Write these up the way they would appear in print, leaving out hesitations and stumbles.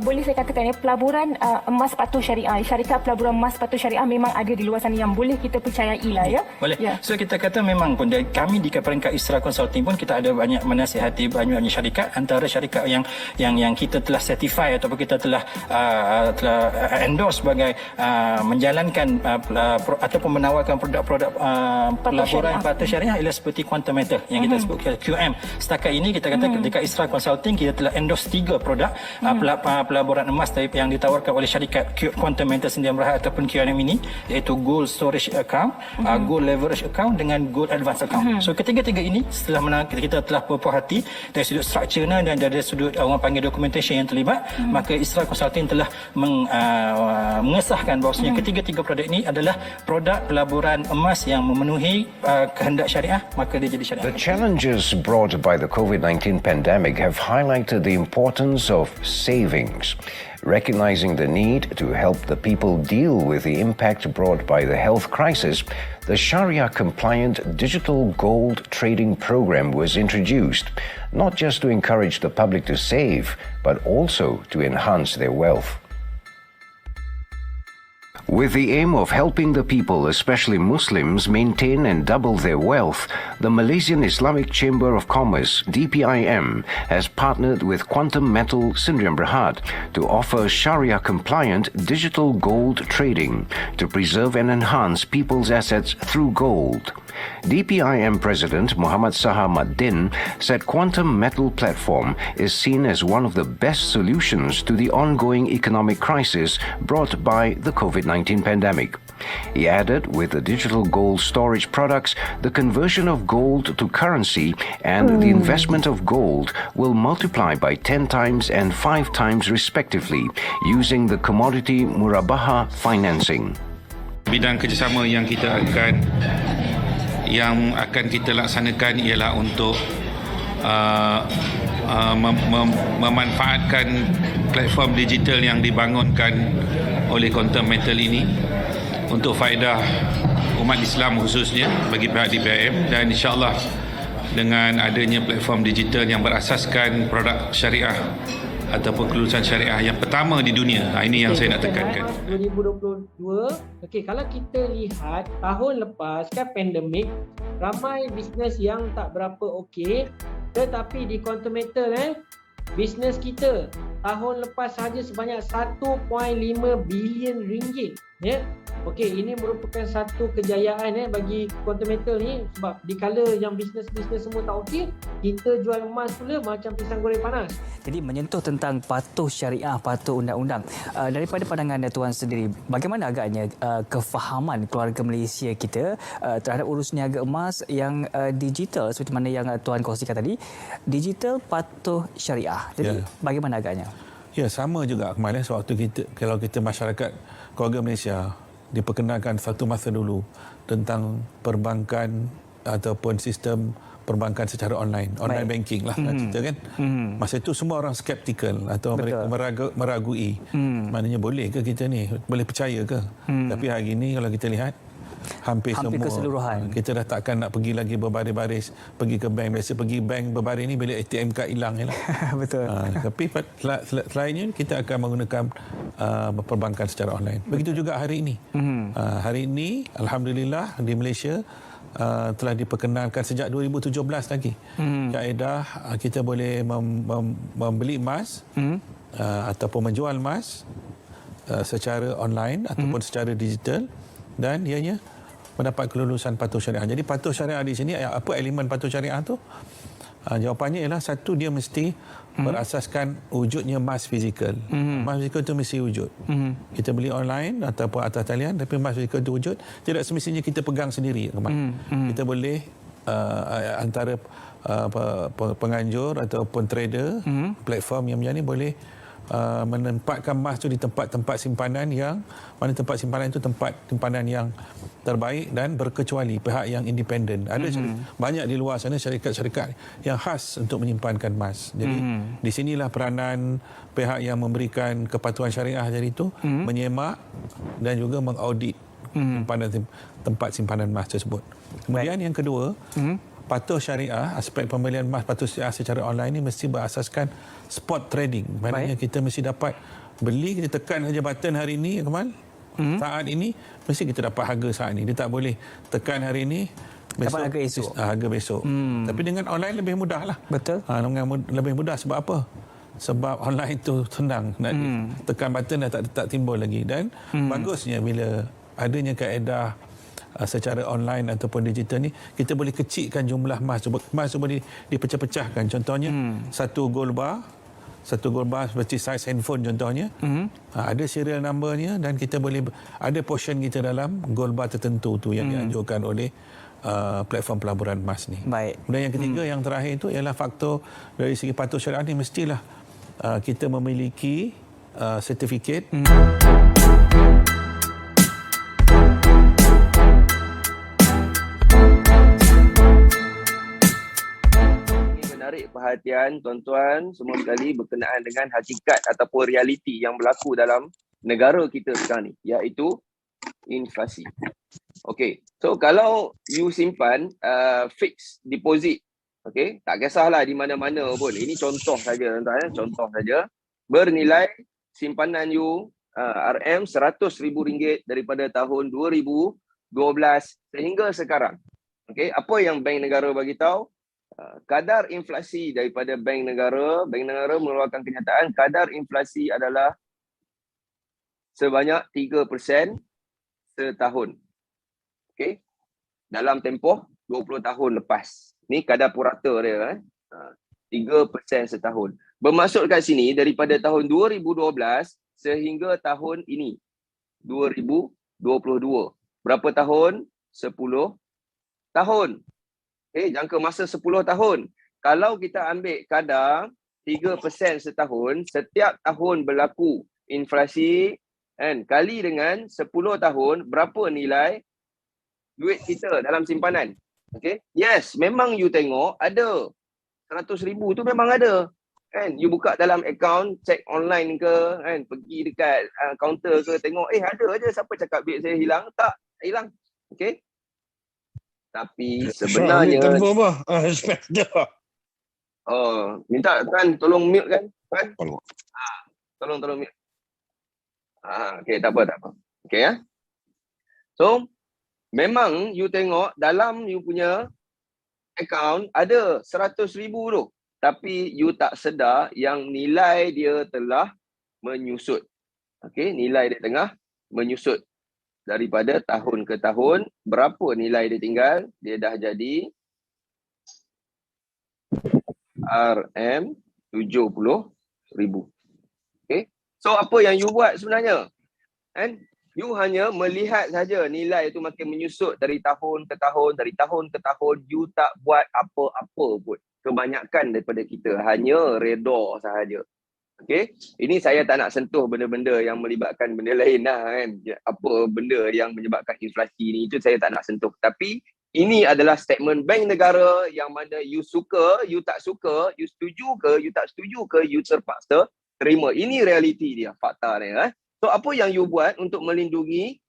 boleh saya katakan pelaburan emas patuh syariah, syarikat pelaburan emas patuh syariah memang ada di luar sana yang boleh kita percayai lah ya. Boleh. So kita kata memang pun kami di peringkat Isra Consulting pun kita ada banyak menasihati banyak syarikat, antara syarikat yang kita telah certify ataupun kita telah endorse sebagai menjalankan ataupun menawarkan produk-produk pelaburan patuh syariah ialah seperti Quantum Metal yang kita sebut QM. Setakat ini kita kata dekat Isra Consulting kita telah endorse 3 produk pelaburan emas yang ditawarkan oleh syarikat Quantum Metal Sdn Bhd ataupun QM ini, iaitu Gold Storage Account, Gold Leverage Account dengan Gold Advance Account. So ketiga-tiga ini setelah kita telah berpuas hati dari sudut strukturnya dan dari sudut orang panggil documentation yang terlibat, maka Isra Consulting telah mengesahkan bahawasanya ketiga-tiga produk ini adalah produk pelaburan emas yang memenuhi kehendak syariah, maka dia jadi syariah. The challenges brought by the COVID-19 pandemic have highlighted the importance of savings. Recognizing the need to help the people deal with the impact brought by the health crisis, the Sharia-compliant digital gold trading program was introduced, not just to encourage the public to save, but also to enhance their wealth. With the aim of helping the people, especially Muslims, maintain and double their wealth, the Malaysian Islamic Chamber of Commerce, DPIM, has partnered with Quantum Metal Sdn Bhd to offer Sharia-compliant digital gold trading to preserve and enhance people's assets through gold. DPIM President Muhammad Sahamaddin said Quantum Metal platform is seen as one of the best solutions to the ongoing economic crisis brought by the COVID-19 pandemic. He added, with the digital gold storage products, the conversion of gold to currency and the investment of gold will multiply by 10 times and 5 times respectively using the commodity murabaha financing. Bidang kerjasama yang akan kita laksanakan ialah untuk memanfaatkan platform digital yang dibangunkan oleh Quantum Metal ini untuk faedah umat Islam khususnya bagi pihak DPIM, dan insyaAllah dengan adanya platform digital yang berasaskan produk syariah ataupun kelulusan syariah yang pertama di dunia. Ini yang saya nak tekankan. 2022, kalau kita lihat tahun lepas kan pandemik, ramai bisnes yang tak berapa okey, tetapi di Quantum Metal bisnes kita tahun lepas sahaja sebanyak 1.5 bilion ringgit. Okey, ini merupakan satu kejayaan bagi Quantum Metal ni, sebab dikala yang bisnes-bisnes semua tak okey, kita jual emas pula macam pisang goreng panas. Jadi menyentuh tentang patuh syariah, patuh undang-undang. Daripada pandangan Tuan sendiri, bagaimana agaknya kefahaman keluarga Malaysia kita terhadap urus niaga emas yang digital seperti mana yang Tuan kongsikan tadi, digital patuh syariah. Jadi bagaimana agaknya? Ya, sama juga kemarin sewaktu kalau kita masyarakat keluarga Malaysia diperkenalkan satu masa dulu tentang perbankan ataupun sistem perbankan secara online banking lah kita kan. Masa itu semua orang skeptikal atau mereka meragui. Maknanya boleh ke kita ni, boleh percaya ke? Tapi hari ini kalau kita lihat hampir semua keseluruhan. Kita dah takkan nak pergi lagi berbaris-baris pergi ke bank. Biasa pergi bank berbaris ni bila ATM kad hilang je lah. Betul. Tapi selainnya kita akan menggunakan perbankan secara online. Begitu juga hari ini. Hari ini alhamdulillah di Malaysia telah diperkenalkan sejak 2017 lagi. Kaedah kita boleh membeli emas ataupun menjual emas secara online ataupun secara digital, dan ianya mendapat kelulusan patuh syariah. Jadi patuh syariah di sini, apa elemen patuh syariah tu? Jawapannya ialah satu, dia mesti berasaskan wujudnya emas fizikal. Emas fizikal itu mesti wujud. Kita beli online ataupun atas talian, tapi emas fizikal itu wujud. Tidak semestinya kita pegang sendiri. Kita boleh antara penganjur ataupun trader, platform yang macam ni boleh menempatkan emas itu di tempat-tempat simpanan yang mana tempat simpanan itu tempat simpanan yang terbaik dan berkecuali, pihak yang independen. Ada banyak di luar sana syarikat-syarikat yang khas untuk menyimpankan emas. Jadi di sinilah peranan pihak yang memberikan kepatuhan syariah jadi itu menyemak dan juga mengaudit tempat simpanan emas tersebut. Kemudian yang kedua, patuh syariah, aspek pembelian emas patuh syariah secara online ni mesti berasaskan spot trading. Maknanya kita mesti dapat beli, kita tekan saja button hari ini, Kamal. Saat ini mesti kita dapat harga saat ini. Dia tak boleh tekan hari ini besok, dapat harga esok. Harga besok. Tapi dengan online lebih mudah lah. Betul. Lebih mudah sebab apa? Sebab online tu senang nak tekan button dah tak timbul lagi. Dan bagusnya bila adanya kaedah secara online ataupun digital ni, kita boleh kecilkan jumlah emas. Emas tu boleh dipecah-pecahkan. Contohnya satu gold bar seperti saiz handphone contohnya, ada serial numbernya dan kita boleh ada portion kita dalam gold bar tertentu tu yang dianjurkan oleh platform pelaburan emas ni. Baik. Dan yang ketiga, yang terakhir itu ialah faktor dari segi patuh syariah ni mestilah kita memiliki sertifikat. Menarik perhatian tuan-tuan semua sekali berkenaan dengan hakikat ataupun realiti yang berlaku dalam negara kita sekarang ni, iaitu inflasi. Okey, so kalau you simpan fixed deposit, okey, tak kisahlah di mana-mana pun. Ini contoh saja tuan-tuan, contoh saja. Bernilai simpanan you RM RM100,000 daripada tahun 2012 sehingga sekarang. Okey, apa yang Bank Negara bagi tahu? Kadar inflasi daripada Bank Negara mengeluarkan kenyataan kadar inflasi adalah sebanyak 3% setahun. Okey. Dalam tempoh 20 tahun lepas. Ni kadar purata dia 3% setahun. Bermaksud kat sini daripada tahun 2012 sehingga tahun ini 2022. Berapa tahun? 10 tahun. Jangka masa 10 tahun. Kalau kita ambil kadar 3% setahun, setiap tahun berlaku inflasi kan, kali dengan 10 tahun, berapa nilai duit kita dalam simpanan? Okay? Yes, memang you tengok ada. 100,000 tu memang ada. Kan? You buka dalam akaun, check online ke, kan? Pergi dekat kaunter ke, tengok, ada je, siapa cakap duit saya hilang? Tak hilang. Okay? Tapi sebenarnya minta kan tolong mute kan? Tolong mute. Okey, tak apa. Okey ya. So memang you tengok dalam you punya account ada 100,000 tu. Tapi you tak sedar yang nilai dia telah menyusut. Okey, nilai dia tengah menyusut. Daripada tahun ke tahun, berapa nilai dia tinggal? Dia dah jadi RM70,000. Okay. So apa yang you buat sebenarnya? And you hanya melihat saja nilai itu makin menyusut dari tahun ke tahun, you tak buat apa-apa pun. Kebanyakan daripada kita hanya redha sahaja. Okey, ini saya tak nak sentuh benda-benda yang melibatkan benda lain lah kan. Apa benda yang menyebabkan inflasi ni, itu saya tak nak sentuh. Tapi ini adalah statement Bank Negara yang mana you suka, you tak suka, you setuju ke, you tak setuju ke, you terpaksa terima. Ini realiti dia, fakta dia. So apa yang you buat untuk melindungi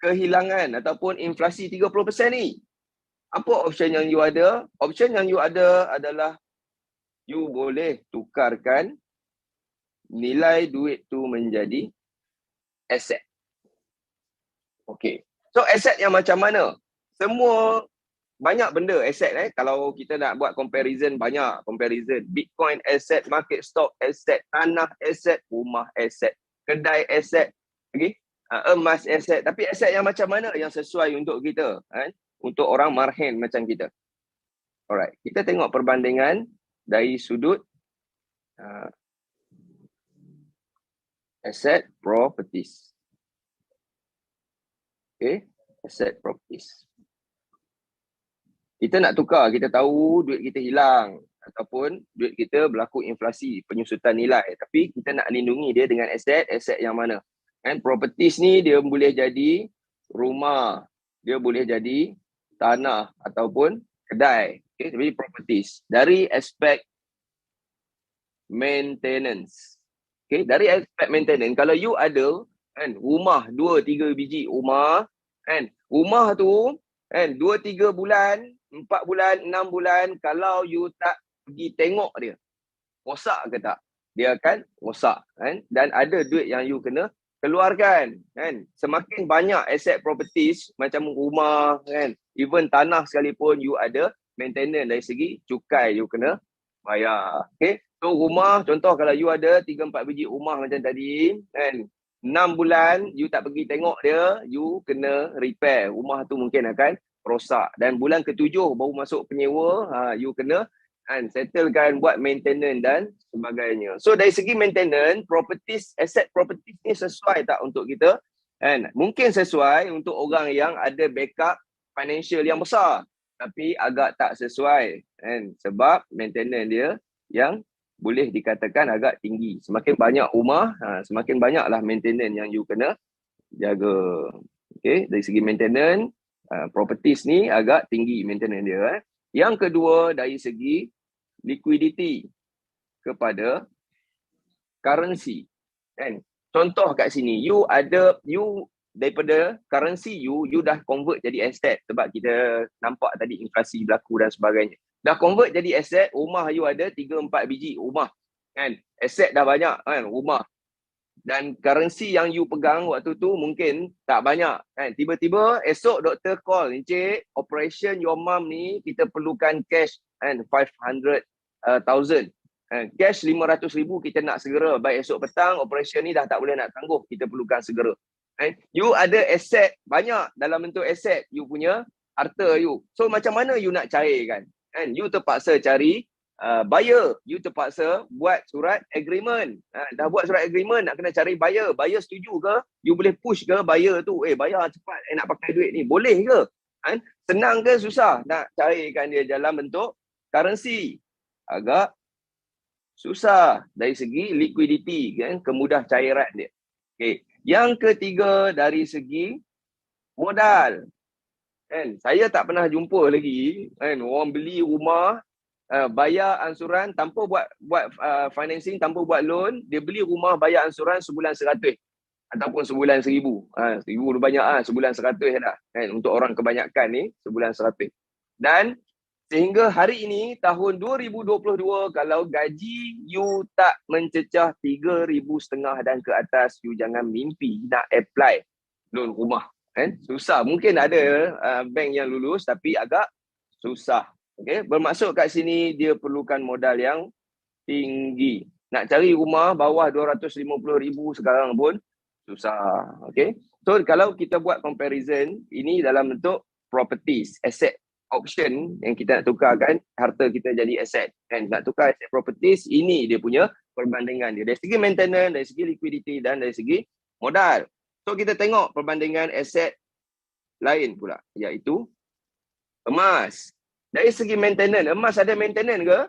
kehilangan ataupun inflasi 30% ni? Apa option yang you ada? Option yang you ada adalah you boleh tukarkan nilai duit tu menjadi aset. Okey. So aset yang macam mana? Semua banyak benda aset Kalau kita nak buat comparison, banyak comparison. Bitcoin aset, market stock aset, tanah aset, rumah aset, kedai aset, emas aset. Tapi aset yang macam mana yang sesuai untuk kita? Untuk orang marhen macam kita. Alright. Kita tengok perbandingan dari sudut asset properties. Okay, asset properties. Kita nak tukar, kita tahu duit kita hilang ataupun duit kita berlaku inflasi, penyusutan nilai. Tapi kita nak lindungi dia dengan aset yang mana? Kan properties ni dia boleh jadi rumah, dia boleh jadi tanah ataupun kedai. Okay, jadi properties. Dari aspek maintenance. Okay, dari aspek maintenance, kalau you ada kan rumah 2-3 biji rumah kan, rumah tu kan 2-3 bulan 4 bulan, 6 bulan, kalau you tak pergi tengok dia, rosak ke tak? Dia akan rosak, kan? Dan ada duit yang you kena keluarkan, kan? Semakin banyak aset properties macam rumah, kan? Even tanah sekalipun, you ada maintenance dari segi cukai you kena bayar. Okay? So rumah, contoh kalau you ada 3-4 biji rumah macam tadi, kan? 6 bulan you tak pergi tengok dia, you kena repair. Rumah tu mungkin akan rosak. Dan bulan ke-7 baru masuk penyewa, you kena settlekan, buat maintenance dan sebagainya. So dari segi maintenance, properties, asset properties ni sesuai tak untuk kita? Kan? Mungkin sesuai untuk orang yang ada backup financial yang besar, tapi agak tak sesuai, kan? Sebab maintenance dia yang boleh dikatakan agak tinggi. Semakin banyak rumah, semakin banyaklah maintenance yang you kena jaga. Okay? Dari segi maintenance, properties ni agak tinggi maintenance dia. Yang kedua, dari segi liquidity kepada currency, kan? Contoh kat sini, you daripada currency you dah convert jadi aset, sebab kita nampak tadi inflasi berlaku dan sebagainya. Dah convert jadi aset, rumah you ada 3-4 biji rumah, kan? Aset dah banyak, kan, rumah. Dan currency yang you pegang waktu tu mungkin tak banyak, kan? Tiba-tiba esok doktor call, "Encik, operation your mum ni kita perlukan cash, kan, 500,000. Cash 500,000 kita nak segera. Baik esok petang operation ni dah tak boleh nak tangguh, kita perlukan segera." You ada aset banyak, dalam bentuk aset you punya harta you. So macam mana you nak cairkan? You terpaksa cari buyer, you terpaksa buat surat agreement. Dah buat surat agreement, nak kena cari buyer. Buyer setuju ke? You boleh push ke buyer tu? Bayar cepat, nak pakai duit ni. Boleh ke? Senang ke susah nak cairkan dia dalam bentuk currency? Agak susah dari segi liquidity, kan? Kemudah cairan dia. Okay. Yang ketiga, dari segi modal. Saya tak pernah jumpa lagi, orang beli rumah, bayar ansuran tanpa buat financing, tanpa buat loan, dia beli rumah bayar ansuran sebulan 100 ataupun sebulan 1000. 1000 tu banyak, sebulan 100 dah. Untuk orang kebanyakan ni sebulan 100. Dan sehingga hari ini tahun 2022, kalau gaji you tak mencecah 3,500 dan ke atas, you jangan mimpi nak apply loan rumah. Susah. Mungkin ada bank yang lulus, tapi agak susah. Okay? Bermaksud kat sini dia perlukan modal yang tinggi. Nak cari rumah bawah 250,000 sekarang pun susah. Okay? So kalau kita buat comparison, ini dalam bentuk properties, asset option yang kita nak tukarkan harta kita jadi aset. Nak tukar aset properties, ini dia punya perbandingan dia. Dari segi maintenance, dari segi liquidity dan dari segi modal. So kita tengok perbandingan aset lain pula, iaitu emas. Dari segi maintenance, emas ada maintenance ke?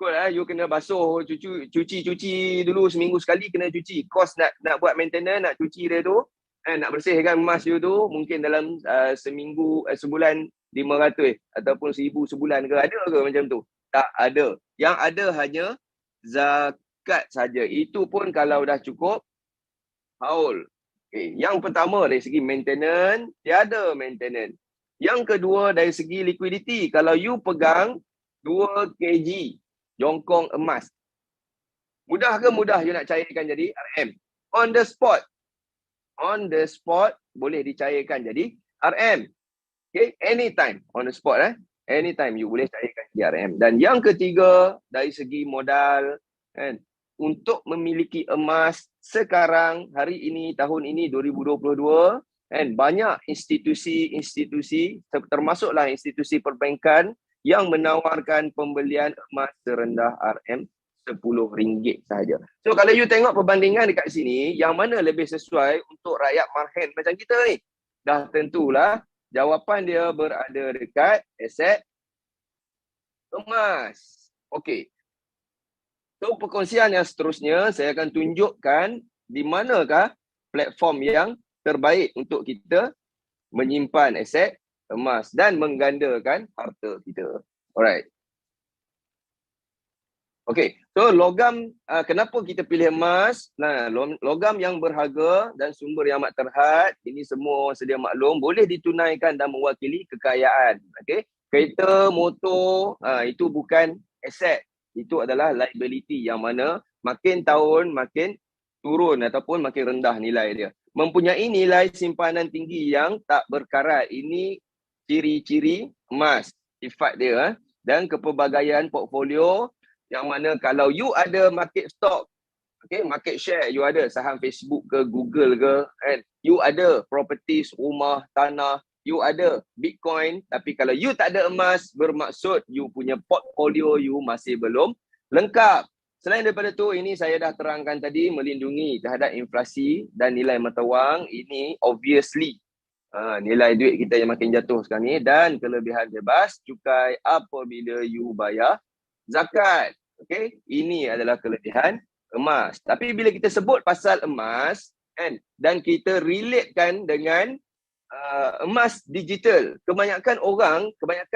Kot you kena basuh, cuci dulu seminggu sekali kena cuci. Kos nak buat maintenance, nak cuci dia tu, nak bersihkan emas you tu, mungkin dalam sebulan 500 ataupun 1,000 sebulan ke? Ada ke macam tu? Tak ada. Yang ada hanya zakat saja. Itu pun kalau dah cukup haul. Okay. Yang pertama dari segi maintenance, tiada maintenance. Yang kedua dari segi liquidity, kalau you pegang 2 kg jongkong emas, mudah ke mudah you nak cairkan jadi RM? On the spot boleh dicairkan jadi RM. Okay, anytime on the spot, anytime you boleh cairkan jadi RM. Dan yang ketiga dari segi modal, untuk memiliki emas sekarang, hari ini, tahun ini 2022, banyak institusi termasuklah institusi perbankan yang menawarkan pembelian emas serendah RM10 sahaja. So kalau you tengok perbandingan dekat sini, yang mana lebih sesuai untuk rakyat marhen macam kita ni? Dah tentulah jawapan dia berada dekat aset emas. Okey. So perkongsian yang seterusnya, saya akan tunjukkan di manakah platform yang terbaik untuk kita menyimpan aset emas dan menggandakan harta kita. Alright. Okey, so logam, kenapa kita pilih emas? Nah, logam yang berharga dan sumber yang amat terhad, ini semua orang sedia maklum, boleh ditunaikan dan mewakili kekayaan. Okey, kereta, motor, itu bukan aset. Itu adalah liability yang mana makin tahun makin turun ataupun makin rendah nilai dia. Mempunyai nilai simpanan tinggi yang tak berkarat. Ini ciri-ciri emas, sifat dia. Dan kepelbagaian portfolio yang mana kalau you ada market stock, okay, market share, you ada saham Facebook ke, Google ke, kan? You ada properties, rumah, tanah, you ada Bitcoin, tapi kalau you tak ada emas, bermaksud you punya portfolio you masih belum lengkap. Selain daripada tu, ini saya dah terangkan tadi, melindungi terhadap inflasi dan nilai mata wang. Ini obviously nilai duit kita yang makin jatuh sekarang ni, dan kelebihan bebas cukai apabila you bayar zakat. Okay, ini adalah kelebihan emas. Tapi bila kita sebut pasal emas, kan, dan kita relatekan dengan emas digital, kebanyakan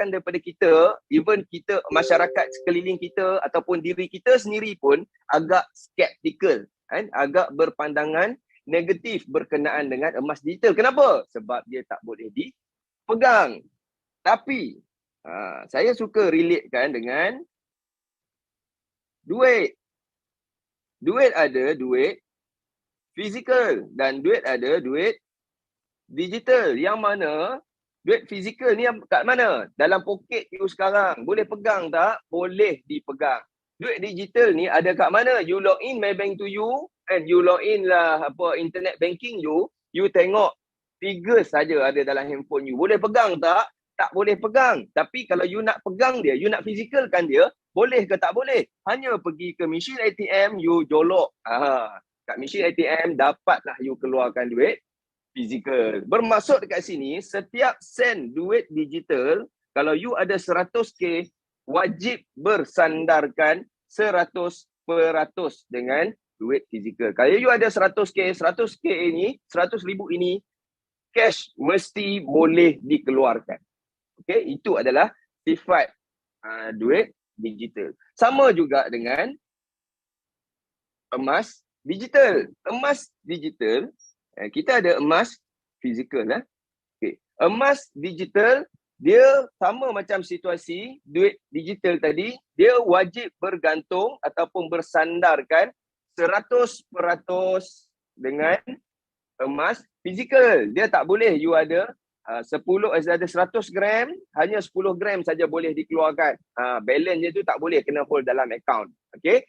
daripada kita, even kita, masyarakat sekeliling kita ataupun diri kita sendiri pun agak skeptikal, kan, agak berpandangan negatif berkenaan dengan emas digital. Kenapa? Sebab dia tak boleh dipegang. Tapi saya suka relatekan dengan duit. Duit ada duit fizikal dan duit ada duit digital. Yang mana duit fizikal ni kat mana? Dalam poket you sekarang. Boleh pegang tak? Boleh dipegang. Duit digital ni ada kat mana? You log in Maybank to you, and you log in lah internet banking you tengok figures saja ada dalam handphone you. Boleh pegang tak? Tak boleh pegang. Tapi kalau you nak pegang dia, you nak fizikalkan dia, boleh ke tak boleh? Hanya pergi ke mesin ATM, you jolok. Kat mesin ATM, dapatlah you keluarkan duit fizikal. Bermaksud dekat sini, setiap sen duit digital, kalau you ada 100k, wajib bersandarkan 100% dengan duit fizikal. Kalau you ada 100k ini, 100,000 ini, cash mesti boleh dikeluarkan. Okay, itu adalah sifat duit digital. Sama juga dengan emas digital. Emas digital, kita ada emas fizikal. Okay. Emas digital, dia sama macam situasi duit digital tadi, dia wajib bergantung ataupun bersandarkan 100% dengan emas fizikal. Dia tak boleh you ada 100 gram, hanya 10 gram saja boleh dikeluarkan. Balance dia tu tak boleh kena hold dalam account. Okay?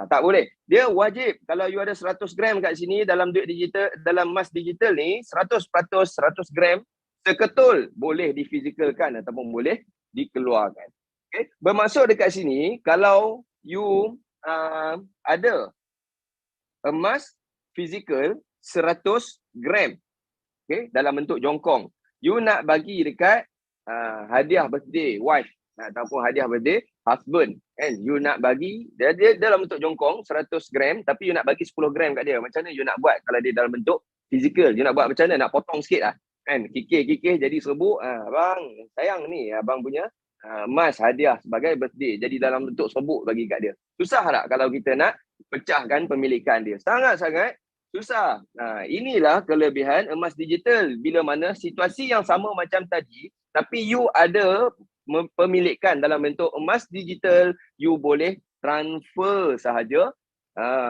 Tak boleh. Dia wajib, kalau you ada 100 gram kat sini dalam duit digital, dalam emas digital ni, 100% 100 gram seketul boleh difizikalkan ataupun boleh dikeluarkan. Okay? Bermaksud dekat sini, kalau you ada emas fizikal 100 gram, okay, dalam bentuk jongkong, you nak bagi dekat hadiah birthday wife ataupun hadiah birthday husband, kan, you nak bagi dia dalam bentuk jongkong 100 gram, tapi you nak bagi 10 gram kat dia. Macam mana you nak buat kalau dia dalam bentuk fizikal? You nak buat macam mana? Nak potong sikit lah, kan, kikir jadi serbuk. Abang sayang ni, abang punya emas hadiah sebagai birthday, jadi dalam bentuk serbuk bagi kat dia. Susah tak kalau kita nak pecahkan pemilikan dia? Sangat-sangat susah. Inilah kelebihan emas digital. Bila mana situasi yang sama macam tadi, tapi you ada pemilikan dalam bentuk emas digital, you boleh transfer sahaja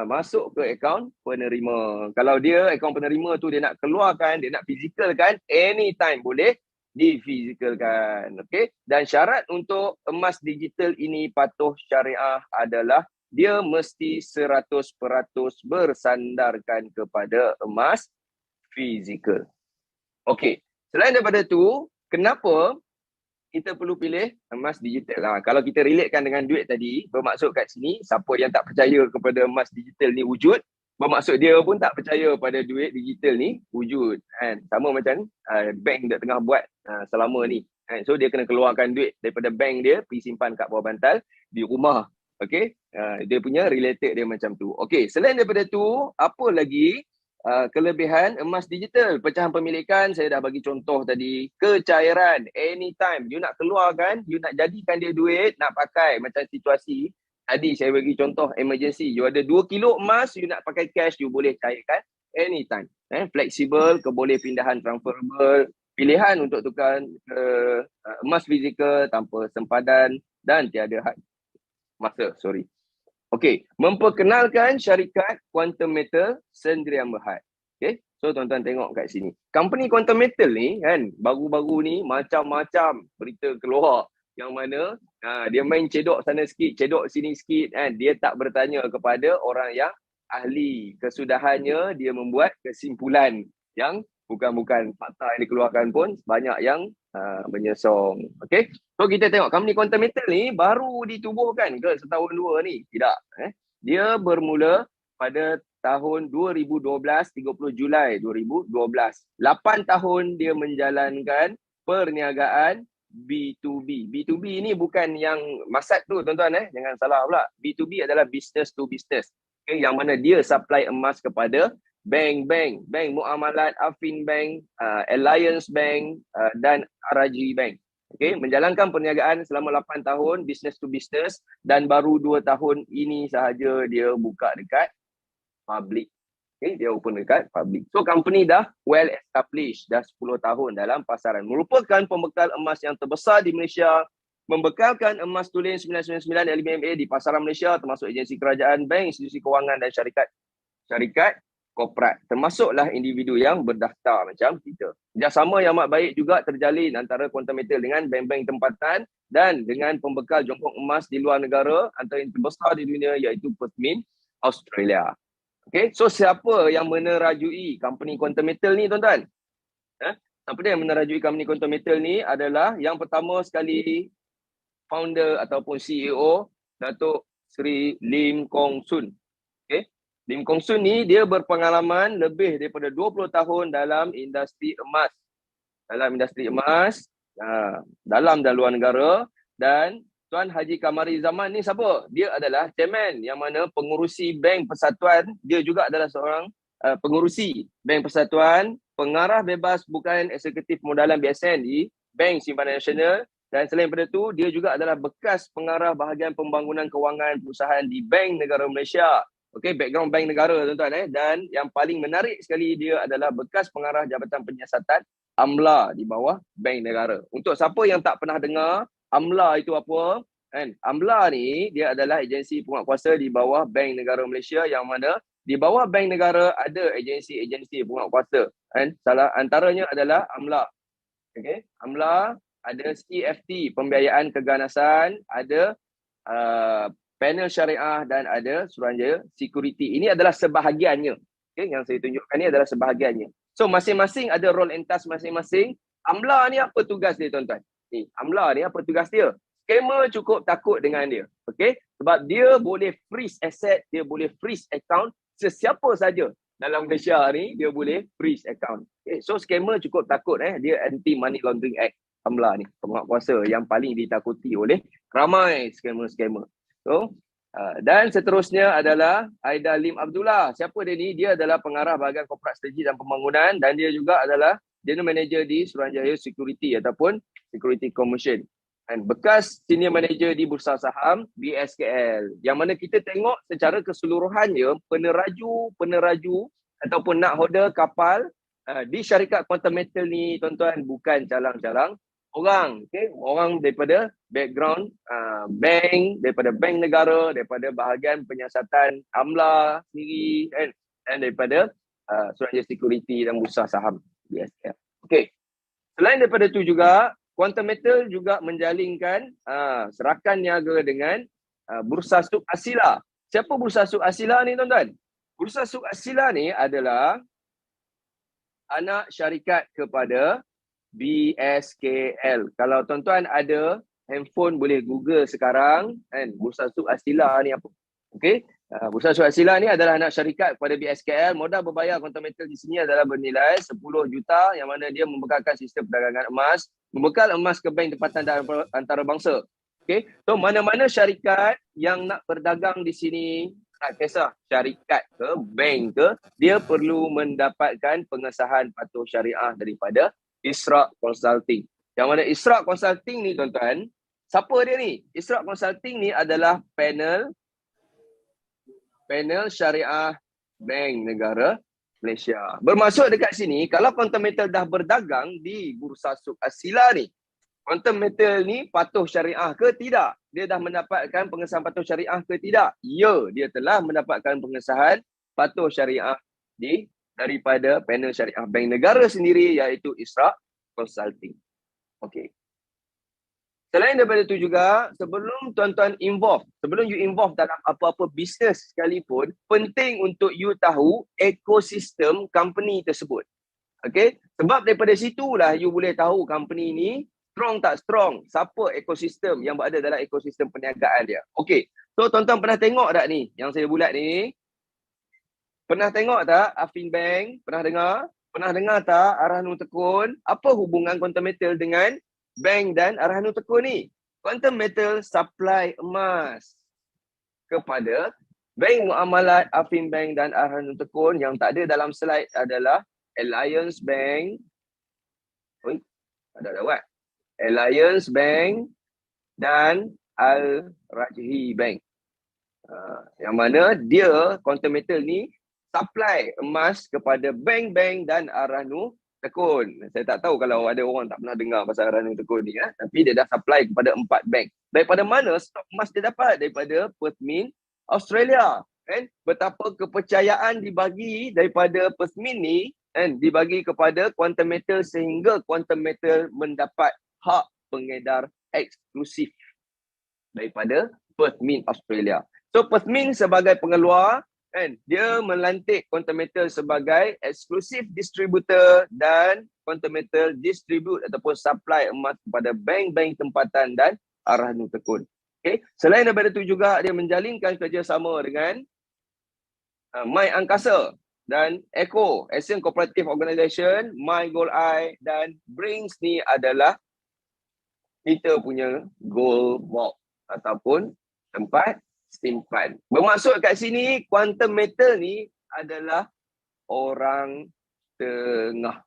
masuk ke akaun penerima. Kalau dia akaun penerima tu dia nak keluarkan, dia nak fizikalkan, anytime boleh difizikalkan. Okay? Dan syarat untuk emas digital ini patuh syariah adalah dia mesti 100% bersandarkan kepada emas fizikal. Okey, selain daripada tu, kenapa kita perlu pilih emas digital? Kalau kita relatekan dengan duit tadi, bermaksud kat sini, siapa yang tak percaya kepada emas digital ni wujud, bermaksud dia pun tak percaya pada duit digital ni wujud. Kan? Sama macam bank dia tengah buat selama ni. Kan? So dia kena keluarkan duit daripada bank dia, pergi simpan kat bawah bantal di rumah. Okay, dia punya related dia macam tu. Okay, selain daripada tu, apa lagi kelebihan emas digital? Pecahan pemilikan, saya dah bagi contoh tadi. Kecairan, anytime. You nak keluarkan, you nak jadikan dia duit, nak pakai macam situasi. Tadi saya bagi contoh emergency. You ada 2 kilo emas, you nak pakai cash, you boleh cairkan anytime. Flexible, boleh pindahan transferable, pilihan untuk tukar ke emas fizikal tanpa sempadan dan tiada had masa. Okey, memperkenalkan syarikat Quantum Metal Sdn Bhd. Okey, so tuan-tuan tengok kat sini. Company Quantum Metal ni kan, baru-baru ni macam-macam berita keluar yang mana dia main cedok sana sikit, cedok sini sikit kan. Dia tak bertanya kepada orang yang ahli. Kesudahannya dia membuat kesimpulan yang bukan fakta yang dikeluarkan pun banyak yang menyesong. Okey. So kita tengok company Quantum Metal ni baru ditubuhkan ke setahun dua ni? Tidak. Dia bermula pada tahun 2012, 30 Julai 2012. 8 tahun dia menjalankan perniagaan B2B. B2B ni bukan yang masat tu tuan-tuan jangan salah pula. B2B adalah business to business. Okay, yang mana dia supply emas kepada bank Muamalat, Affin Bank, Alliance Bank dan RRG Bank. Okay, menjalankan perniagaan selama 8 tahun business to business dan baru 2 tahun ini sahaja dia buka dekat public. Okay, dia open dekat public. So company dah well established, dah 10 tahun dalam pasaran. Merupakan pembekal emas yang terbesar di Malaysia, membekalkan emas tulen 999 LBMA di pasaran Malaysia termasuk agensi kerajaan, bank, institusi kewangan dan syarikat korporat. Termasuklah individu yang berdaftar macam kita. Kerjasama yang amat baik juga terjalin antara Quantum Metal dengan bank-bank tempatan dan dengan pembekal jongkok emas di luar negara antara yang terbesar di dunia iaitu Perth Mint Australia. Okay, so siapa yang menerajui company Quantum Metal ni tuan-tuan? Siapa yang menerajui company Quantum Metal ni adalah yang pertama sekali founder ataupun CEO Datuk Seri Lim Kong Soon. Okay, Lim Kong Soon ni dia berpengalaman lebih daripada 20 tahun dalam industri emas. Dalam dan luar negara. Dan Tuan Haji Kamari Zaman ni siapa? Dia adalah chairman yang mana pengurusi Bank Persatuan. Dia juga adalah seorang pengurusi Bank Persatuan, pengarah bebas bukan eksekutif modalan BSN di Bank Simpanan Nasional. Dan selain daripada itu, dia juga adalah bekas pengarah bahagian pembangunan kewangan perusahaan di Bank Negara Malaysia. Okey, background bank negara tuan-tuan. Dan yang paling menarik sekali dia adalah bekas pengarah Jabatan Penyiasatan AMLA di bawah Bank Negara. Untuk siapa yang tak pernah dengar, AMLA itu apa? AMLA ni dia adalah agensi penguatkuasa di bawah Bank Negara Malaysia yang mana di bawah Bank Negara ada agensi-agensi penguatkuasa. Salah antaranya adalah AMLA. Okey, AMLA ada CFT, pembiayaan keganasan, ada panel syariah dan ada Suruhanjaya Security. Ini adalah sebahagiannya. Okay, yang saya tunjukkan ni adalah sebahagiannya. So masing-masing ada role and task masing-masing. AMLA ni apa tugas dia tuan-tuan? AMLA ni apa tugas dia? Scammer cukup takut dengan dia. Okay? Sebab dia boleh freeze asset, dia boleh freeze account sesiapa saja dalam Malaysia ni dia boleh freeze account. Okay? So scammer cukup takut dia Anti Money Laundering Act. AMLA ni penguatkuasa yang paling ditakuti oleh ramai scammer-scammer. So dan seterusnya adalah Aida Lim Abdullah. Siapa dia ni? Dia adalah pengarah bahagian korporat strategi dan pembangunan dan dia juga adalah General Manager di Suruhanjaya Security ataupun Security Commission. Dan bekas Senior Manager di Bursa Saham BSKL. Yang mana kita tengok secara keseluruhannya peneraju ataupun nakhoda kapal di syarikat Quantum Metal ni tuan-tuan bukan calang-calang orang. Okay? Orang daripada background bank, daripada bank negara, daripada bahagian penyiasatan AMLA sendiri dan daripada Suruhanjaya Security dan Bursa Saham BSKL. Okay. Selain daripada itu juga Quantum Metal juga menjalinkan serakan niaga dengan Bursa Suk Asila. Siapa Bursa Suk Asila ni tuan-tuan? Bursa Suk Asila ni adalah anak syarikat kepada BSKL. Kalau tuan-tuan ada handphone boleh Google sekarang Bursa Suk Asila ni apa. Okey. Bursa Suk Asila ni adalah anak syarikat kepada BSKL. Modal berbayar Quantum Metal di sini adalah bernilai 10 juta yang mana dia membekalkan sistem perdagangan emas, membekal emas ke bank tempatan dan antarabangsa. Okey. So mana-mana syarikat yang nak berdagang di sini, tak kisah syarikat ke bank ke, dia perlu mendapatkan pengesahan patuh syariah daripada Ishraq Consulting. Yang mana Ishraq Consulting ni tuan-tuan, siapa dia ni? Ishraq Consulting ni adalah panel syariah bank negara Malaysia. Bermaksud dekat sini, kalau Quantum Metal dah berdagang di Bursa Suk Asila ni, Quantum Metal ni patuh syariah ke tidak? Dia dah mendapatkan pengesahan patuh syariah ke tidak? Ya, dia telah mendapatkan pengesahan patuh syariah daripada panel syariah bank negara sendiri, iaitu Isra Consulting. Okey. Selain daripada itu juga, sebelum tuan-tuan sebelum you involve dalam apa-apa bisnes sekalipun, penting untuk you tahu ekosistem company tersebut. Okay? Sebab daripada situlah you boleh tahu company ni strong tak strong, siapa ekosistem yang berada dalam ekosistem perniagaan dia. Okay, so tuan-tuan pernah tengok tak ni, yang saya bulat ni? Pernah tengok tak Affin Bank? Pernah dengar? Pernah dengar tak Arahnu Tekun? Apa hubungan Quantum Metal dengan bank dan Arahnu Tekun ni? Quantum Metal supply emas kepada Bank Muamalat, Affin Bank dan Arahnu Tekun. Yang tak ada dalam slide adalah Alliance Bank. Ada lewat. Alliance Bank dan Al-Rajhi Bank. Yang mana dia, Quantum Metal ni, supply emas kepada bank-bank dan Arahnu Tekun. Saya tak tahu kalau ada orang tak pernah dengar pasal Arahnu Tekun ni. Tapi dia dah supply kepada 4 bank. Daripada mana stok emas dia dapat? Daripada Perth Mint, Australia. Kan? Betapa kepercayaan dibagi daripada Perth Mint ni, kan, dibagi kepada Quantum Metal sehingga Quantum Metal mendapat hak pengedar eksklusif daripada Perth Mint Australia. So Perth Mint sebagai pengeluar, kan, dia melantik Quantum Metal sebagai eksklusif distributor dan Quantum Metal distribute ataupun supply emas kepada bank-bank tempatan dan Arahnu Tekun. Okay. Selain daripada itu juga dia menjalinkan kerjasama dengan My Angkasa dan ECO, Asian Cooperative Organisation, My Gold Eye dan Brings ni adalah kita punya gold vault ataupun tempat simpan. Bermaksud kat sini Quantum Metal ni adalah orang tengah.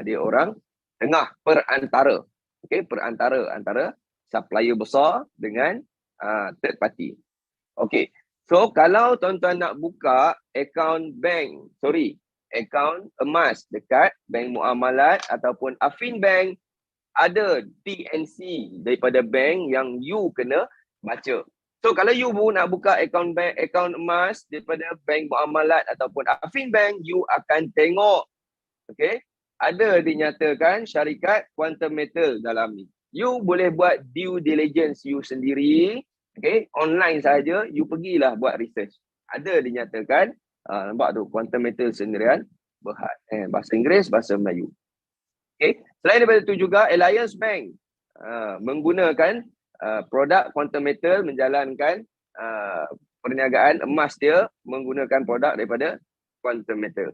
Dia orang tengah, perantara. Okey, perantara antara supplier besar dengan third party. Okey. So kalau tuan-tuan nak buka akaun emas dekat Bank Muamalat ataupun Affin Bank, ada TNC daripada bank yang you kena baca. So kalau you nak buka akaun emas daripada Bank Muamalat ataupun Affin Bank, you akan tengok, okay, ada dinyatakan syarikat Quantum Metal dalam ni. You boleh buat due diligence you sendiri. Okay, online saja, you pergilah buat research. Ada dinyatakan, nampak tu, Quantum Metal sendirian Berhad. Bahasa Inggeris, bahasa Melayu. Okay, selain daripada itu juga, Alliance Bank menggunakan produk Quantum Metal menjalankan perniagaan emas dia menggunakan produk daripada Quantum Metal.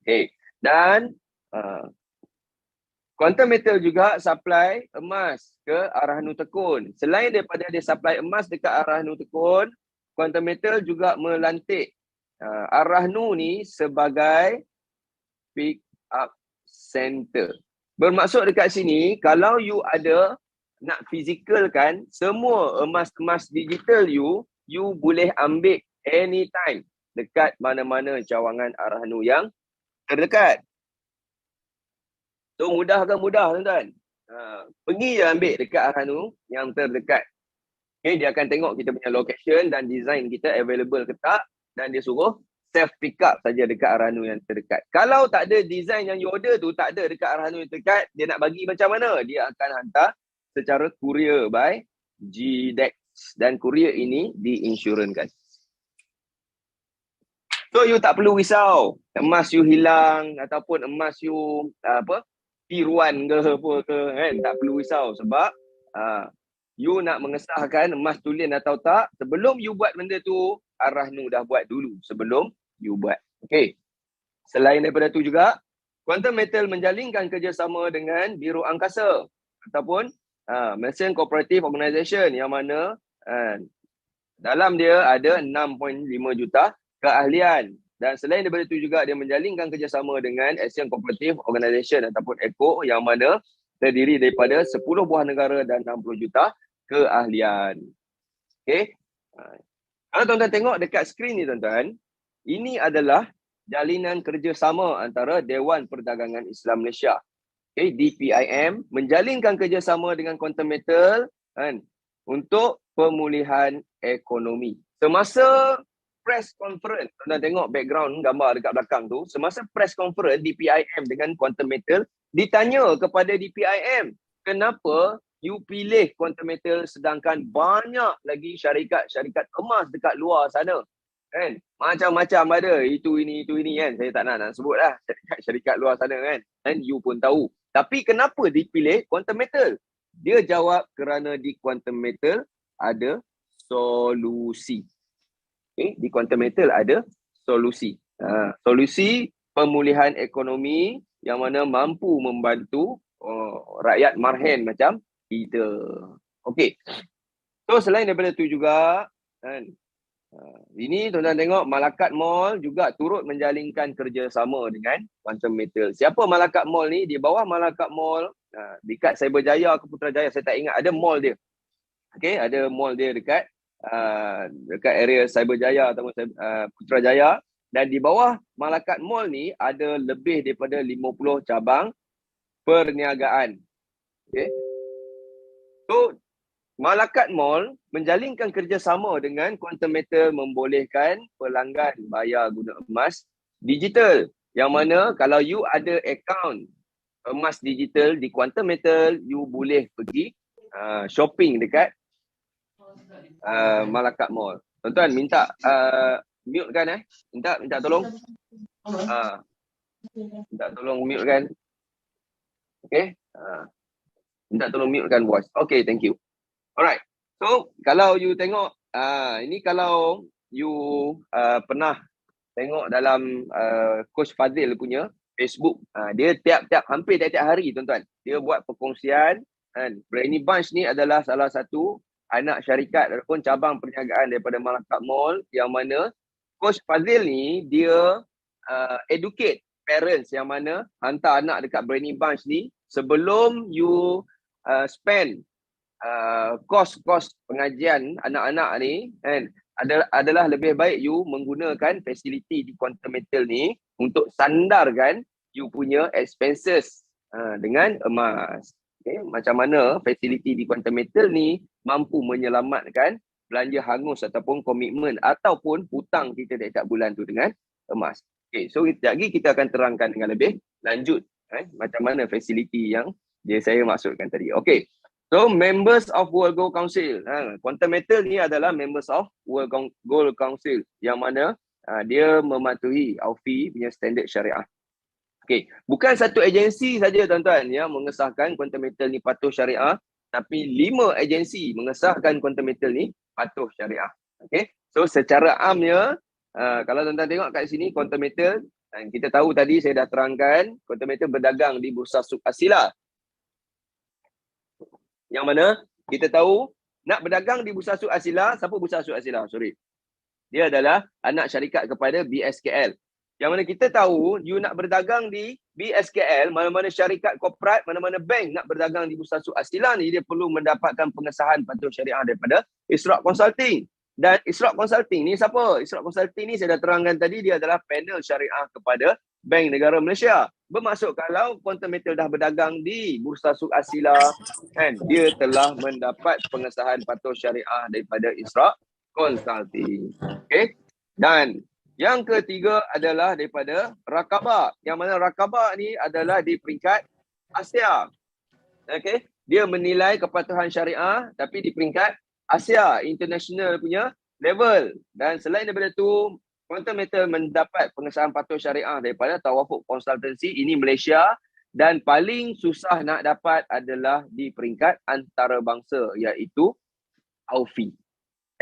Okay, dan Quantum Metal juga supply emas ke Arahnu Tekun. Selain daripada dia supply emas dekat Arahnu Tekun, Quantum Metal juga melantik Arahnu ni sebagai pick up center. Bermaksud dekat sini, kalau you ada nak fizicalkan semua emas-emas digital you boleh ambil anytime dekat mana-mana cawangan Arahnu yang terdekat. So mudah ke mudah, tuan-tuan? Pergi je ambil dekat Arahnu yang terdekat. Okay, dia akan tengok kita punya location dan design kita available ke tak, dan dia suruh self pick up saja dekat Arahnu yang terdekat. Kalau tak ada design yang you order tu, tak ada dekat Arahnu yang terdekat, dia nak bagi macam mana? Dia akan hantar secara courier by GDEX, dan courier ini diinsurankan. So you tak perlu risau emas you hilang ataupun emas you tiruan ke apa ke, kan? Tak perlu risau sebab you nak mengesahkan emas tulen atau tak, sebelum you buat benda tu, Arahnu dah buat dulu sebelum you buat. Okey. Selain daripada tu juga, Quantum Metal menjalinkan kerjasama dengan Biro Angkasa ataupun Malaysian Cooperative Organisation, yang mana dalam dia ada 6.5 juta keahlian. Dan selain daripada itu juga dia menjalinkan kerjasama dengan Asian Cooperative Organisation ataupun ECO, yang mana terdiri daripada 10 buah negara dan 60 juta keahlian. Okey. Kalau tuan-tuan tengok dekat skrin ni, tuan-tuan, ini adalah jalinan kerjasama antara Dewan Perdagangan Islam Malaysia, DPIM, menjalinkan kerjasama dengan Quantum Metal kan, untuk pemulihan ekonomi. Semasa press conference, anda tengok background gambar dekat belakang tu, semasa press conference DPIM dengan Quantum Metal, ditanya kepada DPIM, kenapa you pilih Quantum Metal sedangkan banyak lagi syarikat-syarikat emas dekat luar sana? Kan? Macam-macam ada, itu ini kan. Saya tak nak sebut lah syarikat luar sana kan. Dan you pun tahu. Tapi kenapa dipilih Quantum Metal? Dia jawab kerana di Quantum Metal ada solusi. Di Quantum Metal ada solusi. Solusi pemulihan ekonomi yang mana mampu membantu rakyat marhen macam kita. Okey. So selain daripada tu juga kan, ini tuan-tuan tengok Malakat Mall juga turut menjalinkan kerjasama dengan Quantum Metal. Siapa Malakat Mall ni? Di bawah Malakat Mall, dekat Cyberjaya ke Putrajaya, saya tak ingat, ada mall dia. Okey, ada mall dia dekat area Cyberjaya atau Putrajaya, dan di bawah Malakat Mall ni ada lebih daripada 50 cabang perniagaan. Okey. So Malakat Mall menjalinkan kerjasama dengan Quantum Metal membolehkan pelanggan bayar guna emas digital. Yang mana kalau you ada akaun emas digital di Quantum Metal, you boleh pergi shopping dekat Malakat Mall. Tuan-tuan minta mute kan minta tolong. Minta tolong mute kan. Okay. Minta tolong mute kan voice. Okay, thank you. Alright, so kalau you tengok, ini kalau you pernah tengok dalam Coach Fadil punya Facebook, dia hampir tiap-tiap hari tuan-tuan, dia buat perkongsian kan. Brainy Bunch ni adalah salah satu anak syarikat ataupun cabang perniagaan daripada Malakat Mall, yang mana Coach Fadil ni dia educate parents yang mana hantar anak dekat Brainy Bunch ni, sebelum you spend kos pengajian anak-anak ni kan, adalah lebih baik you menggunakan fasiliti di Quantum Metal ni untuk sandarkan you punya expenses dengan emas. Okay. Macam mana fasiliti di Quantum Metal ni mampu menyelamatkan belanja hangus ataupun komitmen ataupun hutang kita tiap-tiap bulan tu dengan emas. Okay. So sekejap lagi kita akan terangkan dengan lebih lanjut macam mana fasiliti yang saya maksudkan tadi. Okay. So, members of World Gold Council. Quantum Metal ni adalah members of World Gold Council, yang mana dia mematuhi AUFI punya standard syariah. Okey, bukan satu agensi saja tuan-tuan yang mengesahkan Quantum Metal ni patuh syariah, tapi 5 agensi mengesahkan Quantum Metal ni patuh syariah. Okey, so secara amnya, kalau tuan-tuan tengok kat sini Quantum Metal, kita tahu tadi saya dah terangkan, Quantum Metal berdagang di Bursa Suk Asila. Yang mana kita tahu nak berdagang di Bursa Suk Asila, siapa Bursa Suk Asila? Sorry. Dia adalah anak syarikat kepada BSKL. Yang mana kita tahu you nak berdagang di BSKL, mana-mana syarikat korporat, mana-mana bank nak berdagang di Bursa Suk Asila ni, dia perlu mendapatkan pengesahan patuh syariah daripada Ishraq Consulting. Dan Ishraq Consulting ni siapa? Ishraq Consulting ni saya dah terangkan tadi, dia adalah panel syariah kepada Bank Negara Malaysia. Bermaksud kalau Quantum Metal dah berdagang di Bursa Suk Asila, kan, dia telah mendapat pengesahan patuh syariah daripada Ishraq Consulting. Okey. Dan yang ketiga adalah daripada Rakabah. Yang mana Rakabah ni adalah di peringkat Asia. Okey. Dia menilai kepatuhan syariah tapi di peringkat Asia, international punya level. Dan selain daripada tu, Quantum Metal mendapat pengesahan patuh syariah daripada Tawafuq Consultancy, ini Malaysia, dan paling susah nak dapat adalah di peringkat antarabangsa, iaitu AUFI.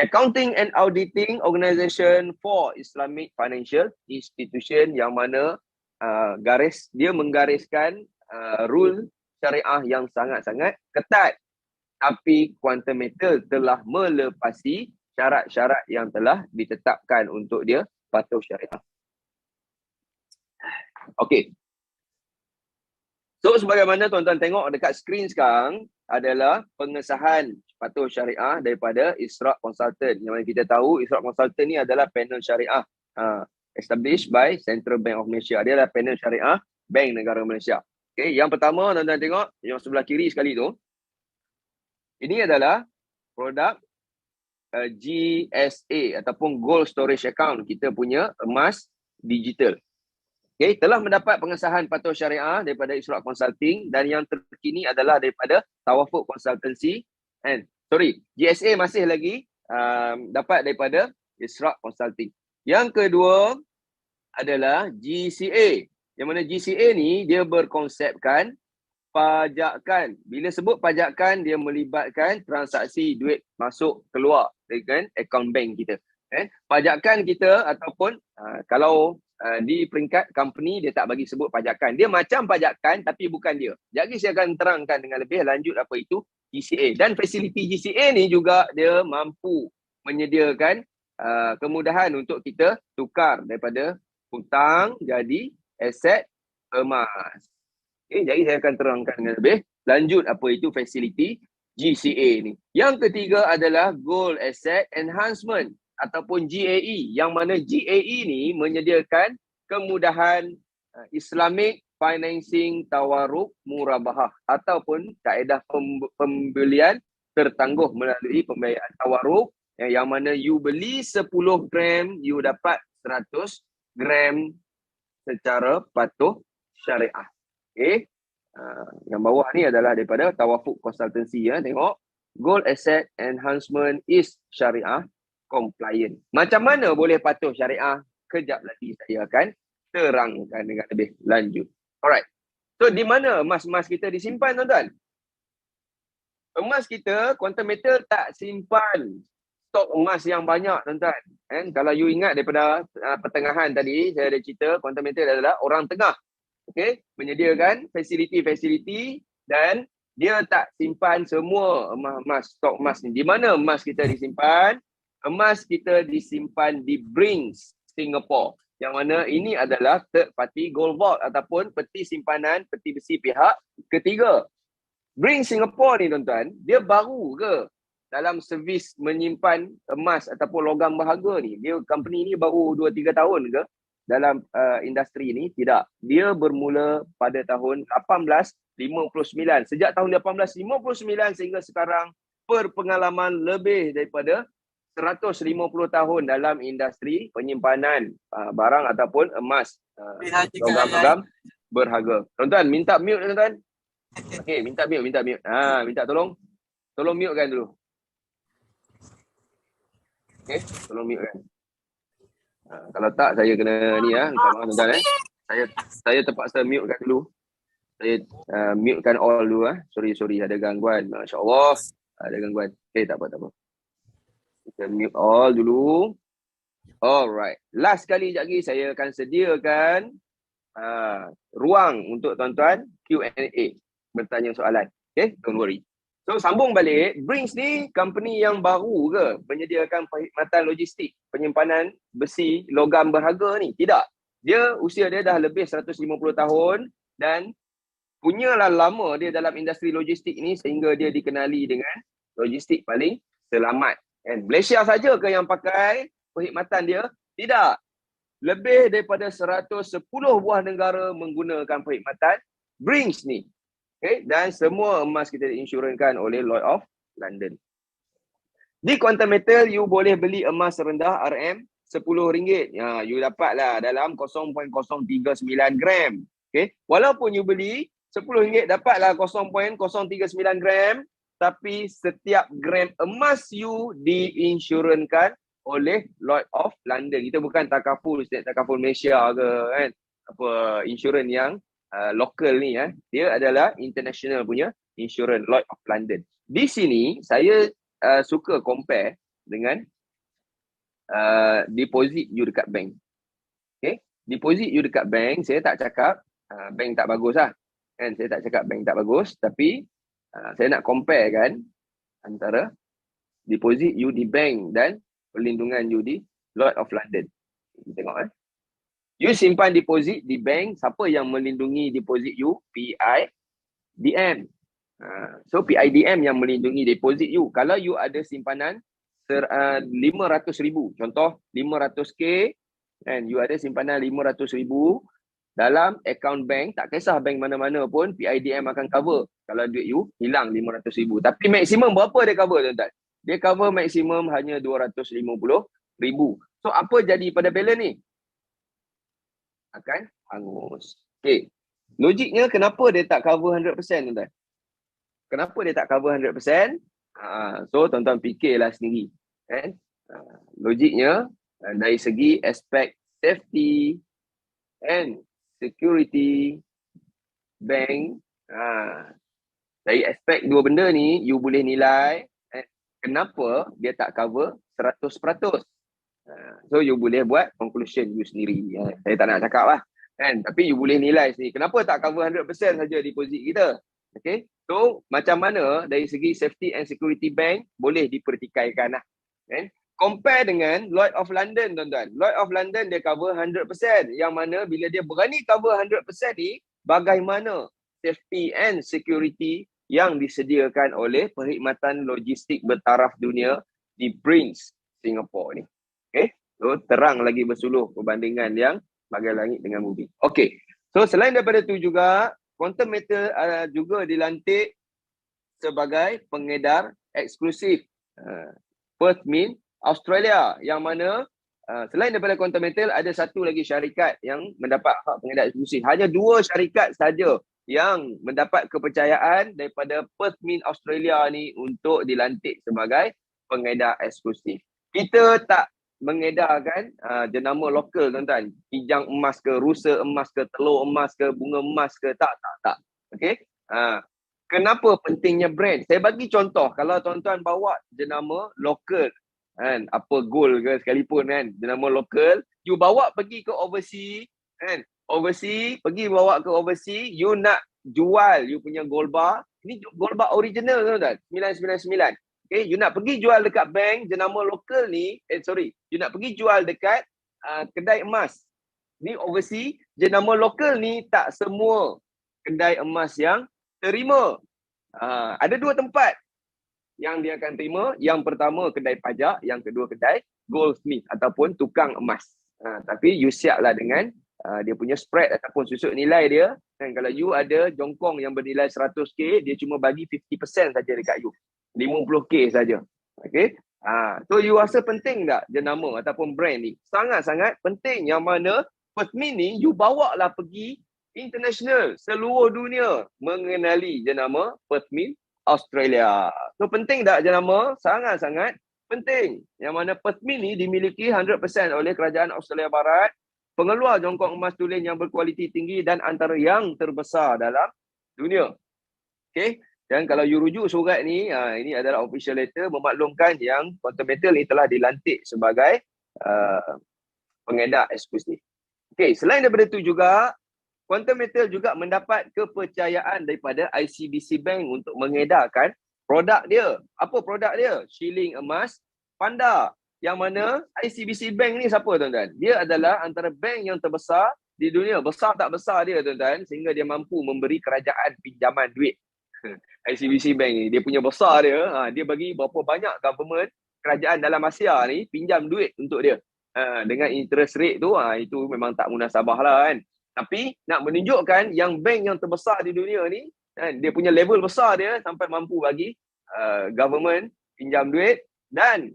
Accounting and Auditing Organisation for Islamic Financial Institution, yang mana dia menggariskan rule syariah yang sangat-sangat ketat. Tapi Quantum Metal telah melepasi syarat-syarat yang telah ditetapkan untuk dia patuh syariah. Okey. So sebagaimana tuan-tuan tengok dekat skrin sekarang adalah pengesahan patuh syariah daripada Ishraq Consultant. Yang mana kita tahu Ishraq Consultant ni adalah panel syariah. established by Central Bank of Malaysia. Dia adalah panel syariah Bank Negara Malaysia. Okay, yang pertama tuan-tuan tengok yang sebelah kiri sekali tu. Ini adalah produk GSA ataupun Gold Storage Account, kita punya emas digital. Okay, telah mendapat pengesahan patuh syariah daripada Ishraq Consulting dan yang terkini adalah daripada Tawafuq Consultancy. And GSA masih lagi dapat daripada Ishraq Consulting. Yang kedua adalah GCA. Yang mana GCA ni dia berkonsepkan pajakan. Bila sebut pajakan, dia melibatkan transaksi duit masuk keluar dengan akaun bank kita. Pajakan kita ataupun kalau di peringkat company dia tak bagi sebut pajakan. Dia macam pajakan tapi bukan dia. Jadi saya akan terangkan dengan lebih lanjut apa itu GCA. Dan fasiliti GCA ni juga dia mampu menyediakan kemudahan untuk kita tukar daripada hutang jadi aset emas. Okay, jadi saya akan terangkan dengan lebih lanjut apa itu fasiliti GCA ni. Yang ketiga adalah Gold Asset Enhancement ataupun GAE, yang mana GAE ni menyediakan kemudahan Islamic Financing Tawarruk Murabahah ataupun kaedah pembelian tertangguh melalui pembiayaan tawarruk, yang mana you beli 10 gram, you dapat 100 gram secara patuh syariah. Okay. Yang bawah ni adalah daripada Tawafuq Consultancy ya. Tengok, Gold Asset Enhancement is Syariah Compliant. Macam mana boleh patuh syariah? Kejap lagi saya akan terangkan dengan lebih lanjut. Alright. So di mana emas-emas kita disimpan tuan-tuan? Emas kita, Quantum Metal tak simpan stok emas yang banyak tuan-tuan. Kalau you ingat daripada pertengahan tadi, saya ada cerita Quantum Metal adalah orang tengah. Okay, menyediakan fasiliti-fasiliti dan dia tak simpan semua emas, stok emas ni. Di mana emas kita disimpan? Emas kita disimpan di Brinks, Singapore. Yang mana ini adalah third party gold vault ataupun peti simpanan, peti besi pihak ketiga. Brinks Singapore ni tuan-tuan, dia baru ke dalam servis menyimpan emas ataupun logam berharga ni? Dia company ni baru 2-3 tahun ke dalam industri ini? Tidak. Dia bermula pada tahun 1859. Sejak tahun 1859 sehingga sekarang berpengalaman lebih daripada 150 tahun dalam industri penyimpanan barang ataupun emas, logam-logam berharga. Tuan-tuan, minta mute tuan-tuan. Okey, minta mute. Minta tolong mute kan dulu. Okey, tolong mute kan. Kalau tak saya kena ni ya, minta maaf tuan-tuan Saya terpaksa mute kan dulu. Saya mute kan all dulu Sorry ada gangguan. Masya-Allah, ada gangguan. Okey, tak apa. Kita mute all dulu. Alright. Last kali sekejap lagi saya akan sediakan ruang untuk tuan-tuan Q&A, bertanya soalan. Okay, don't worry. So sambung balik, Brinks ni company yang baru ke menyediakan perkhidmatan logistik penyimpanan besi logam berharga ni? Tidak. Usia dia dah lebih 150 tahun dan punyalah lama dia dalam industri logistik ni sehingga dia dikenali dengan logistik paling selamat. And Malaysia saja ke yang pakai perkhidmatan dia? Tidak. Lebih daripada 110 buah negara menggunakan perkhidmatan Brinks ni. Okay, dan semua emas kita diinsurankan oleh Lloyd of London. Di Quantum Metal, you boleh beli emas rendah RM10. Ya, you dapatlah dalam 0.039 gram. Okay, walaupun you beli RM10, dapatlah 0.039 gram, tapi setiap gram emas you diinsurankan oleh Lloyd of London. Kita bukan takaful, setiap takaful Malaysia ke kan, apa insurans yang local ni dia adalah international punya insurans, Lloyd of London. Di sini saya suka compare dengan deposit you dekat bank. Okay, deposit you dekat bank, saya tak cakap bank tak bagus kan, saya tak cakap bank tak bagus, tapi saya nak compare kan antara deposit you di bank dan perlindungan you di Lloyd of London. Kita tengok you simpan deposit di bank, siapa yang melindungi deposit you? PIDM. So PIDM yang melindungi deposit you. Kalau you ada simpanan 500,000, contoh 500k, Kan, you ada simpanan 500,000 dalam akaun bank, tak kisah bank mana-mana pun, PIDM akan cover kalau duit you hilang 500,000. Tapi maksimum berapa dia cover, tuan-tuan? Dia cover maksimum hanya 250,000. So apa jadi pada balance ni? Akan hangus. Okay. Logiknya kenapa dia tak cover 100%, tuan-tuan? Kenapa dia tak cover 100%? So tuan-tuan fikirlah sendiri. Kan? Logiknya dari segi aspek safety and security bank, dari aspek dua benda ni you boleh nilai kenapa dia tak cover 100%. So you boleh buat conclusion you sendiri. Saya tak nak cakap lah kan, tapi you boleh nilai sendiri kenapa tak cover 100% saja deposit kita. Okay, so macam mana dari segi safety and security bank boleh dipertikaikan lah kan. Compare dengan Lloyd of London, tuan-tuan. Lloyd of London dia cover 100%. Yang mana bila dia berani cover 100% ni, bagaimana safety and security yang disediakan oleh perkhidmatan logistik bertaraf dunia di Prince, Singapore ni. Okay, so terang lagi bersuluh perbandingan yang bagai langit dengan bumi. Okay, so selain daripada tu juga, Quantum Metal juga dilantik sebagai pengedar eksklusif Perth Mint Australia, yang mana selain daripada Quantum Metal ada satu lagi syarikat yang mendapat hak pengedar eksklusif. Hanya 2 syarikat saja yang mendapat kepercayaan daripada Perth Mint Australia ni untuk dilantik sebagai pengedar eksklusif. Kita tak mengedarkan jenama lokal, tuan-tuan. Kijang emas ke, rusa emas ke, telur emas ke, bunga emas ke, tak. Okey. Kenapa pentingnya brand? Saya bagi contoh, kalau tuan-tuan bawa jenama lokal kan, apa gold ke sekalipun kan, jenama lokal, you bawa pergi ke overseas kan, pergi bawa ke overseas, you nak jual you punya gold bar, ini gold bar original tuan-tuan, 999. Okay, you nak pergi jual dekat bank jenama lokal ni, you nak pergi jual dekat kedai emas ni overseas, jenama lokal ni tak semua kedai emas yang terima. Ada 2 tempat yang dia akan terima. Yang pertama kedai pajak, yang kedua kedai goldsmith ataupun tukang emas. Tapi you siaplah dengan dia punya spread ataupun susut nilai dia. Dan kalau you ada jongkong yang bernilai 100k, dia cuma bagi 50% saja dekat you, 50k saja. Okay. So you rasa penting tak jenama ataupun brand ni? Sangat-sangat penting, yang mana Perth Mint ni you bawa lah pergi international, seluruh dunia mengenali jenama Perth Mint Australia. So penting tak jenama? Sangat-sangat penting. Yang mana Perth Mint ni dimiliki 100% oleh kerajaan Australia Barat, pengeluar jongkong emas tulen yang berkualiti tinggi dan antara yang terbesar dalam dunia. Okay. Dan kalau you rujuk surat ni, ini adalah official letter memaklumkan yang Quantum Metal ni telah dilantik sebagai pengedar eksklusif. Okay, selain daripada itu juga, Quantum Metal juga mendapat kepercayaan daripada ICBC Bank untuk mengedarkan produk dia. Apa produk dia? Shilling emas Panda. Yang mana ICBC Bank ni siapa, tuan-tuan? Dia adalah antara bank yang terbesar di dunia. Besar tak besar dia, tuan-tuan, sehingga dia mampu memberi kerajaan pinjaman duit. ICBC Bank ni, dia punya besar dia, dia bagi berapa banyak government, kerajaan dalam Asia ni pinjam duit untuk dia. Dengan interest rate tu, itu memang tak munasabah lah kan. Tapi nak menunjukkan yang bank yang terbesar di dunia ni, dia punya level besar dia sampai mampu bagi government pinjam duit. Dan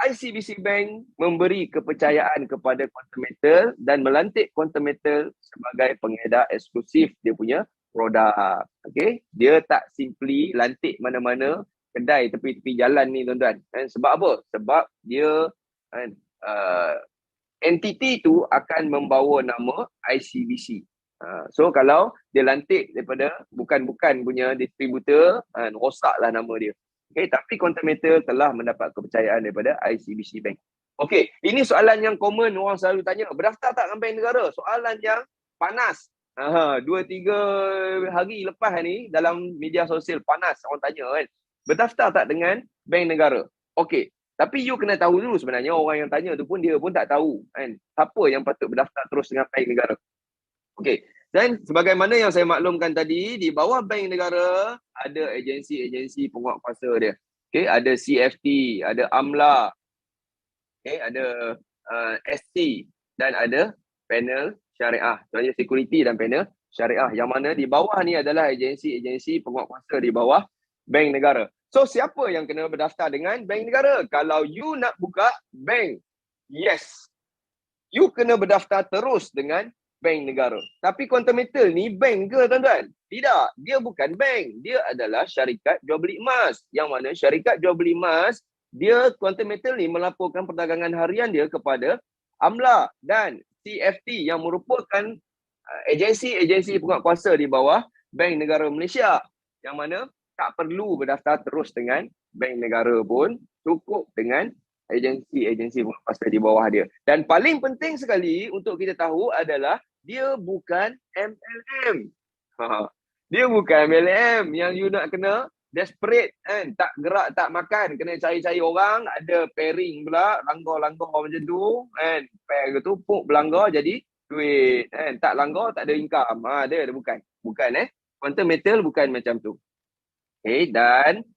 ICBC Bank memberi kepercayaan kepada Quantum Metal dan melantik Quantum Metal sebagai pengedar eksklusif dia punya produk. Okay? Dia tak simply lantik mana-mana kedai tepi-tepi jalan ni, tuan-tuan. Sebab apa? Sebab dia entiti tu akan membawa nama ICBC. So kalau dia lantik daripada bukan punya distributor, rosaklah nama dia. Okay, tapi Quantum Metal telah mendapat kepercayaan daripada ICBC Bank. Okay, ini soalan yang common orang selalu tanya. Berdaftar tak dengan bank negara? Soalan yang panas. 2-3 hari lepas ni dalam media sosial panas orang tanya kan. Berdaftar tak dengan bank negara? Okay, tapi you kena tahu dulu sebenarnya orang yang tanya tu pun dia pun tak tahu kan. Siapa yang patut berdaftar terus dengan bank negara. Okay. Dan sebagaimana yang saya maklumkan tadi, di bawah bank negara ada agensi-agensi penguatkuasa dia. Okay, ada CFT, ada AMLA, okay, ada ST, dan ada panel syariah. Suruhanjaya security dan panel syariah. Yang mana di bawah ni adalah agensi-agensi penguatkuasa di bawah bank negara. So siapa yang kena berdaftar dengan bank negara? Kalau you nak buka bank, yes, you kena berdaftar terus dengan bank negara. Tapi Quantum Metal ni bank ke tuan-tuan? Tidak, dia bukan bank. Dia adalah syarikat jual beli emas. Yang mana syarikat jual beli emas, dia Quantum Metal ni melaporkan perdagangan harian dia kepada AMLA dan CFT yang merupakan agensi-agensi penguatkuasa di bawah Bank Negara Malaysia. Yang mana tak perlu berdaftar terus dengan bank negara pun, cukup dengan agensi-agensi penguatkuasa di bawah dia. Dan paling penting sekali untuk kita tahu adalah dia bukan MLM. Dia bukan MLM yang you nak kena desperate kan, tak gerak tak makan, kena cari-cari orang, ada pairing pula, langgar-langgar macam tu kan, pair tu puk berlanggar jadi duit kan, tak langgar tak ada income. Dia bukan Quantum Metal bukan macam tu. Okay, dan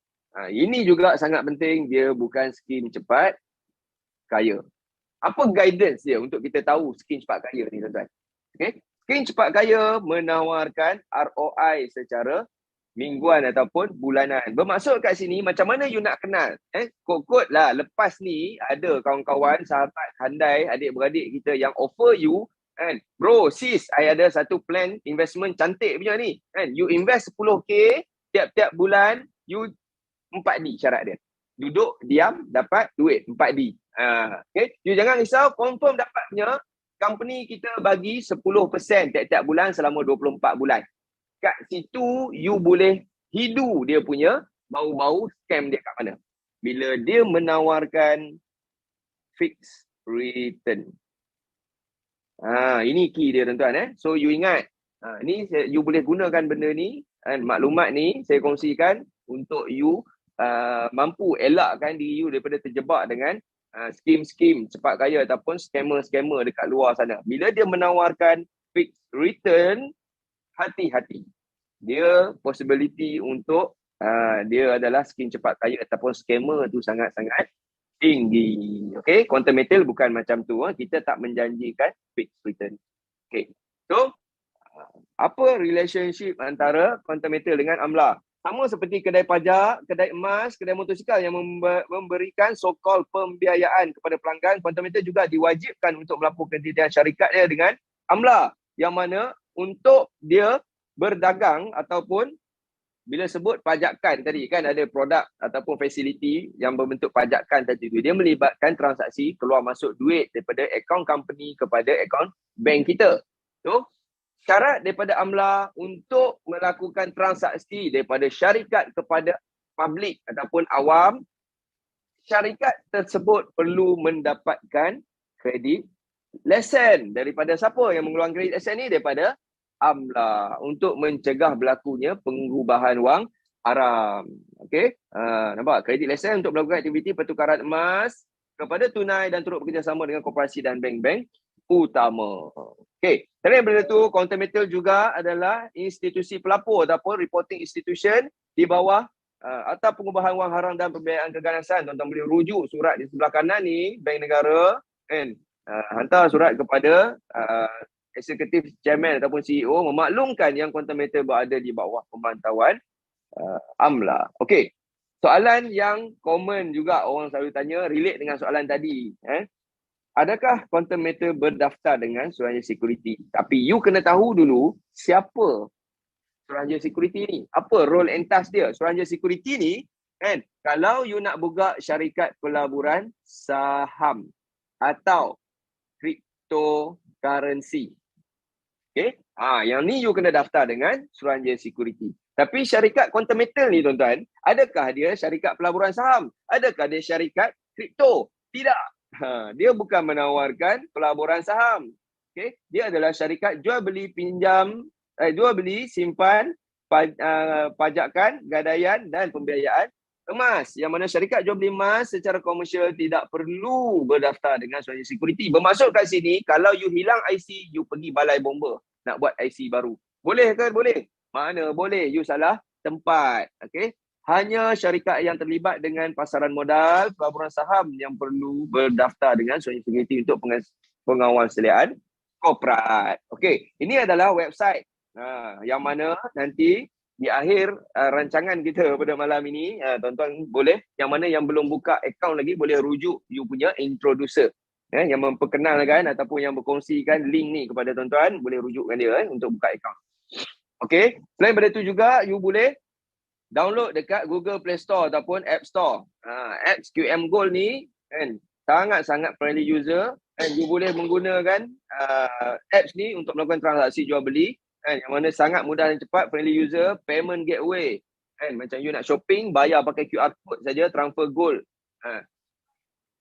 ini juga sangat penting, dia bukan skim cepat kaya. Apa guidance dia untuk kita tahu skim cepat kaya ni tuan-tuan? Okay, skim cepat kaya menawarkan ROI secara mingguan ataupun bulanan. Bermaksud kat sini macam mana you nak kenal? Kod-kod lah lepas ni ada kawan-kawan, sahabat, handai, adik-beradik kita yang offer you kan, bro, sis, I ada satu plan investment cantik punya ni kan, you invest 10k tiap-tiap bulan, you 4D syarat dia. Duduk, diam, dapat duit 4D. Okay? You jangan risau, confirm dapat punya, company kita bagi 10% tiap-tiap bulan selama 24 bulan. Kat situ, you boleh hidu dia punya bau-bau scam dia kat mana. Bila dia menawarkan fixed return. Ini key dia tuan-tuan. So, you ingat, ni you boleh gunakan benda ni, maklumat ni saya kongsikan untuk you mampu elakkan diri you daripada terjebak dengan skim-skim cepat kaya ataupun scammer-scammer dekat luar sana. Bila dia menawarkan fixed return, hati-hati. Dia possibility untuk dia adalah skim cepat kaya ataupun scammer tu sangat-sangat tinggi. Okay, Quantum Metal bukan macam tu. Kita tak menjanjikan fixed return. Okay, so apa relationship antara Quantum Metal dengan AMLA? Sama seperti kedai pajak, kedai emas, kedai motosikal yang memberikan so-called pembiayaan kepada pelanggan, Quantum Metal juga diwajibkan untuk melaporkan detail syarikat dia dengan AMLA. Yang mana untuk dia berdagang ataupun bila sebut pajakan tadi kan, ada produk ataupun fasiliti yang berbentuk pajakan tadi tu, dia melibatkan transaksi keluar masuk duit daripada akaun company kepada akaun bank kita. So syarat daripada AMLA untuk melakukan transaksi daripada syarikat kepada publik ataupun awam, syarikat tersebut perlu mendapatkan kredit lesen. Daripada siapa yang mengeluarkan kredit lesen ni? Daripada AMLA, untuk mencegah berlakunya pengubahan wang haram. Okey, nampak? Kredit lesen untuk melakukan aktiviti pertukaran emas kepada tunai dan turut bekerjasama dengan koperasi dan bank-bank utama. Okey, selain daripada itu, Quantum Metal juga adalah institusi pelapor ataupun reporting institution di bawah atau pengubahan wang haram dan pembiayaan keganasan. Tuan-tuan boleh rujuk surat di sebelah kanan ni, Bank Negara kan, hantar surat kepada Executive Chairman ataupun CEO memaklumkan yang Quantum Metal berada di bawah pemantauan AMLA. Okey, soalan yang common juga orang selalu tanya, relate dengan soalan tadi. Adakah Quantum Metal berdaftar dengan Suruhanjaya Security? Tapi you kena tahu dulu siapa Suruhanjaya Security ni. Apa role and task dia? Suruhanjaya Security ni kan, kalau you nak buka syarikat pelaburan saham atau cryptocurrency. Okay, yang ni you kena daftar dengan Suruhanjaya Security. Tapi syarikat Quantum Metal ni tuan-tuan, adakah dia syarikat pelaburan saham? Adakah dia syarikat kripto? Tidak. Dia bukan menawarkan pelaburan saham. Okay, dia adalah syarikat jual beli pinjam, jual beli simpan, pajakan, gadaian dan pembiayaan emas. Yang mana syarikat jual beli emas secara komersial tidak perlu berdaftar dengan Suruhanjaya Security. Bermaksud kat sini, kalau you hilang IC, you pergi balai bomba nak buat IC baru. Boleh ke? Boleh. Mana boleh? You salah tempat. Okay. Hanya syarikat yang terlibat dengan pasaran modal, pelaburan saham yang perlu berdaftar dengan Suruhanjaya Security untuk Pengawal Seliaan Korporat. Okey, ini adalah website yang mana nanti di akhir rancangan kita pada malam ini, tuan-tuan boleh, yang mana yang belum buka akaun lagi boleh rujuk you punya introducer yang memperkenalkan ataupun yang berkongsikan link ni kepada tuan-tuan, boleh rujukkan dia untuk buka akaun. Okey, selain daripada itu juga you boleh download dekat Google Play Store ataupun App Store. Apps QM Gold ni kan sangat-sangat friendly user, and you boleh menggunakan apps ni untuk melakukan transaksi jual beli kan, yang mana sangat mudah dan cepat, friendly user, payment gateway kan, macam you nak shopping bayar pakai QR code saja, transfer gold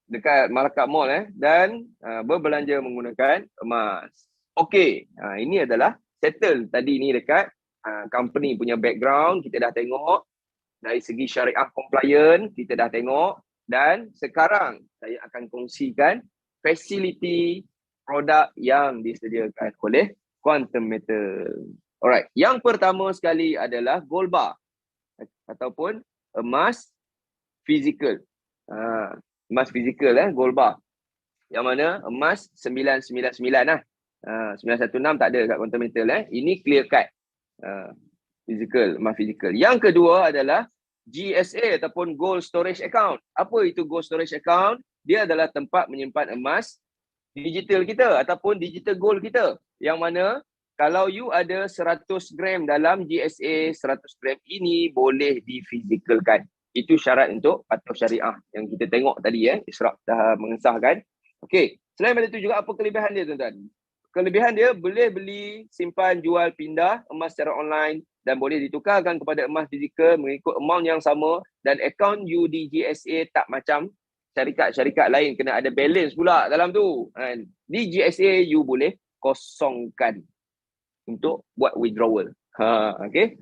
dekat Malacca Mall dan berbelanja menggunakan emas. Okey, ini adalah settle tadi ni dekat company punya background, kita dah tengok dari segi syariah compliant, kita dah tengok, dan sekarang saya akan kongsikan fasiliti produk yang disediakan oleh Quantum Metal. Alright, yang pertama sekali adalah gold bar ataupun emas fizikal. Emas fizikal gold bar. Yang mana emas 999 lah. 916 tak ada kat Quantum Metal Ini clear cut. Fizikal, emas fizikal. Yang kedua adalah GSA ataupun Gold Storage Account. Apa itu Gold Storage Account? Dia adalah tempat menyimpan emas digital kita ataupun digital gold kita. Yang mana kalau you ada 100 gram dalam GSA, 100 gram ini boleh difizikalkan. Itu syarat untuk patuh syariah yang kita tengok tadi Ishraq dah mengesahkan. Okey, selain daripada itu juga apa kelebihan dia tuan-tuan? Kelebihan dia boleh beli, simpan, jual, pindah emas secara online dan boleh ditukarkan kepada emas fizikal mengikut amount yang sama, dan akaun you di GSA tak macam syarikat-syarikat lain kena ada balance pula dalam tu. Di GSA you boleh kosongkan untuk buat withdrawal. Okey.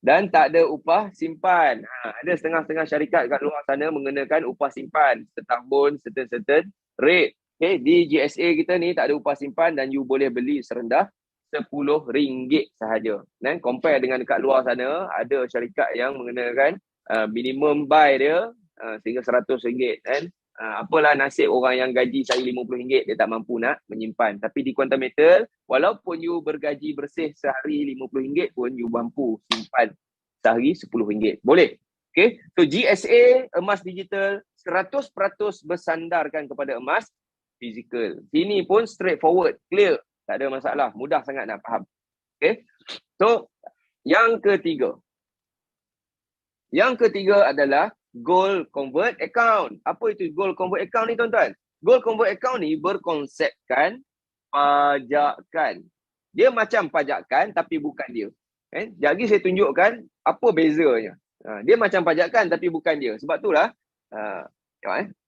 Dan tak ada upah simpan. Ada setengah-setengah syarikat kat luar sana mengenakan upah simpan setahun, certain rate. Okay, di GSA kita ni tak ada upah simpan dan you boleh beli serendah RM10 sahaja. Dan compare dengan dekat luar sana, ada syarikat yang mengenakan minimum buy dia sehingga RM100 kan. Apalah nasib orang yang gaji sehari RM50, dia tak mampu nak menyimpan. Tapi di Quantum Metal, walaupun you bergaji bersih sehari RM50 pun you mampu simpan sehari RM10. Boleh. Okay, so GSA emas digital 100% bersandarkan kepada emas fizikal. Sini pun straightforward, clear, tak ada masalah, mudah sangat nak faham. Okay, so yang ketiga adalah Gold Convert Account. Apa itu Gold Convert Account ni tuan-tuan? Gold Convert Account ni berkonsepkan pajakan. Dia macam pajakan tapi bukan dia. Sekejap lagi saya tunjukkan apa bezanya. Dia macam pajakan tapi bukan dia. Sebab itulah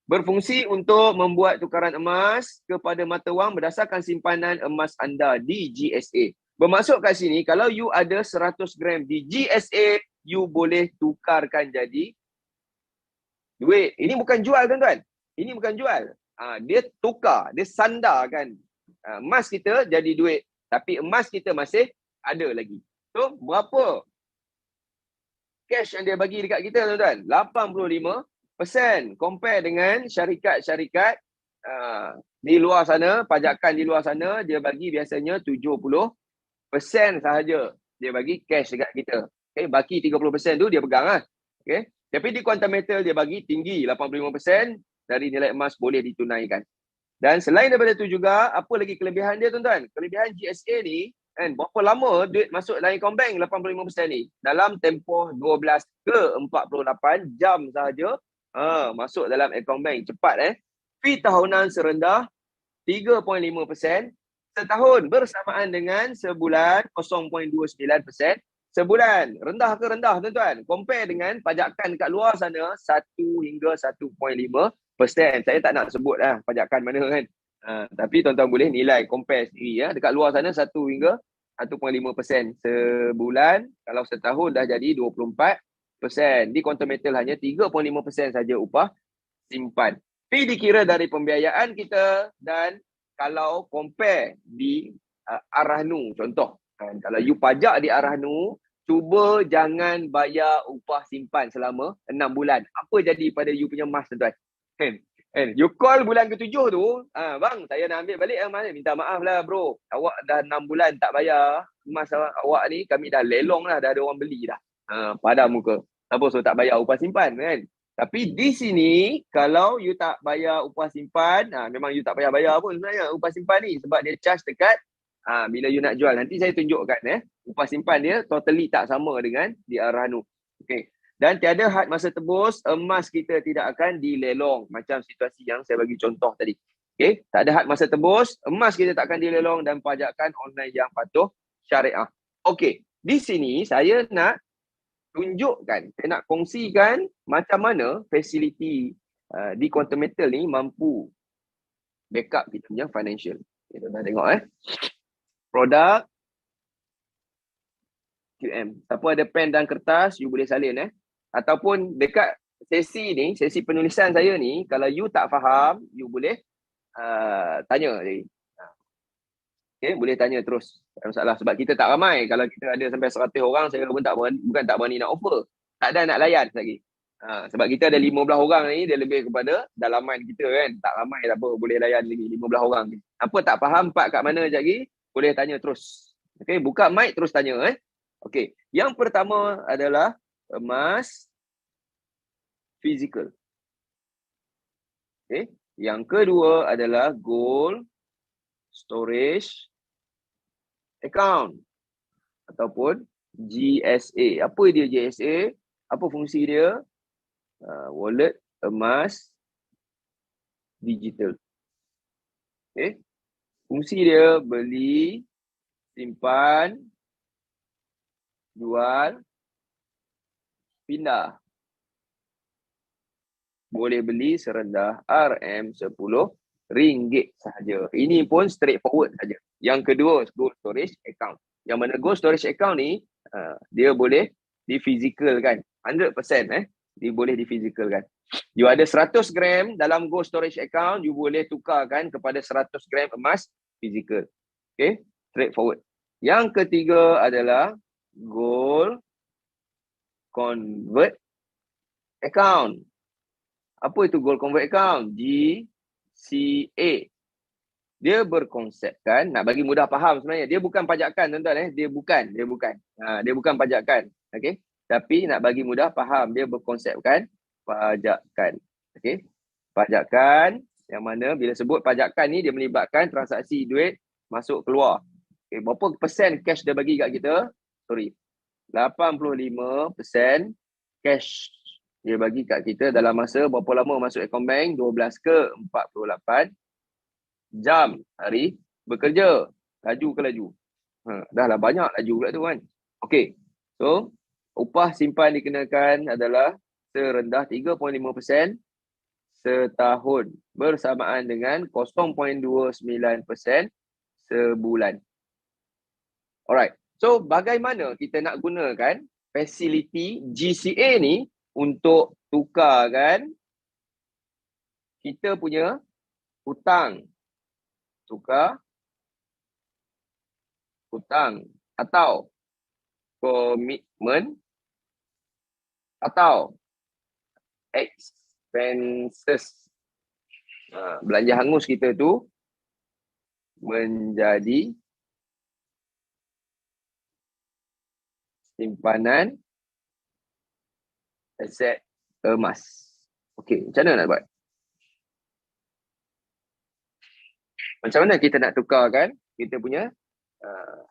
berfungsi untuk membuat tukaran emas kepada mata wang berdasarkan simpanan emas anda di GSA. Bermaksud kat sini, kalau you ada 100 gram di GSA, you boleh tukarkan jadi duit. Ini bukan jual tuan-tuan. Ini bukan jual. Dia tukar, dia sandarkan emas kita jadi duit. Tapi emas kita masih ada lagi. So, berapa cash yang dia bagi dekat kita tuan-tuan? 85%. Compare dengan syarikat-syarikat di luar sana, pajakan di luar sana, dia bagi biasanya 70% sahaja. Dia bagi cash dekat kita. Okay, baki 30% tu dia pegang lah. Okay. Tapi di Quantum Metal dia bagi tinggi, 85% dari nilai emas boleh ditunaikan. Dan selain daripada itu juga, apa lagi kelebihan dia tuan-tuan? Kelebihan GSA ni, kan, berapa lama duit masuk dalam account bank 85% ni? Dalam tempoh 12 ke 48 jam sahaja, masuk dalam account bank. Cepat Fee tahunan serendah 3.5%. Setahun bersamaan dengan sebulan 0.29%. Sebulan. Rendah ke rendah tuan-tuan? Compare dengan pajakan kat luar sana 1 hingga 1.5%. Saya tak nak sebut pajakan mana kan. Tapi tuan-tuan boleh nilai, compare sendiri Dekat luar sana 1 hingga 1.5% sebulan. Kalau setahun dah jadi 24%. Di Quantum Metal hanya 3.5% saja upah simpan. Fee dikira dari pembiayaan kita, dan kalau compare di Arahnu contoh. Kalau you pajak di Arahnu, cuba jangan bayar upah simpan selama 6 bulan. Apa jadi pada you punya emas tuan-tuan? You call bulan ke-7 tu, bang, saya nak ambil balik emas ni. Minta maaf lah bro. Awak dah 6 bulan tak bayar emas awak ni, kami dah lelong lah, dah ada orang beli dah. Padam muka. Apa so tak bayar upah simpan kan? Tapi di sini, kalau you tak bayar upah simpan, memang you tak payah bayar pun sebenarnya upah simpan ni. Sebab dia charge dekat bila you nak jual. Nanti saya tunjukkan upah simpan dia totally tak sama dengan di Al-Rahnu. Okay. Dan tiada had masa tebus, emas kita tidak akan dilelong. Macam situasi yang saya bagi contoh tadi. Okay? Tak ada had masa tebus, emas kita tak akan dilelong dan pajakan online yang patuh syariah. Okay. Di sini saya nak tunjukkan, saya nak kongsikan macam mana fasiliti di Quantum Metal ni mampu backup kita punya financial. Kita dah tengok produk QM. Siapa ada pen dan kertas, you boleh salin ataupun dekat sesi ni, sesi penulisan saya ni, kalau you tak faham, you boleh tanya lagi. Okay, boleh tanya terus. Tak ada masalah. Sebab kita tak ramai. Kalau kita ada sampai 100 orang, saya pun tak berani, bukan tak berani nak offer. Tak ada nak layan lagi. Sebab kita ada 15 orang ni, dia lebih kepada dalaman kita kan. Tak ramai tak apa, boleh layan lagi 15 orang ni. Apa tak faham, part kat mana sekejap lagi, boleh tanya terus. Okay, buka mic terus tanya. Okay, yang pertama adalah emas physical. Okay, yang kedua adalah gold storage account ataupun GSA. Apa dia GSA? Apa fungsi dia? Wallet emas digital. Okay. Fungsi dia beli, simpan, jual, pindah. Boleh beli serendah RM10 sahaja. Ini pun straightforward saja. Yang kedua, gold storage account. Yang mana gold storage account ni, dia boleh di-physicalkan. 100% dia boleh di-physicalkan. You ada 100 gram dalam gold storage account, you boleh tukarkan kepada 100 gram emas physical. Okay, straightforward. Yang ketiga adalah gold convert account. Apa itu gold convert account? GCA. Dia berkonsepkan, nak bagi mudah faham sebenarnya, dia bukan pajakan tuan-tuan Dia bukan. Dia bukan pajakan. Okey. Tapi nak bagi mudah faham, dia berkonsepkan pajakan. Okey. Pajakan yang mana bila sebut pajakan ni dia melibatkan transaksi duit masuk keluar. Okey, berapa persen cash dia bagi kat kita? 85% cash dia bagi kat kita dalam masa berapa lama masuk account bank? 12 ke 48 jam hari bekerja. Laju ke laju? Dah lah banyak laju pula tu kan. Okey. So, upah simpan dikenakan adalah serendah 3.5% setahun bersamaan dengan 0.29% sebulan. Alright. So, bagaimana kita nak gunakan fasiliti GCA ni untuk tukarkan kita punya hutang. Tukar hutang atau komitmen atau expenses. Belanja hangus kita tu menjadi simpanan aset emas. Okey, macam mana nak buat? Macam mana kita nak tukarkan kita punya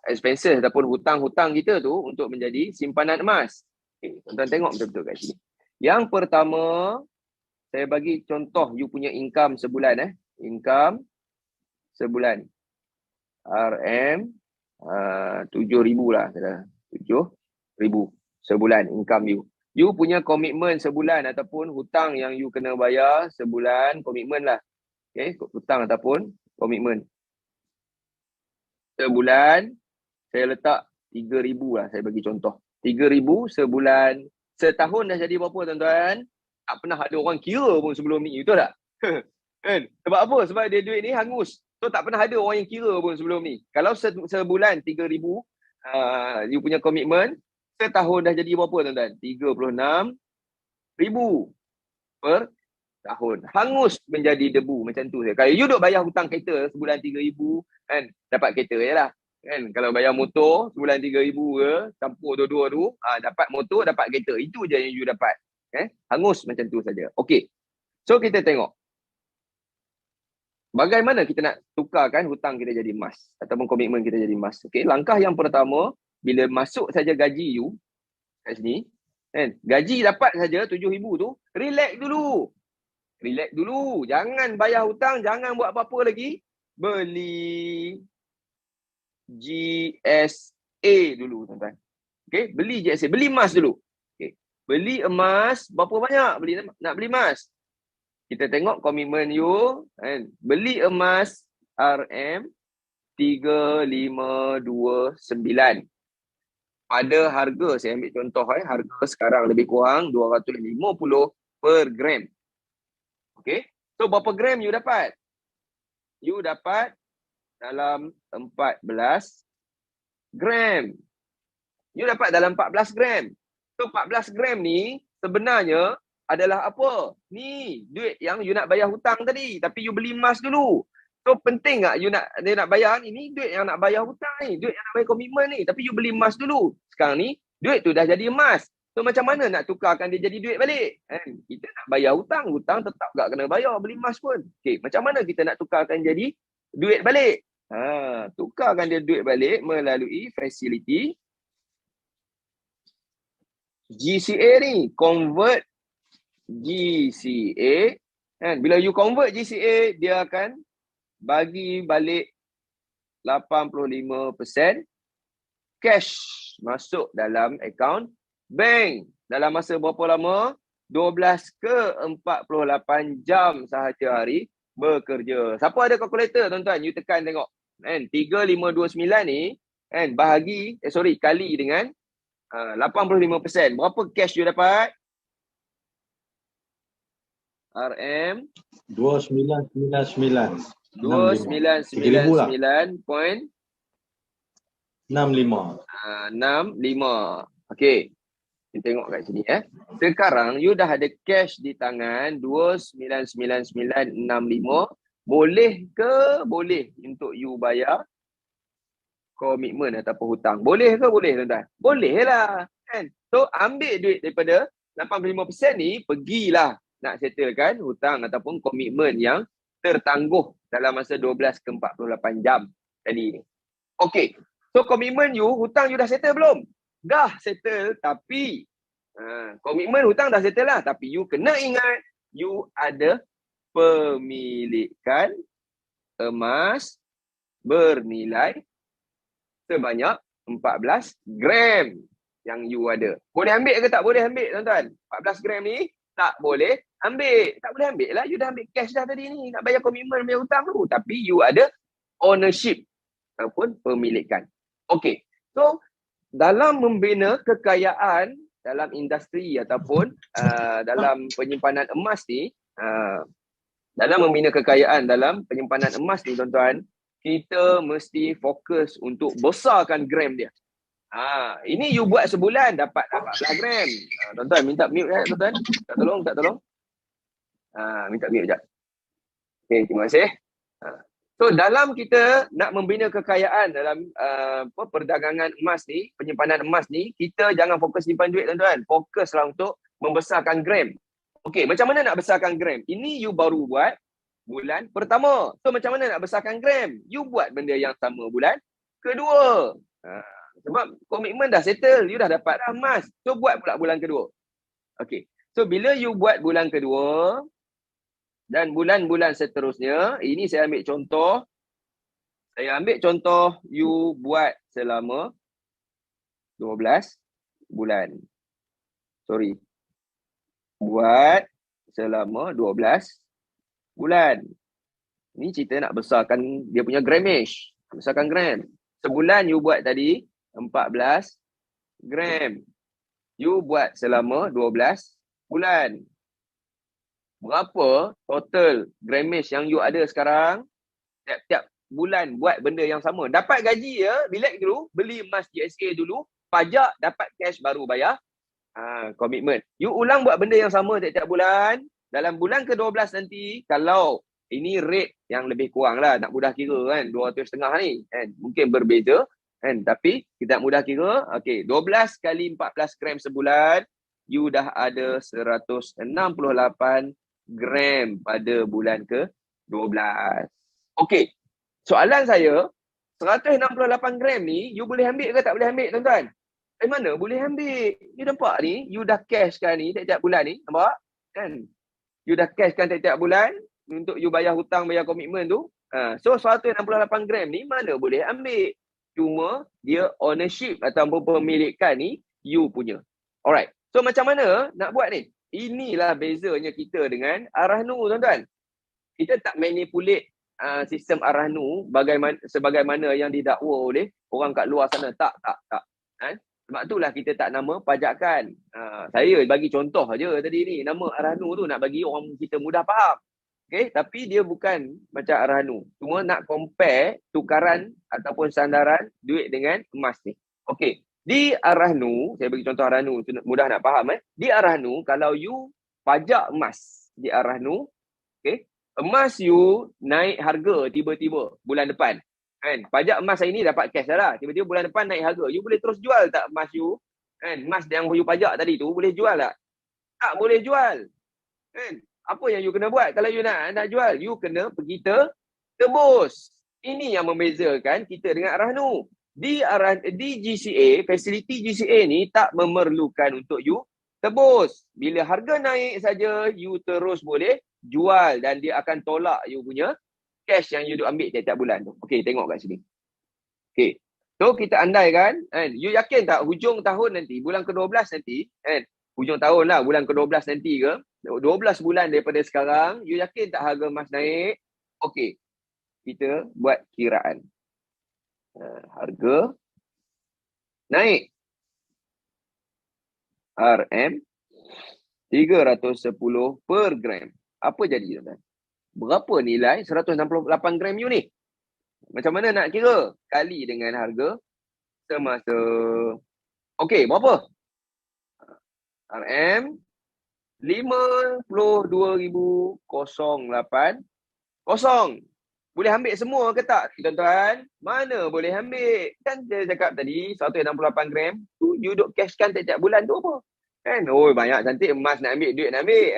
expenses ataupun hutang-hutang kita tu untuk menjadi simpanan emas? Okay, tuan-tuan tengok betul-betul kat sini. Yang pertama, saya bagi contoh you punya income sebulan. Income sebulan. RM 7,000 lah. 7,000 sebulan income you. You punya komitmen sebulan ataupun hutang yang you kena bayar sebulan, komitmen lah. Okay, hutang ataupun komitmen. Sebulan, saya letak 3,000 lah, saya bagi contoh. 3,000 sebulan. Setahun dah jadi berapa tuan-tuan? Tak pernah ada orang kira pun sebelum ni, betul tak? Kan? Sebab apa? Sebab dia duit ni hangus. So tak pernah ada orang yang kira pun sebelum ni. Kalau sebulan 3,000, you punya komitmen, setahun dah jadi berapa tuan-tuan? 36,000 per tahun. Hangus menjadi debu macam tu saja. Kalau you duk bayar hutang kereta sebulan 3,000 kan, dapat kereta je lah. Kan? Kalau bayar motor sebulan 3,000 ke, campur dua-dua tu, dapat motor, dapat kereta. Itu je yang you dapat. Hangus macam tu saja. Okey. So kita tengok. Bagaimana kita nak tukarkan hutang kita jadi emas ataupun komitmen kita jadi emas. Okey, langkah yang pertama, bila masuk saja gaji you kat sini, kan? Gaji dapat saja 7,000 tu, relax dulu. Relax dulu. Jangan bayar hutang, jangan buat apa-apa lagi. Beli GSA dulu, tuan-tuan. Okey, beli GSA, beli emas dulu. Okey. Beli emas berapa banyak nak beli emas? Kita tengok komitmen you, kan? Beli emas RM 3529. Pada harga, saya ambil contoh, harga sekarang lebih kurang 250 per gram. Okey. So berapa gram you dapat? You dapat dalam 14 gram. You dapat dalam 14 gram. So 14 gram ni sebenarnya adalah apa? Ni duit yang you nak bayar hutang tadi, tapi you beli emas dulu. So penting tak dia nak bayar ni? Ni duit yang nak bayar hutang ni, duit yang nak bayar komitmen ni, tapi you beli emas dulu. Sekarang ni duit tu dah jadi emas. So macam mana nak tukarkan dia jadi duit balik? Kita nak bayar hutang, hutang tetap tak kena bayar, beli emas pun. Okey, macam mana kita nak tukarkan jadi duit balik? Tukarkan dia duit balik melalui fasiliti GCA ni, convert GCA. Bila you convert GCA, dia akan bagi balik 85% cash masuk dalam akaun bank dalam masa berapa lama? 12 ke 48 jam sahaja hari bekerja. Siapa ada kalkulator, tuan-tuan? You tekan tengok. 3529 ni kali dengan 85%. Berapa cash you dapat? RM 2999. 2999.65. Okey. Kita tengok kat sini Sekarang you dah ada cash di tangan 299965. Boleh ke? Boleh untuk you bayar komitmen ataupun hutang. Boleh ke? Boleh, tuan-tuan. Boleh lah. Kan? So ambil duit daripada 85% ni, pergilah nak settlekan hutang ataupun komitmen yang tertangguh dalam masa 12 ke 48 jam tadi ni. Okey. So komitmen you, hutang you dah settle belum? Dah settle, tapi komitmen hutang dah settle lah. Tapi you kena ingat, you ada pemilikan emas bernilai sebanyak 14 gram yang you ada. Boleh ambil ke tak boleh ambil, tuan-tuan? 14 gram ni tak boleh ambil. Tak boleh ambil lah. You dah ambil cash dah tadi ni. Nak bayar komitmen, bayar hutang tu. Tapi you ada ownership ataupun pemilikan. Okey. So, dalam membina kekayaan dalam industri ataupun dalam penyimpanan emas ni, dalam membina kekayaan dalam penyimpanan emas ni, tuan-tuan, kita mesti fokus untuk besarkan gram dia. Ini you buat sebulan dapat 14 gram. Tuan-tuan minta mute tuan-tuan. Tak tolong. Minta mute sekejap. Okey, terima kasih. So dalam kita nak membina kekayaan dalam perdagangan emas ni, penyimpanan emas ni, kita jangan fokus simpan duit, tuan-tuan. Fokuslah untuk membesarkan gram. Okey, macam mana nak besarkan gram? Ini you baru buat bulan pertama. So macam mana nak besarkan gram? You buat benda yang sama bulan kedua. Sebab komitmen dah settle, you dah dapat dah emas. So buat pula bulan kedua. Okey. So bila you buat bulan kedua dan bulan-bulan seterusnya, ini saya ambil contoh. Saya ambil contoh you buat selama 12 bulan. Sorry. Buat selama 12 bulan. Ini cerita nak besarkan dia punya grammage. Besarkan gram. Sebulan you buat tadi 14 gram. You buat selama 12 bulan. Berapa total grammage yang you ada sekarang? Tiap-tiap bulan buat benda yang sama. Dapat gaji ya, relax dulu, beli emas GSA dulu, pajak, dapat cash baru bayar komitmen. You ulang buat benda yang sama tiap-tiap bulan, dalam bulan ke-12 nanti, kalau ini rate yang lebih kurang lah, nak mudah kira kan, 200.5 ni kan, mungkin berbeza kan, tapi kita nak mudah kira, okey, 12 kali 14 gram sebulan, you dah ada 168 gram pada bulan ke-12. Okey, soalan saya, 168 gram ni, you boleh ambil ke tak boleh ambil tuan-tuan? Mana boleh ambil? You nampak ni, you dah cashkan ni tiap-tiap bulan ni, nampak? Kan? You dah cashkan tiap-tiap bulan untuk you bayar hutang, bayar komitmen tu. So 168 gram ni mana boleh ambil. Cuma dia ownership ataupun pemilikan ni you punya. Alright. So macam mana nak buat ni? Inilah bezanya kita dengan Arahnu tuan-tuan. Kita tak manipulate sistem Arahnu sebagaimana yang didakwa oleh orang kat luar sana. Tak. Kan? Sebab itulah kita tak nama pajakan. Saya bagi contoh aja tadi ni. Nama Arahnu tu nak bagi orang kita mudah faham. Okay? Tapi dia bukan macam Arahnu. Cuma nak compare tukaran ataupun sandaran duit dengan emas ni. Okay. Di Arahnu, saya bagi contoh Arahnu, mudah nak faham. Di Arahnu, kalau you pajak emas di Arahnu, okay, emas you naik harga tiba-tiba bulan depan. Kan? Pajak emas hari ni dapat cash lah. Tiba-tiba bulan depan naik harga. You boleh terus jual tak emas you? Kan? Emas yang you pajak tadi tu boleh jual tak? Tak boleh jual. Kan? Apa yang you kena buat kalau you nak jual? You kena pergi tebus. Ini yang membezakan kita dengan Arahnu. Di GCA, fasiliti GCA ni tak memerlukan untuk you tebus. Bila harga naik saja, you terus boleh jual dan dia akan tolak you punya cash yang you duk ambil tiap-tiap bulan tu. Okey, tengok kat sini. Okey. So kita andaikan, kan, you yakin tak hujung tahun nanti, bulan ke-12 nanti, kan, hujung tahun lah, bulan ke-12 nanti ke, 12 bulan daripada sekarang, you yakin tak harga emas naik? Okey. Kita buat kiraan. Harga naik. RM 310 per gram. Apa jadi tuan-tuan? Berapa nilai 168 gram you ni? Macam mana nak kira? Kali dengan harga semasa. Okey, berapa? RM 52,008. Boleh ambil semua ke tak, tuan-tuan? Mana boleh ambil? Kan saya cakap tadi, 168 gram tu you duk cashkan tiap-tiap bulan tu apa? Kan? Oh, banyak cantik emas nak ambil, duit nak ambil.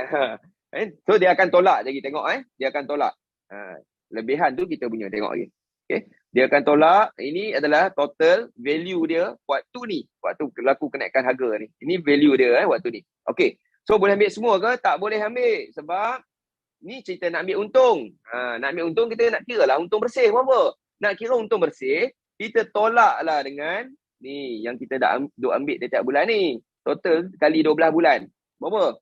So dia akan tolak lagi, tengok dia akan tolak. Lebihan tu kita punya, tengok lagi. Okay. Dia akan tolak, ini adalah total value dia waktu ni, waktu berlaku kenaikan harga ni. Ini value dia waktu ni. Okay. So boleh ambil semua ke? Tak boleh ambil sebab ni cerita nak ambil untung. Nak ambil untung kita nak kira lah untung bersih berapa. Nak kira untung bersih, kita tolak lah dengan ni yang kita dah ambil tiap bulan ni. Total kali 12 bulan. Berapa?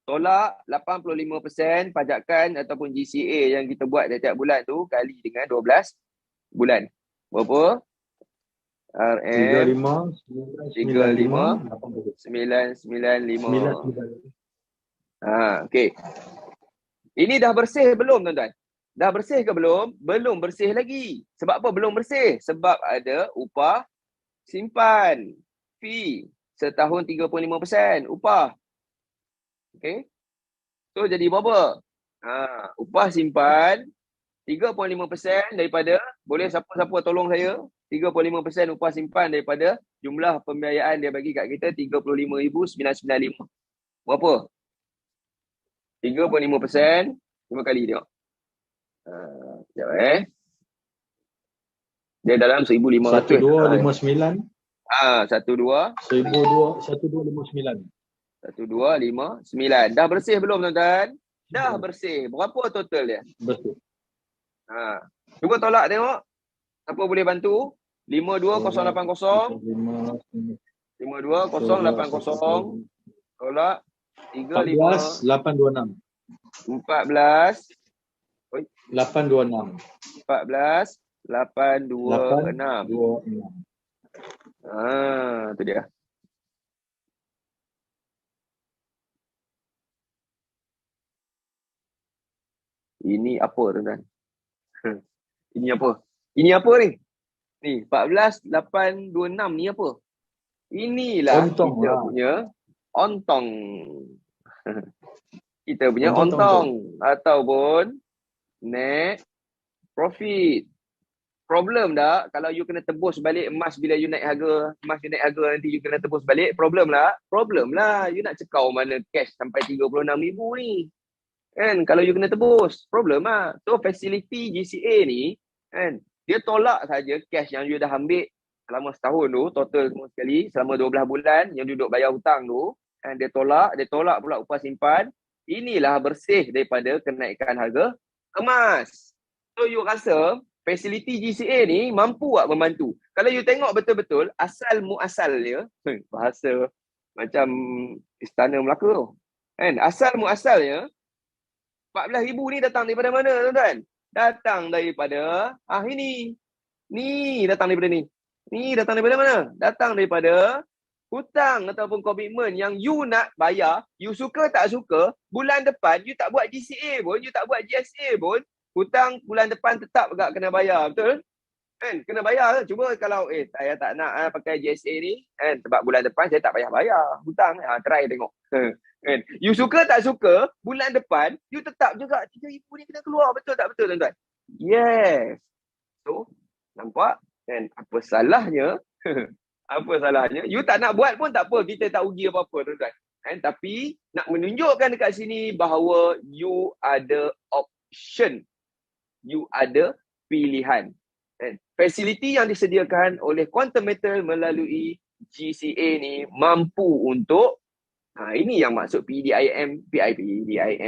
Tolak 85% pajakan ataupun GCA yang kita buat tiap bulan tu kali dengan 12 bulan. Berapa? RM 35,995. Okey. Ini dah bersih belum tuan-tuan? Dah bersih ke belum? Belum bersih lagi. Sebab apa belum bersih? Sebab ada upah simpan. Fee. Setahun 35% upah. Okay. So jadi berapa? Upah simpan 35% daripada, boleh siapa-siapa tolong saya, 35% upah simpan daripada jumlah pembiayaan dia bagi kat kita 35,995. Berapa? 35%, 5 kali tengok. Sekejap Dia dalam 1,500. 1259. 1259. 1259. Dah bersih belum tuan-tuan? Dah bersih. Berapa total dia? Betul. Cuba tolak tengok. Siapa boleh bantu? 52080. 52080. Tolak 14,826. 826. 14,826. Tu dia. Ini apa tuan-tuan? Ini apa? Ini apa ni? Ni 14,826 ni apa? Inilah Ontong kita lah. punya ontong. kita punya ontong ataupun net profit. Problem tak kalau you kena tebus balik emas bila you naik harga, emas you naik harga nanti you kena tebus balik, problem lah. Problem lah, you nak cekau mana cash sampai 36,000 ni. Kan, kalau you kena tebus, problem lah. So, facility GCA ni, kan, dia tolak saja cash yang you dah ambil selama setahun tu, total semua sekali, selama 12 bulan yang duduk bayar hutang tu, kan, dia tolak pula upah simpan. Inilah bersih daripada kenaikan harga emas. So, you rasa facility GCA ni mampu tak membantu? Kalau you tengok betul-betul asal muasal dia, bahasa macam Istana Melaka tu. Kan? Asal muasalnya 14,000 ni datang daripada mana, tuan-tuan? Datang daripada ini. Ni datang daripada ni. Ni datang daripada mana? Datang daripada hutang ataupun komitmen yang you nak bayar, you suka tak suka, bulan depan you tak buat GCA pun, you tak buat GSA pun, hutang bulan depan tetap agak kena bayar, betul? Kan? Kena bayar. Cuba kalau saya tak nak pakai GSA ni, kan, sebab bulan depan saya tak payah bayar hutang. Try tengok. Kan? You suka tak suka, bulan depan you tetap juga 3,000 ni kena keluar, betul tak betul, tuan-tuan? Yes. So, nampak kan apa salahnya? Apa salahnya? You tak nak buat pun tak apa, kita tak rugi apa-apa, tuan-tuan. Kan? Tapi nak menunjukkan dekat sini bahawa you ada option. You ada pilihan. Fasiliti yang disediakan oleh Quantum Metal melalui GCA ni mampu untuk ini yang maksud PDIM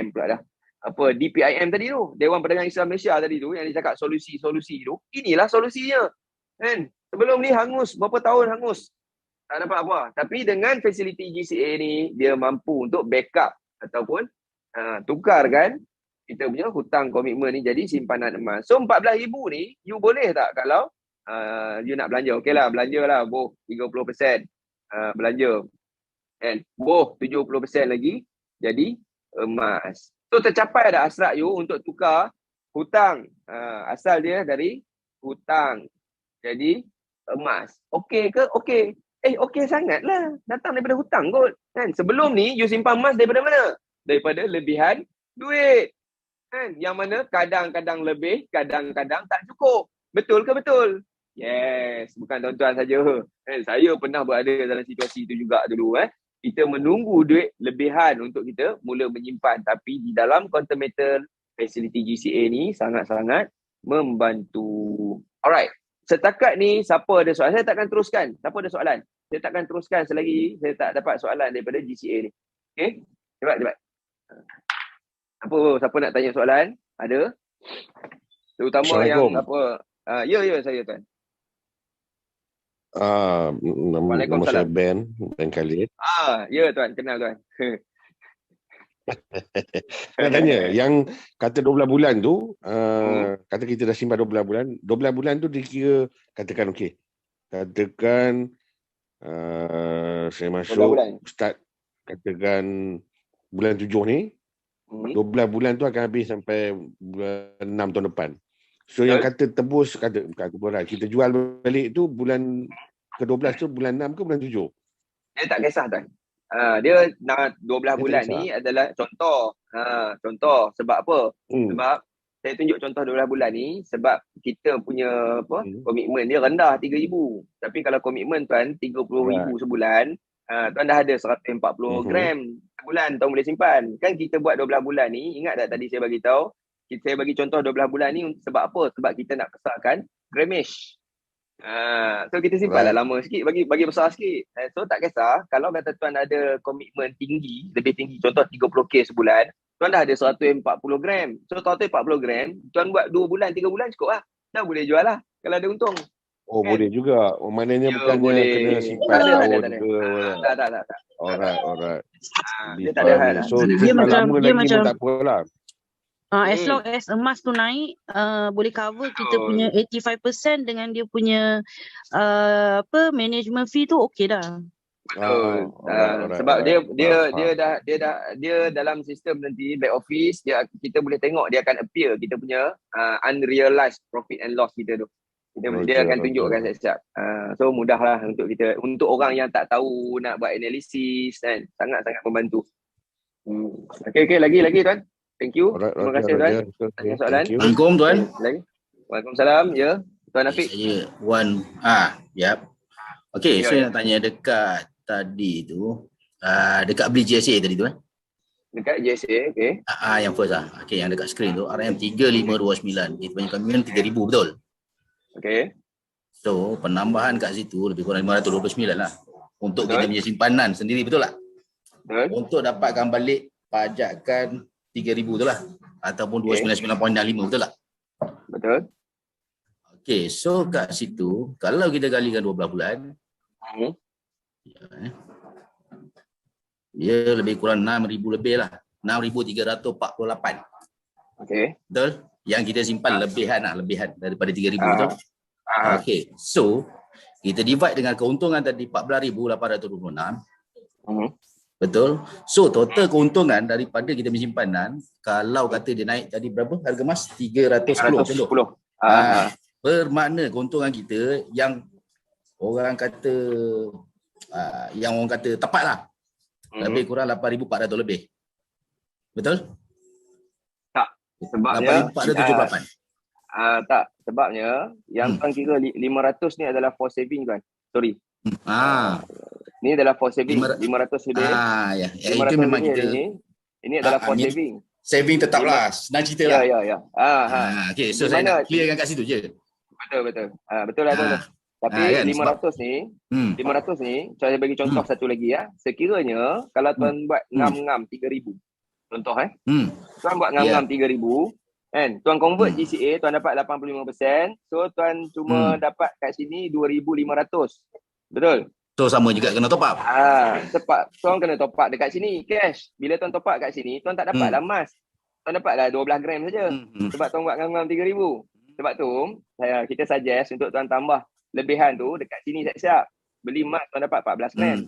pula dah. Apa DPIM tadi tu, Dewan Perdagangan Islam Malaysia tadi tu yang dia cakap solusi-solusi tu. Inilah solusinya. Kan? Sebelum ni hangus, berapa tahun hangus. Tak dapat apa. Tapi dengan fasiliti GCA ni dia mampu untuk backup ataupun tukarkan kita punya hutang komitmen ni jadi simpanan emas. So 14,000 ni you boleh tak kalau you nak belanja? Okeylah, belanja lah boh 30% belanja. And boh 70% lagi jadi emas. So tercapai dah hasrat you untuk tukar hutang. Asal dia dari hutang jadi emas. Okey ke? Okey. Okey sangatlah. Datang daripada hutang kot. Kan? Sebelum ni you simpan emas daripada mana? Daripada lebihan duit. Kan? Yang mana kadang-kadang lebih, kadang-kadang tak cukup. Betul ke betul? Yes, bukan tuan-tuan saja. Kan? Saya pernah berada dalam situasi itu juga dulu. Kita menunggu duit lebihan untuk kita mula menyimpan. Tapi di dalam Quantum Metal, facility GCA ni sangat-sangat membantu. Alright, setakat ni siapa ada soalan? Saya takkan teruskan. Siapa ada soalan? Saya takkan teruskan selagi saya tak dapat soalan daripada GCA ni. Okay? Cepat. Apa, siapa nak tanya soalan? Ada? Terutama yang apa? Ya, saya tuan. Nama saya Ben Khalid. Ya tuan, kenal tuan. Nak tanya, yang kata 12 bulan tu, kata kita dah simpan 12 bulan. 12 bulan tu dikira, katakan okey. Katakan saya masuk start, katakan bulan 7 ni. 12 bulan tu akan habis sampai bulan 6 tahun depan. So yang kata tebus, kita jual balik tu bulan ke-12 tu bulan 6 ke bulan 7? Dia tak kisah tuan. Dia 12 bulan ni adalah contoh. Contoh sebab apa? Sebab saya tunjuk contoh 12 bulan ni sebab kita punya komitmen dia rendah 3,000. Tapi kalau komitmen tuan 30,000 sebulan, tuan dah ada 140 gram sebulan tuan boleh simpan. Kan kita buat 12 bulan ni, ingat tak tadi saya bagi tahu, saya bagi contoh 12 bulan ni sebab apa? Sebab kita nak besarkan grammage. So kita simpan lah lama sikit, bagi besar sikit. So tak kisah kalau kata tuan ada komitmen tinggi, lebih tinggi, contoh 30k sebulan, tuan dah ada 140 gram. So 140 gram, tuan buat 2 bulan, 3 bulan cukup lah. Dah boleh jual lah kalau ada untung. Oh kan? Boleh juga. Maknanya bukannya kena simpan tahun ke. Tak. Alright. Dia tak ada hal lah. So dia macam tak apalah. As long as emas tu naik, boleh cover kita punya 85% dengan dia punya management fee tu okey dah. Betul. Sebab dia dalam sistem nanti back office kita boleh tengok dia akan appear kita punya unrealized profit and loss kita tu. Dia akan tunjukkan siap-siap. So mudahlah untuk kita, untuk orang yang tak tahu nak buat analisis kan, sangat-sangat membantu. Okey, lagi tuan. Thank you. Alright, Terima Roger, kasih tuan. Roger. Tanya soalan. Thank you. Assalamualaikum tuan. Lagi. Waalaikumsalam. Ya, Tuan Afiq. Saya Wan. Yap. Okey, Ya, saya ya. nak tanya dekat tadi tu. Dekat beli GSA tadi tu Dekat JSA, okey. yang first Okey, yang dekat skrin tu RM3529. Itu punya kami 3,000 betul. Okey. So, penambahan kat situ lebih kurang 529 lah. Untuk kita Betul. punya simpanan sendiri, betul tak? Betul. Untuk dapatkan balik pajakan 3,000 tu lah. Ataupun 299.65, betul tak? Betul. Okey, so kat situ, kalau kita kalikan 12 bulan, dia lebih kurang 6,000 lebih lah. 6,348. Okey. Betul? Yang kita simpan lebihan daripada 3,000 betul? Okey, so kita divide dengan keuntungan tadi 14,826. Betul? So total keuntungan daripada kita punya simpanan, kalau kata dia naik tadi berapa harga emas? 310 macam tu. Bermakna keuntungan kita yang orang kata tepat lah. Lebih kurang 8,400 lebih. Betul? Tak. Sebabnya 8,478. tak. Sebabnya yang tuan kira 500 ni adalah for saving tuan. Sorry. Ni adalah for saving. 500 lebih. Ya. 500 Itu memang lebih kita ini adalah for saving. Saving tetap lah. Senang cerita lah. Ya. Okey, so saya nak clearkan kat situ je. Betul. Betul lah tuan. Tapi kan, 500 ni, saya bagi contoh satu lagi ya. Sekiranya kalau tuan buat ngam-ngam 3,000. Contoh tuan buat ngam-ngam 3,000 kan, tuan convert GCA, tuan dapat 85%. So tuan cuma dapat kat sini 2,500. Betul? So sama juga kena top up. Tuan kena top up dekat sini cash. Bila tuan top up kat sini, tuan tak dapatlah emas. Tuan dapatlah 12 gram saja. Sebab tuan buat ngam-ngam 3,000. Sebab tu kita suggest untuk tuan tambah lebihan tu dekat sini siap-siap. Beli emas tuan dapat 14 gram.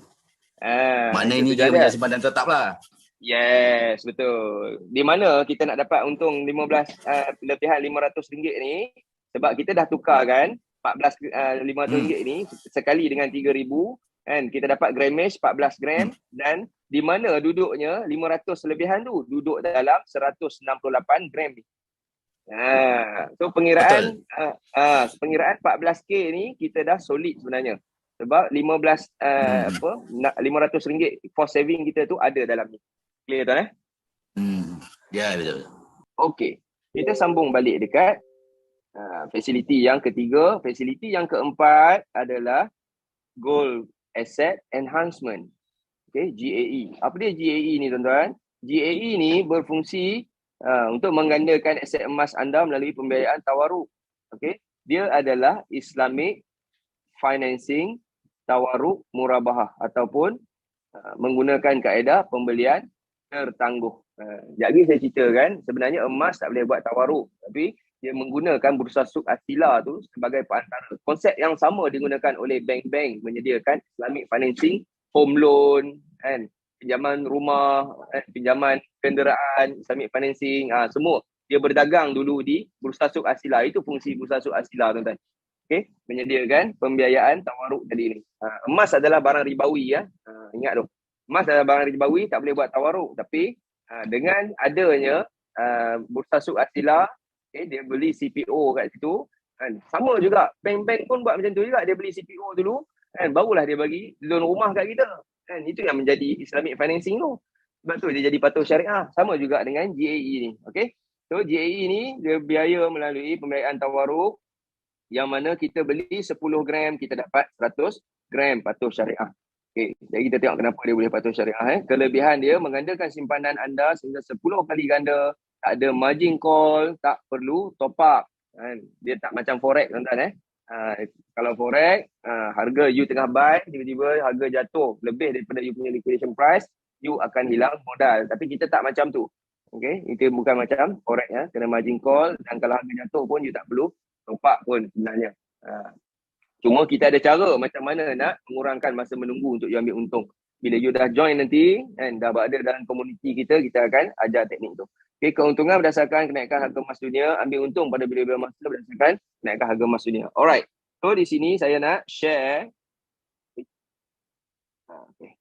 Makna ini dia punya simpanan tetap lah. Yes, betul. Di mana kita nak dapat untung 15 lebihan RM500 ni, sebab kita dah tukar kan 14 RM500 ni sekali dengan 3,000 kan, kita dapat grammage 14 gram dan di mana duduknya 500 lebihan tu duduk dalam 168 gram ni. So pengiraan pengiraan 14K ni kita dah solid sebenarnya. Sebab 15 RM500 for saving kita tu ada dalam ni. Clear tuan Ya, betul. Okey. Kita sambung balik dekat fasiliti yang ketiga. Fasiliti yang keempat adalah Gold Asset Enhancement. Okay, GAE. Apa dia GAE ni tuan-tuan? GAE ni berfungsi untuk menggandakan aset emas anda melalui pembiayaan tawaruk. Okay. Dia adalah Islamic Financing Tawaruk Murabahah ataupun menggunakan kaedah pembelian tertangguh. Jadi saya ceritakan sebenarnya emas tak boleh buat tawaruk, tapi dia menggunakan bursa suk asila tu sebagai perantara. Konsep yang sama digunakan oleh bank-bank menyediakan Islamic financing, home loan, kan, pinjaman rumah, pinjaman kenderaan, Islamic financing, semua dia berdagang dulu di bursa suk asila. Itu fungsi bursa suk asila tuan-tuan. Okey, menyediakan pembiayaan tawaruk tadi ni. Emas adalah barang ribawi ya. Ingat tu. Emas adalah barang ribawi, tak boleh buat tawaruk, tapi dengan adanya bursa suk asila, dia beli CPO kat situ kan. Sama juga bank-bank pun buat macam tu juga, dia beli CPO dulu kan, barulah dia bagi loan rumah kat kita kan. Itu yang menjadi Islamic financing tu. Sebab tu dia jadi patuh syariah. Sama juga dengan GAE ni. Okey. So GAE ni dia biaya melalui pembiayaan tawaruk yang mana kita beli 10 gram kita dapat 100 gram patuh syariah. Okey, jadi kita tengok kenapa dia boleh patuh syariah. Kelebihan dia menggandakan simpanan anda sehingga 10 kali ganda, tak ada margin call, tak perlu top up. Kan? Dia tak macam forex tuan-tuan. Kalau forex, harga you tengah buy, tiba-tiba harga jatuh lebih daripada you punya liquidation price, you akan hilang modal. Tapi kita tak macam tu. Okey, itu bukan macam forex ya, kena margin call dan kalau harga jatuh pun you tak perlu top up pun sebenarnya. Cuma kita ada cara macam mana nak mengurangkan masa menunggu untuk you ambil untung. Bila you dah join nanti dan dah berada dalam komuniti kita, kita akan ajar teknik tu. Okay, keuntungan berdasarkan kenaikan harga emas dunia, ambil untung pada bila-bila masa berdasarkan kenaikan harga emas dunia. Alright, so di sini saya nak share. Okay.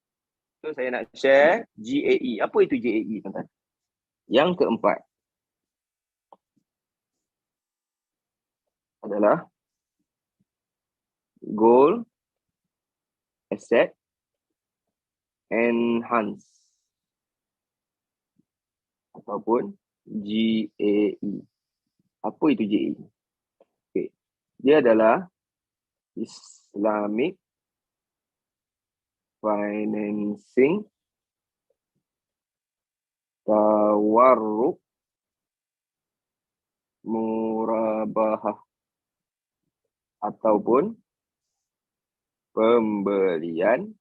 So saya nak share GAE. Apa itu GAE, tuan-tuan? Yang keempat adalah Goal Asset Enhance ataupun GAE. Apa itu GAE? Okay. Dia adalah Islamic Financing Tawarruk Murabahah ataupun pembelian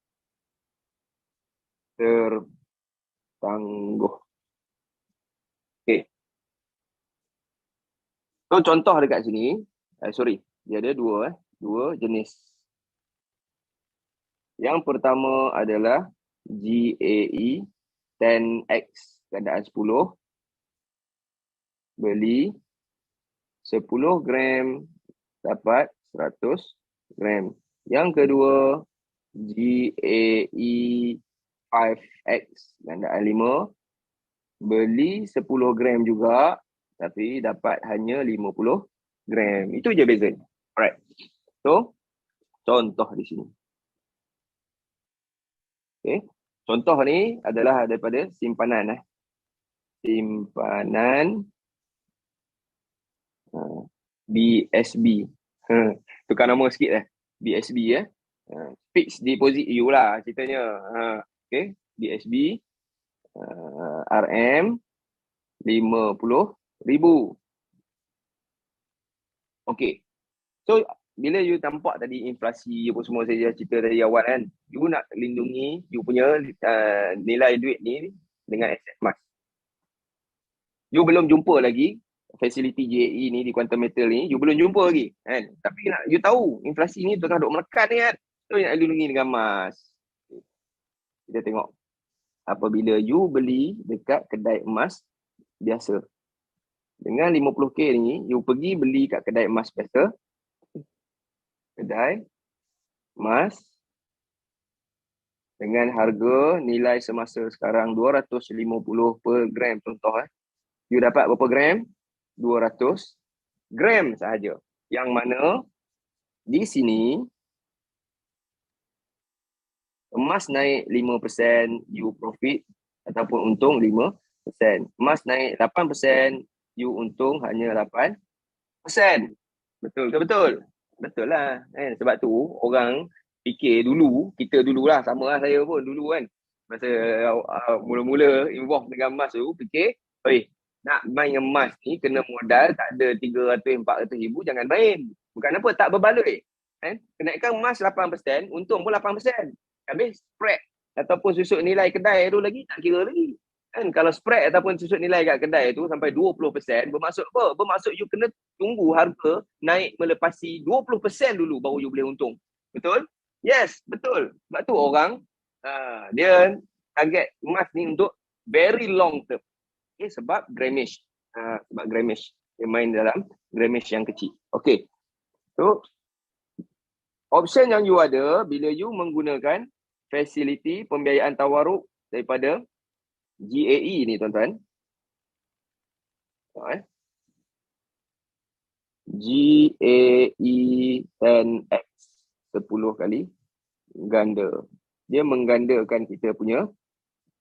tertangguh. Okey. So contoh dekat sini, dia ada dua jenis. Yang pertama adalah GAE 10x gandaan 10, beli 10 gram dapat 100 gram. Yang kedua GAE 5x gandaan 5, beli 10 gram juga tapi dapat hanya 50 gram. Itu je bezanya. Alright. So contoh di sini. Okay. Contoh ni adalah daripada simpanan. Simpanan BSB. Tukar nama sikit lah. BSB fixed deposit you lah ceritanya. Okay. BSB RM 50,000. Okay. So bila you nampak tadi inflasi apa semua saya cerita dari awal kan, you nak lindungi you punya nilai duit ni dengan aset emas. You belum jumpa lagi fasiliti GAE ni di Quantum Metal ni, you belum jumpa lagi kan. Tapi nak you tahu inflasi ni tengah duk menekan ni kan. So you nak lindungi dengan emas. Kita tengok apabila you beli dekat kedai emas biasa. Dengan 50k ni, you pergi beli kat kedai emas biasa. Kedai emas dengan harga nilai semasa sekarang 250 per gram contoh. You dapat berapa gram? 200 gram sahaja. Yang mana di sini emas naik 5%, you profit ataupun untung 5%. Emas naik 8%, you untung hanya 8%. Betul ke betul? Betul lah. Sebab tu orang fikir dulu, kita dululah, sama lah saya pun dulu kan. Masa mula-mula involve dengan emas tu, fikir, nak main emas ni kena modal tak ada 300-400 ribu, jangan main. Bukan apa, tak berbaloi. Kenaikan emas 8%, untung pun 8%. Habis spread ataupun susut nilai kedai tu lagi tak kira lagi. Kalau spread ataupun susut nilai kat kedai tu sampai 20%, bermaksud apa? Bermaksud you kena tunggu harga naik melepasi 20% dulu baru you boleh untung. Betul? Yes, betul. Sebab tu orang dia target emas ni untuk very long term. Okay, sebab grammage. Sebab grammage. Dia main dalam grammage yang kecil. Okay. So, option yang you ada bila you menggunakan fasiliti pembiayaan tawaruk daripada GAE ni tuan-tuan. GAE 10x 10 kali ganda. Dia menggandakan kita punya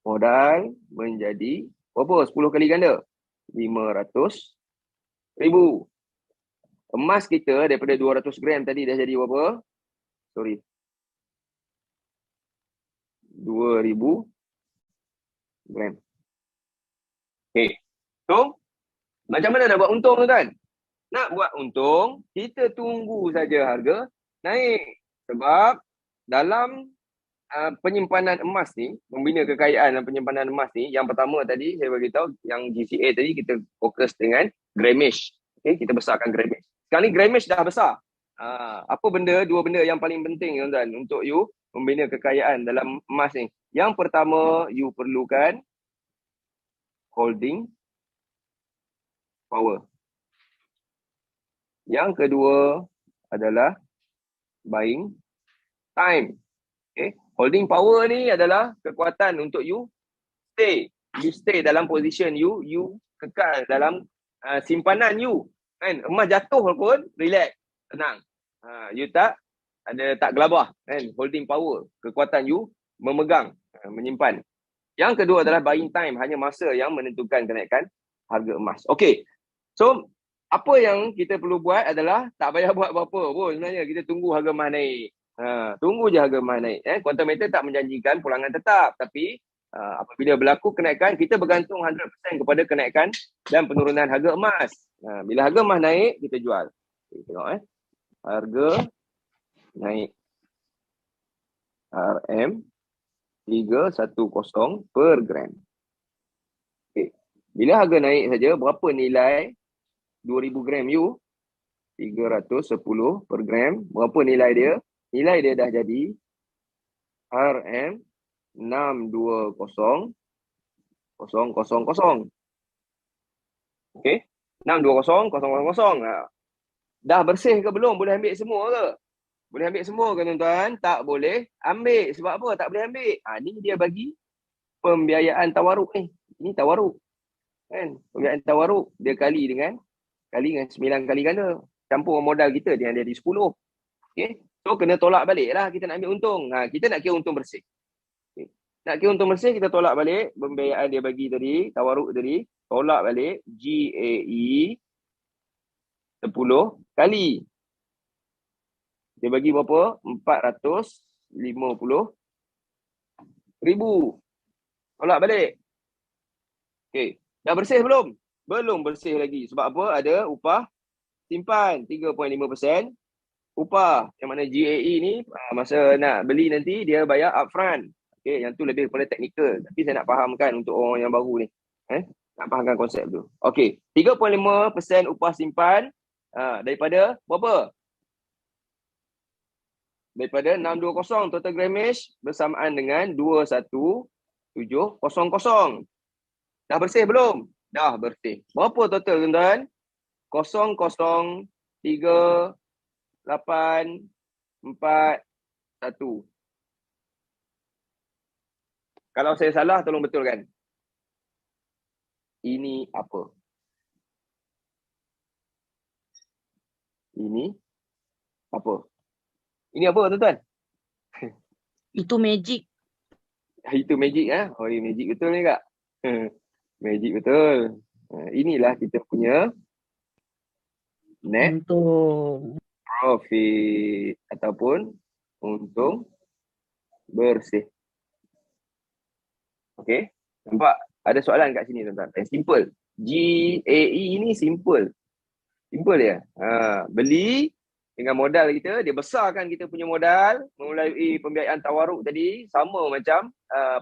modal menjadi berapa? 10 kali ganda. 500,000. Emas kita daripada 200 gram tadi dah jadi berapa? 2,000 gram. Okay. So, macam mana nak buat untung tuan? Nak buat untung, kita tunggu saja harga naik. Sebab dalam penyimpanan emas ni, membina kekayaan dan penyimpanan emas ni, yang pertama tadi saya beritahu, yang GCA tadi kita fokus dengan grammage. Okay, kita besarkan grammage. Sekarang ni grammage dah besar. Apa dua benda yang paling penting tuan-tuan untuk you membina kekayaan dalam emas ni? Yang pertama, you perlukan holding power. Yang kedua adalah buying time. Okay. Holding power ni adalah kekuatan untuk you stay. You stay dalam position you kekal dalam simpanan you. Kan? Emas jatuh pun relax, tenang. You tak gelabah. Kan? Holding power, kekuatan you memegang, menyimpan. Yang kedua adalah buying time, hanya masa yang menentukan kenaikan harga emas. Okey. So, apa yang kita perlu buat adalah tak payah buat apa-apa pun sebenarnya. Kita tunggu harga emas naik. Tunggu je harga emas naik. Quantum Metal tak menjanjikan pulangan tetap, tapi apabila berlaku kenaikan, kita bergantung 100% kepada kenaikan dan penurunan harga emas. Bila harga emas naik, kita jual. Okay, tengok harga naik RM 310 per gram. Okay. Bila harga naik saja, berapa nilai 2000 gram you? 310 per gram. Berapa nilai dia? Nilai dia dah jadi RM 620,000. Okey, 620,000. Dah bersih ke belum? Boleh ambil semua ke? Boleh ambil semua ke tuan-tuan? Tak boleh ambil. Sebab apa tak boleh ambil? Ni dia bagi pembiayaan tawaruk ni. Ini tawaruk. Kan? Pembiayaan tawaruk dia kali dengan 9 kali ganda. Campur modal kita dengan dia di 10. Okey. So kena tolak balik lah kita nak ambil untung. Kita nak kira untung bersih. Nak kira untung bersih, kita tolak balik pembiayaan dia bagi tadi, tawaruk tadi, tolak balik GAE 10 kali. Dia bagi berapa? 450,000. Tolak balik. Okey, dah bersih belum? Belum bersih lagi. Sebab apa? Ada upah simpan 3.5%. Upah yang mana GAE ni masa nak beli nanti dia bayar upfront. Okay, yang tu lebih kepada teknikal. Tapi saya nak fahamkan untuk orang yang baru ni. Nak fahamkan konsep tu. Okey, 3.5% upah simpan daripada berapa? Daripada 620 total grammage bersamaan dengan 21700. Dah bersih belum? Dah bersih. Berapa total tuan-tuan? 00381. Kalau saya salah, tolong betulkan. Ini apa? Ini apa? Ini apa, tuan-tuan? Itu magic. Itu magic, Oh, ini magic betul ni, Kak? Magic betul. Inilah kita punya net profit ataupun untung bersih. Okey, nampak? Ada soalan kat sini tuan-tuan. Simple. GAE ni simple. Simple dia. Beli dengan modal kita, dia besarkan kita punya modal melalui pembiayaan tawaruk tadi. Sama macam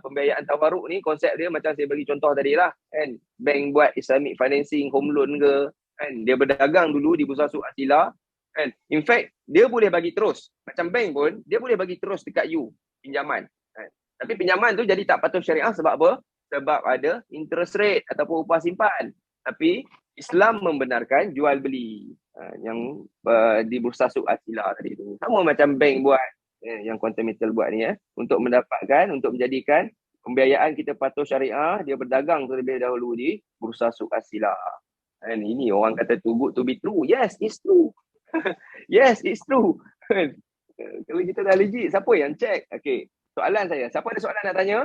pembiayaan tawaruk ni, konsep dia macam saya bagi contoh tadi lah. Kan? Bank buat Islamic financing, home loan ke. Kan? Dia berdagang dulu di Bursa Suq Asila. Kan? In fact, dia boleh bagi terus. Macam bank pun, dia boleh bagi terus dekat you pinjaman. Kan? Tapi pinjaman tu jadi tak patuh syariah sebab apa? Sebab ada interest rate ataupun upah simpan. Tapi Islam membenarkan jual beli yang di Bursa Suq Asila tadi tu. Sama macam bank buat, yang Quantum Metal buat ni untuk mendapatkan, untuk menjadikan pembiayaan kita patuh syariah, dia berdagang terlebih dahulu di Bursa Suq Asila. And ini orang kata too good to be true. Yes, it's true. Yes, it's true. Kalau kita dah legit, siapa yang check? Okay. Soalan saya. Siapa ada soalan nak tanya?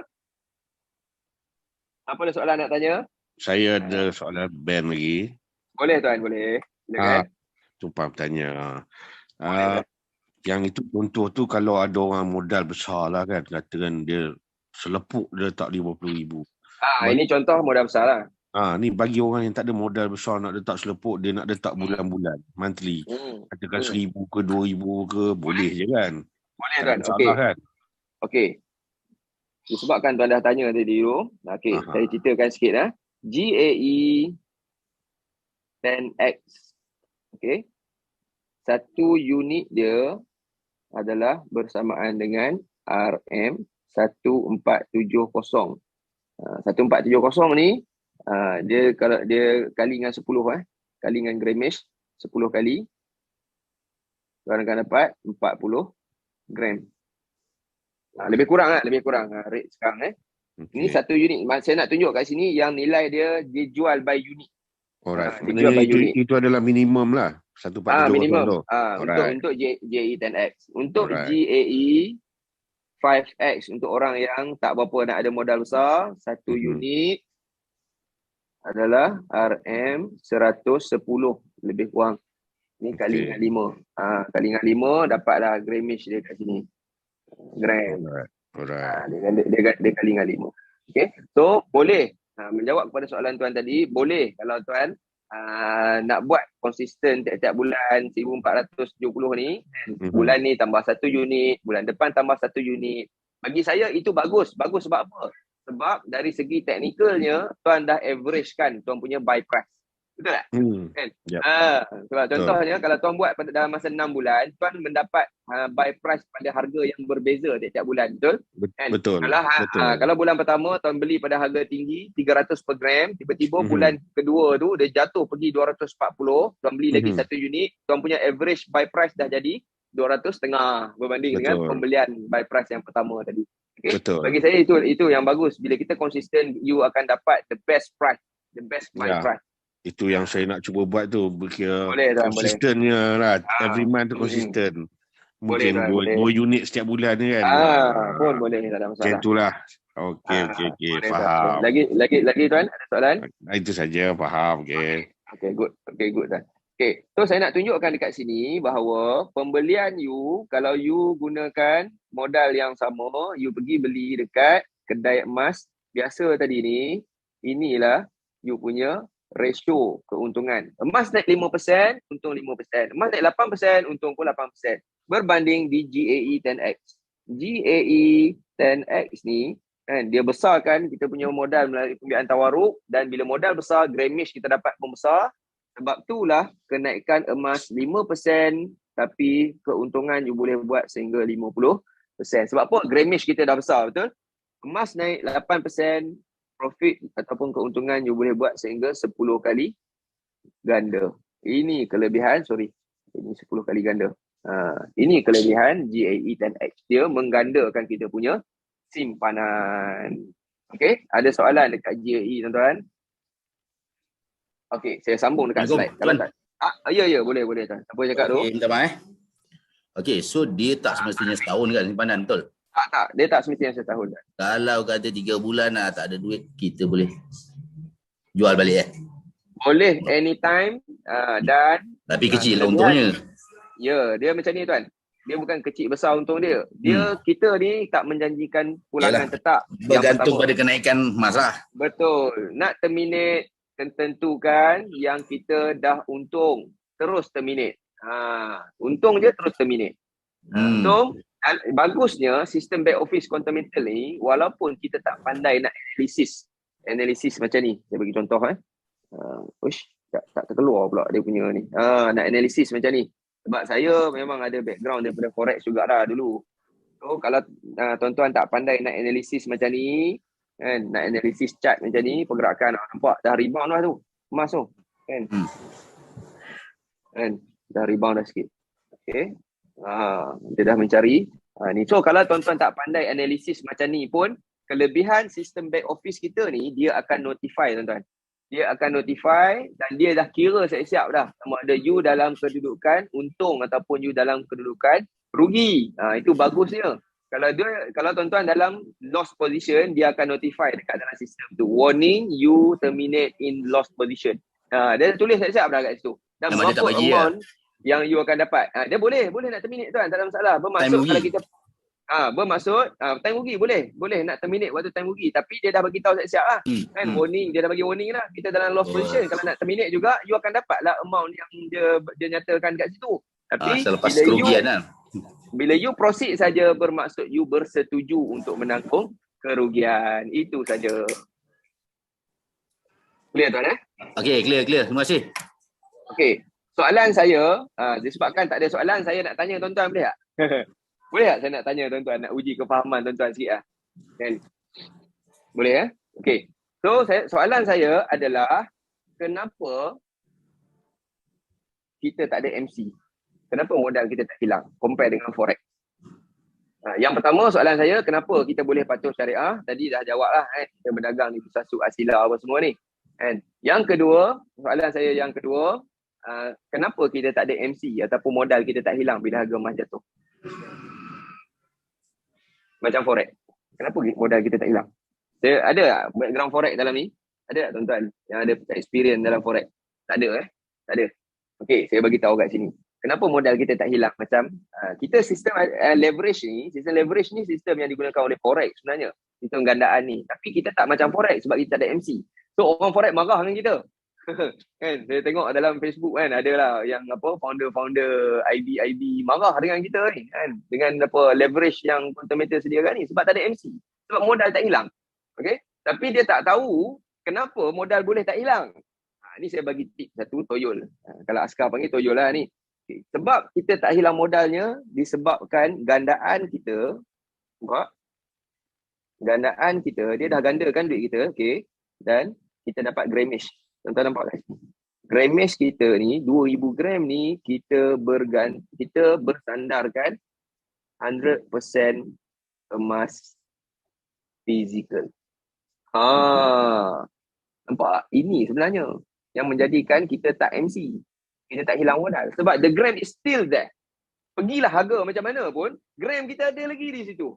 Apa ada soalan nak tanya? Saya ada soalan Ben lagi. Boleh tuan, boleh. Tumpang bertanya. Yang itu contoh tu kalau ada orang modal besar lah kan, katakan dia selepuk dia letak 50,000. Ini contoh modal besar lah. Ni bagi orang yang tak ada modal besar nak letak selepuk, dia nak letak bulan-bulan, monthly. Katakan 1,000 ke 2,000 ke, boleh je kan? Boleh tuan, okey. Kan? Okey. Disebabkan tuan dah tanya tadi tu, okey, saya ceritakan sikit GAE 10X. Okey. Satu unit dia adalah bersamaan dengan RM 1470. 1470 ni dia kalau dia kali dengan 10 kali dengan grammage 10 kali, korang akan dapat 40 gram. Lebih kurang rate sekarang Ini satu unit. Saya nak tunjuk kat sini yang nilai dia dijual by unit. Alright. Dijual by unit. Itu adalah minimum lah. 147 Minimum. tu. Untuk GAE 10X. Untuk Alright. GAE 5X untuk orang yang tak berapa nak ada modal besar, satu unit adalah RM110 lebih kurang. Ni kali dengan 5. Kali dengan 5 dapatlah gramish dia kat sini. Gram. Alright. Dia kali dengan 5. Okay. So boleh menjawab kepada soalan tuan tadi, boleh kalau tuan nak buat konsisten tiap-tiap bulan 1470 ni, bulan ni tambah 1 unit, bulan depan tambah 1 unit. Bagi saya itu bagus. Bagus sebab apa? Sebab dari segi teknikalnya tuan dah average kan tuan punya buy price. Betul tak? Kan? Sebab contohnya kalau tuan buat pada dalam masa 6 bulan, tuan mendapat buy price pada harga yang berbeza tiap-tiap bulan, betul? Kan? Betul. Kalau bulan pertama tuan beli pada harga tinggi 300 per gram, tiba-tiba bulan kedua tu dia jatuh pergi 240, tuan beli lagi 1 unit, tuan punya average buy price dah jadi 200.5 berbanding dengan pembelian buy price yang pertama tadi. Okay? Bagi saya itu yang bagus. Bila kita konsisten, you akan dapat the best price, the best buy price. Itu yang saya nak cuba buat tu. Konsistennya lah. Every month tu konsisten. Mungkin 2 unit setiap bulan ni kan. Pun boleh, tak ada masalah. Macam itulah. Okey. Faham. Lagi tuan, ada soalan? Itu saja, faham. Okay, good tuan. Okay, so saya nak tunjukkan dekat sini bahawa pembelian you, kalau you gunakan modal yang sama, you pergi beli dekat kedai emas biasa tadi ni, inilah you punya ratio keuntungan. Emas naik 5%, untung 5%. Emas naik 8%, untung pun 8%. Berbanding di GAE 10X. GAE 10X ni, kan, dia besarkan kita punya modal melalui pembiayaan tawaruk, dan bila modal besar, gramish kita dapat pun besar. Sebab itulah kenaikan emas 5%, tapi keuntungan you boleh buat sehingga 50%. Sebab apa? Gramish kita dah besar, betul? Emas naik 8%, profit ataupun keuntungan you boleh buat sehingga 10 kali ganda. Ini kelebihan, ini 10 kali ganda. Ini kelebihan GAE 10X. Dia menggandakan kita punya simpanan. Okey, ada soalan dekat GAE tuan-tuan? Okey, saya sambung dekat slide. Kalau tak. Ya, boleh tuan. Apa cakap tu? Minta maaf. Okey, so dia tak semestinya setahun kan simpanan, betul? Tak, dia tak semestinya setahun. Kalau kata 3 bulan tak ada duit, kita boleh jual balik Boleh anytime dan tapi kecil lah untungnya. Ya, dia macam ni tuan. Dia bukan kecil besar untung dia. Kita ni tak menjanjikan pulangan tetap. Bergantung pada kenaikan emas lah. Betul. Nak terminate, tentukan yang kita dah untung, terus terminate. Untung je terus terminate. So bagusnya sistem back office quantum metal ni, walaupun kita tak pandai nak analisis macam ni, saya bagi contoh tak terkeluar pula dia punya ni. Nak analisis macam ni, sebab saya memang ada background daripada forex juga dah dulu. So kalau tuan-tuan tak pandai nak analisis macam ni kan, nak analisis chart macam ni, pergerakan nampak dah rebound lah tu emas tu kan. Dah rebound dah sikit. Okey. Dia dah mencari ni. So kalau tuan-tuan tak pandai analisis macam ni pun, kelebihan sistem back office kita ni, dia akan notify tuan-tuan. Dia akan notify dan dia dah kira siap-siap dah sama ada you dalam kedudukan untung ataupun you dalam kedudukan rugi. Itu bagusnya. Kalau tuan-tuan dalam loss position, dia akan notify dekat dalam sistem tu. Warning, you terminate in loss position. Dia tulis siap-siap dah kat situ. Dan berapa amount yang you akan dapat. Dia boleh nak terminate tuan, tak ada masalah. Bermaksud kalau kita time rugi boleh nak terminate waktu time rugi, tapi dia dah bagi tahu siap-siap lah. Kan warning, dia dah bagi warning lah. Kita dalam loss position, kalau nak terminate juga you akan dapat lah amount yang dia nyatakan kat situ. Tapi selepas kerugian lah. Bila you proceed saja, bermaksud you bersetuju untuk menanggung kerugian. Itu saja. Clear tuan Okey, clear. Terima kasih. Okey. Soalan saya, disebabkan tak ada soalan, saya nak tanya tuan-tuan, boleh tak? Boleh tak saya nak tanya tuan-tuan, nak uji kefahaman tuan-tuan sikit lah. Kan? Boleh Okey. So, soalan saya adalah, kenapa kita tak ada MC? Kenapa modal kita tak hilang compare dengan forex? Yang pertama soalan saya, kenapa kita boleh patuh syariah? Tadi dah jawab lah kita berdagang di pusat suk asila apa semua ni. Yang kedua, soalan saya yang kedua, kenapa kita tak ada MC ataupun modal kita tak hilang bila harga emas jatuh? Macam forex. Kenapa modal kita tak hilang? Saya ada background forex dalam ni? Ada tak tuan-tuan yang ada experience dalam forex? Tak ada Tak ada. Okey, saya bagi tahu kat sini. Kenapa modal kita tak hilang? Macam kita sistem leverage ni, sistem yang digunakan oleh forex sebenarnya. Sistem gandaan ni. Tapi kita tak macam forex sebab kita tak ada MC. So orang forex marah dengan kita. Kan, saya tengok dalam Facebook kan, adalah yang founder IB marah dengan kita ni kan, dengan leverage yang Quantum sediakan ni sebab tak ada MC. Sebab modal tak hilang. Okey? Tapi dia tak tahu kenapa modal boleh tak hilang. Ni saya bagi tip satu, toyol. Kalau askar panggil toyol lah ni. Okay. Sebab kita tak hilang modalnya disebabkan gandaan kita, dia dah gandakan duit kita, okey, dan kita dapat grammage. Tuan-tuan nampak tak? Grammage kita ni 2000 gram ni kita bersandarkan 100% emas fizikal. Nampak? Ini sebenarnya yang menjadikan kita tak MC. Kita tak hilang modal. Sebab the gram is still there. Pergilah harga macam mana pun, gram kita ada lagi di situ.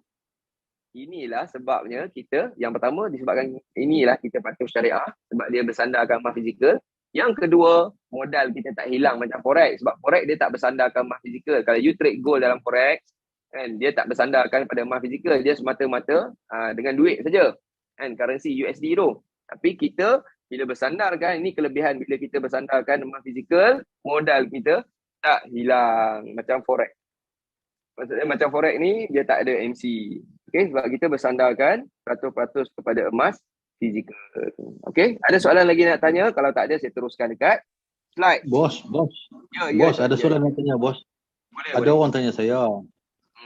Inilah sebabnya kita, yang pertama disebabkan inilah kita patuh syariah sebab dia bersandarkan emas fizikal. Yang kedua, modal kita tak hilang macam forex. Sebab forex dia tak bersandarkan emas fizikal. Kalau you trade gold dalam forex, kan, dia tak bersandarkan pada emas fizikal. Dia semata-mata dengan duit saja. Kan, currency USD tu. Tapi kita bila bersandarkan, ini kelebihan bila kita bersandarkan emas fizikal, modal kita tak hilang macam forex. Maksudnya macam forex ni dia tak ada MC. Okey, sebab kita bersandarkan 100% kepada emas fizikal. Okey, ada soalan lagi nak tanya? Kalau tak ada saya teruskan dekat slide. Bos, ada soalan nak tanya bos. Ada orang tanya saya.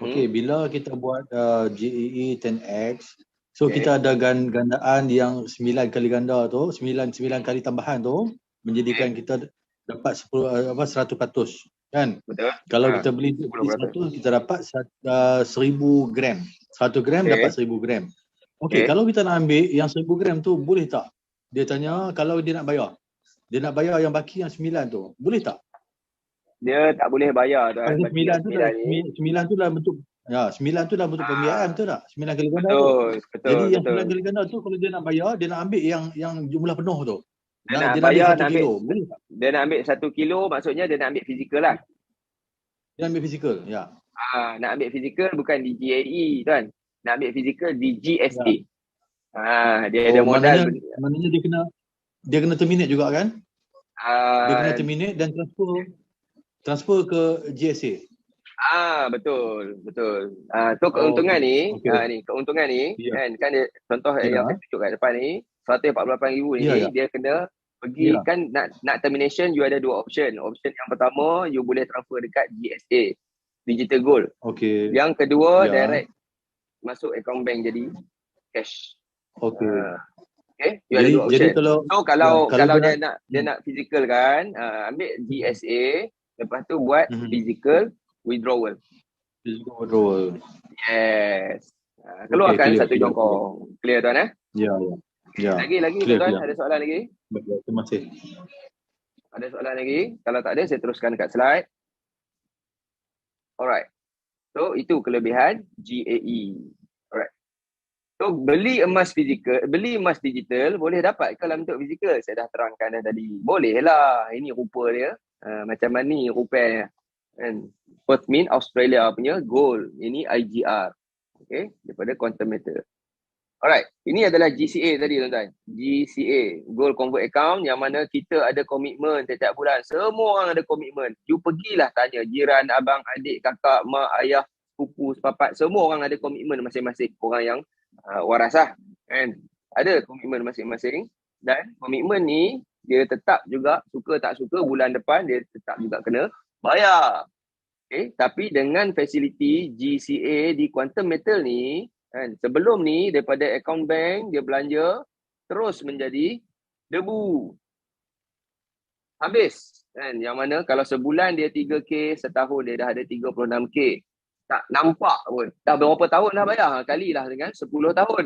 Okey, bila kita buat GEE 10X, so kita ada gandaan yang 9 kali ganda tu, 9 kali tambahan tu menjadikan kita dapat 100%, kan? Betul. Kalau kita beli 100, kita dapat 1000 gram. 1 gram dapat 1000 gram. Okey, kalau kita nak ambil yang 1000 gram tu boleh tak? Dia tanya kalau dia nak bayar. Dia nak bayar yang baki yang 9 tu. Boleh tak? Dia tak boleh bayar tu. 9 tu dalam bentuk 9 tu dalam bentuk pembiayaan, betul tak? 9 kali ganda betul, tu. Jadi yang 9 kali ganda tu kalau dia nak bayar, dia nak ambil yang jumlah penuh tu. Dia nak bayar 1 kilo. Boleh tak? Dia nak ambil 1 kilo, maksudnya dia nak ambil fizikal lah. Dia ambil fizikal, ya. Nak ambil fizikal bukan di GAE kan. Nak ambil fizikal di GSA. Dia ada modal. Maknanya dia kena terminate juga kan? Dia kena terminate dan transfer ke GSA. Betul. Tu keuntungan ni, keuntungan ni kan dia, contoh yang saya tunjuk kat depan ni, 148,000 ni dia kena pergi kan nak termination, you ada dua option. Option yang pertama you boleh transfer dekat GSA, Digital Gold. Okey. Yang kedua direct masuk account bank jadi cash. Okay, you ada dua option. Jadi kalau dia nak physical kan, ambil GSA, lepas tu buat physical withdrawal. Yes. Keluarkan satu jongkong. Clear tuan Ya. Lagi tuan, ada soalan lagi? Baik, terima kasih. Ada soalan lagi? Kalau tak ada saya teruskan dekat slide. Alright. So itu kelebihan GAE. Alright. So beli emas digital boleh dapat dalam bentuk fizikal. Saya dah terangkan tadi. Boleh lah. Ini rupa dia. Macam mana ni rupiah. And Perth Mint Australia punya gold. Ini IGR. Okay. Daripada Quantum Metal. Alright. Ini adalah GCA tadi tuan-tuan. GCA. Gold Convert Account yang mana kita ada komitmen setiap bulan. Semua orang ada komitmen. You pergilah tanya jiran, abang, adik, kakak, mak, ayah, sepupu, sepapat. Semua orang ada komitmen masing-masing. Orang yang waras lah. Kan? Ada komitmen masing-masing. Dan komitmen ni dia tetap juga, suka tak suka, bulan depan dia tetap juga kena bayar. Okay? Tapi dengan fasiliti GCA di Quantum Metal ni, kan, sebelum ni daripada account bank dia belanja terus menjadi debu. Habis. Kan? Yang mana kalau sebulan dia 3K, setahun dia dah ada 36K. tak nampak pun. Dah berapa tahun dah bayar? Kalilah dengan 10 tahun.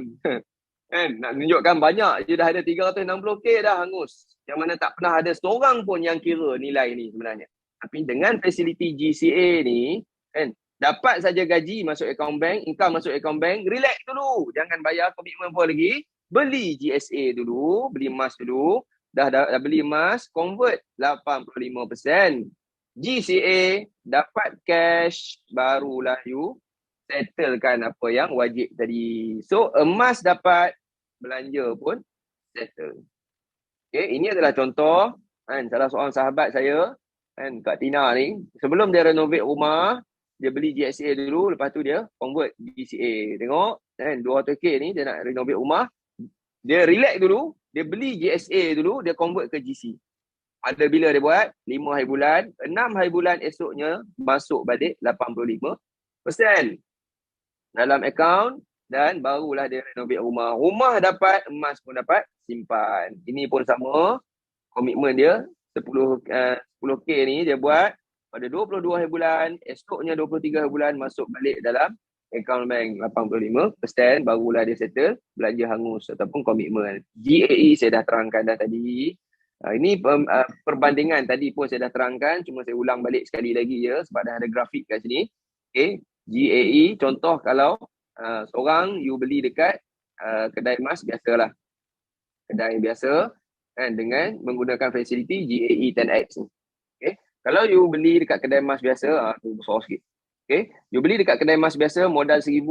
Kan? Nak tunjukkan banyak je dah ada 360k dah hangus. Yang mana tak pernah ada seorang pun yang kira nilai ni sebenarnya. Tapi dengan fasiliti GCA ni, kan, dapat saja gaji masuk akaun bank, income masuk akaun bank, relax dulu. Jangan bayar komitmen pun lagi. Beli GSA dulu, beli emas dulu. Dah beli emas, convert 85%. GCA, dapat cash, barulah you settlekan apa yang wajib tadi. So, emas dapat, belanja pun settle. Okay, ini adalah contoh kan, salah seorang sahabat saya kan, Kak Tina ni, sebelum dia renovate rumah, dia beli GSA dulu, lepas tu dia convert GCA. Tengok kan, 200k ni dia nak renovate rumah, dia relax dulu, dia beli GSA dulu, dia convert ke GC. Ada bila dia buat 5 hari bulan, 6 hari bulan esoknya masuk balik 85% dalam akaun, dan barulah dia renovate rumah. Rumah dapat, emas pun dapat, simpan. Ini pun sama, komitmen dia 10k ni dia buat pada 22 hari bulan, esoknya 23 hari bulan masuk balik dalam akaun bank 85%, barulah dia settle belanja hangus ataupun komitmen. GAE saya dah terangkan dah tadi. Ini perbandingan tadi pun saya dah terangkan, cuma saya ulang balik sekali lagi ya sebab dah ada grafik kat sini. Okay. GAE contoh kalau seorang you beli dekat kedai emas biasalah, kedai biasa kan, dengan menggunakan fasiliti GAE 10X ni. Okay. Kalau you beli dekat kedai emas biasa, tu besar sikit. Okay. You beli dekat kedai emas biasa modal 1,000,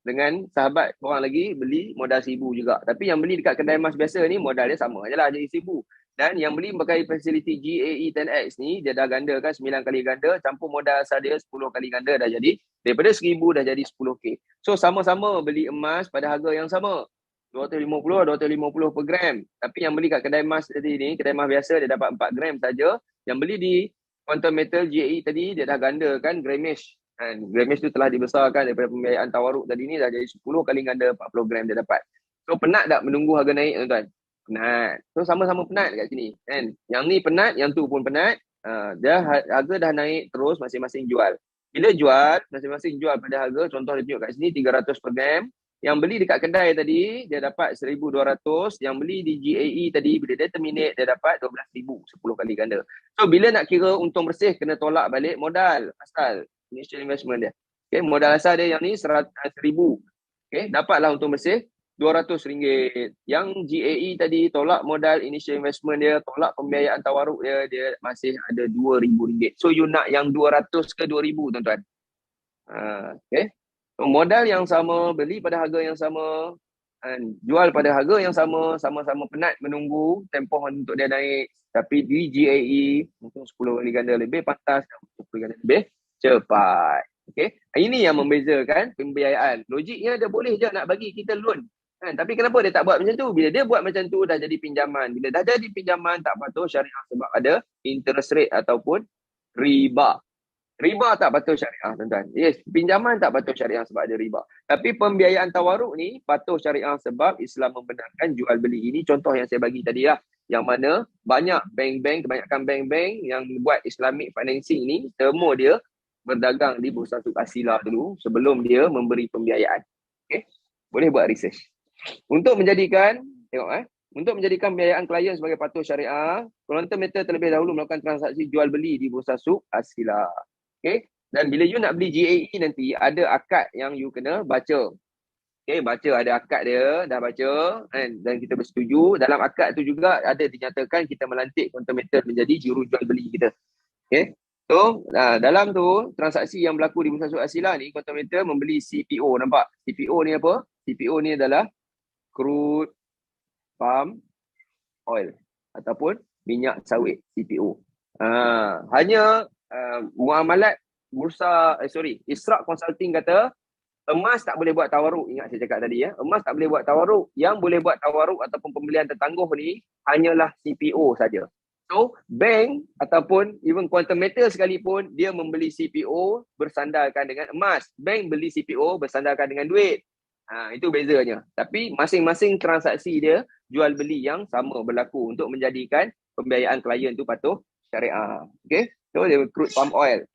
dengan sahabat orang lagi beli modal 1,000 juga. Tapi yang beli dekat kedai emas biasa ni modal dia sama je lah, jadi 1,000. Dan yang beli pakai fasiliti GAE 10X ni, dia dah ganda kan, 9 kali ganda, campur modal asal dia 10 kali ganda, dah jadi daripada 1,000 dah jadi 10k. So sama-sama beli emas pada harga yang sama, 250 per gram. Tapi yang beli kat kedai emas tadi ni, kedai emas biasa dia dapat 4 gram saja. Yang beli di Quantum Metal GAE tadi dia dah ganda kan grammage. Grammage tu telah dibesarkan daripada pembiayaan tawaruk tadi ni, dah jadi 10 kali ganda 40 gram dia dapat. So penat tak menunggu harga naik tuan-tuan? Penat. So sama-sama penat kat sini kan. Yang ni penat, yang tu pun penat. Harga dah naik terus, masing-masing jual. Bila jual, masing-masing jual pada harga, contoh dia tunjuk kat sini 300 per gram. Yang beli dekat kedai tadi dia dapat 1,200, yang beli di GAE tadi bila dia terminate dia dapat 12,000, 10 kali ganda. So bila nak kira untung bersih kena tolak balik modal asal initial investment dia. Okay, modal asal dia yang ni 1,000. Okay, dapatlah untung bersih RM200. Yang GAE tadi tolak modal initial investment dia, tolak pembiayaan tawaruk dia, dia masih ada RM2,000. So you nak yang 200 ke 2,000 tuan-tuan? Okay. So, modal yang sama, beli pada harga yang sama, jual pada harga yang sama, sama-sama penat menunggu tempoh untuk dia naik. Tapi di GAE untung 10 kali ganda lebih pantas, 10 kali ganda lebih cepat. Okay. Ini yang membezakan pembiayaan. Logiknya dia boleh je nak bagi kita loan. Tapi kenapa dia tak buat macam tu? Bila dia buat macam tu dah jadi pinjaman. Bila dah jadi pinjaman tak patuh syariah sebab ada interest rate ataupun riba. Riba tak patuh syariah tuan-tuan. Yes, pinjaman tak patuh syariah sebab ada riba. Tapi pembiayaan tawaruk ni patuh syariah sebab Islam membenarkan jual beli. Ini contoh yang saya bagi tadi lah. Yang mana banyak bank-bank, kebanyakan bank-bank yang buat Islamic financing ni, semua dia berdagang di Bursa Suk Asila dulu sebelum dia memberi pembiayaan. Okay? Boleh buat research. Untuk menjadikan, untuk menjadikan pembiayaan klien sebagai patuh syariah, Quantum Metal terlebih dahulu melakukan transaksi jual beli di Bursa Suk Asila. Okay? Dan bila you nak beli GAE nanti, ada akad yang you kena baca. Okay, baca, ada akad dia, dah baca kan? Dan kita bersetuju. Dalam akad tu juga ada dinyatakan kita melantik Quantum Metal menjadi juru jual beli kita. Okay? So, dalam tu, transaksi yang berlaku di Bursa Suk Asila ni, Quantum Metal membeli CPO, nampak? CPO ni apa? CPO ni adalah crude palm oil ataupun minyak sawit, CPO. Hanya muamalat bursa, Israk Consulting kata emas tak boleh buat tawaruk. Ingat saya cakap tadi ya, emas tak boleh buat tawaruk. Yang boleh buat tawaruk ataupun pembelian tertangguh ni hanyalah CPO saja. So bank ataupun even Quantum Metal sekalipun dia membeli CPO bersandarkan dengan emas. Bank beli CPO bersandarkan dengan duit. Itu bezanya. Tapi masing-masing transaksi dia jual beli yang sama berlaku untuk menjadikan pembiayaan klien tu patuh syariah. Okay. So dia crude palm oil.